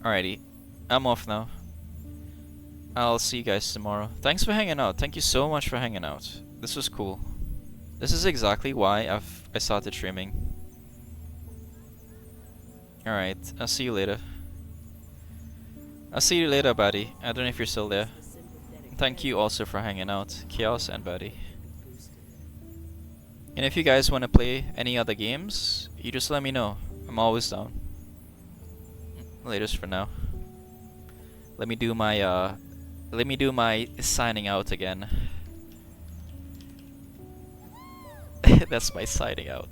Alrighty, I'm off now. I'll see you guys tomorrow. Thanks for hanging out. Thank you so much for hanging out. This was cool. This is exactly why I started streaming. Alright, I'll see you later. I'll see you later, buddy. I don't know if you're still there. Thank you also for hanging out, Chaos and Buddy. And if you guys want to play any other games, you just let me know. I'm always down. Latest for now. Let me do my signing out again. That's my signing out.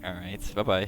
Alright, bye bye.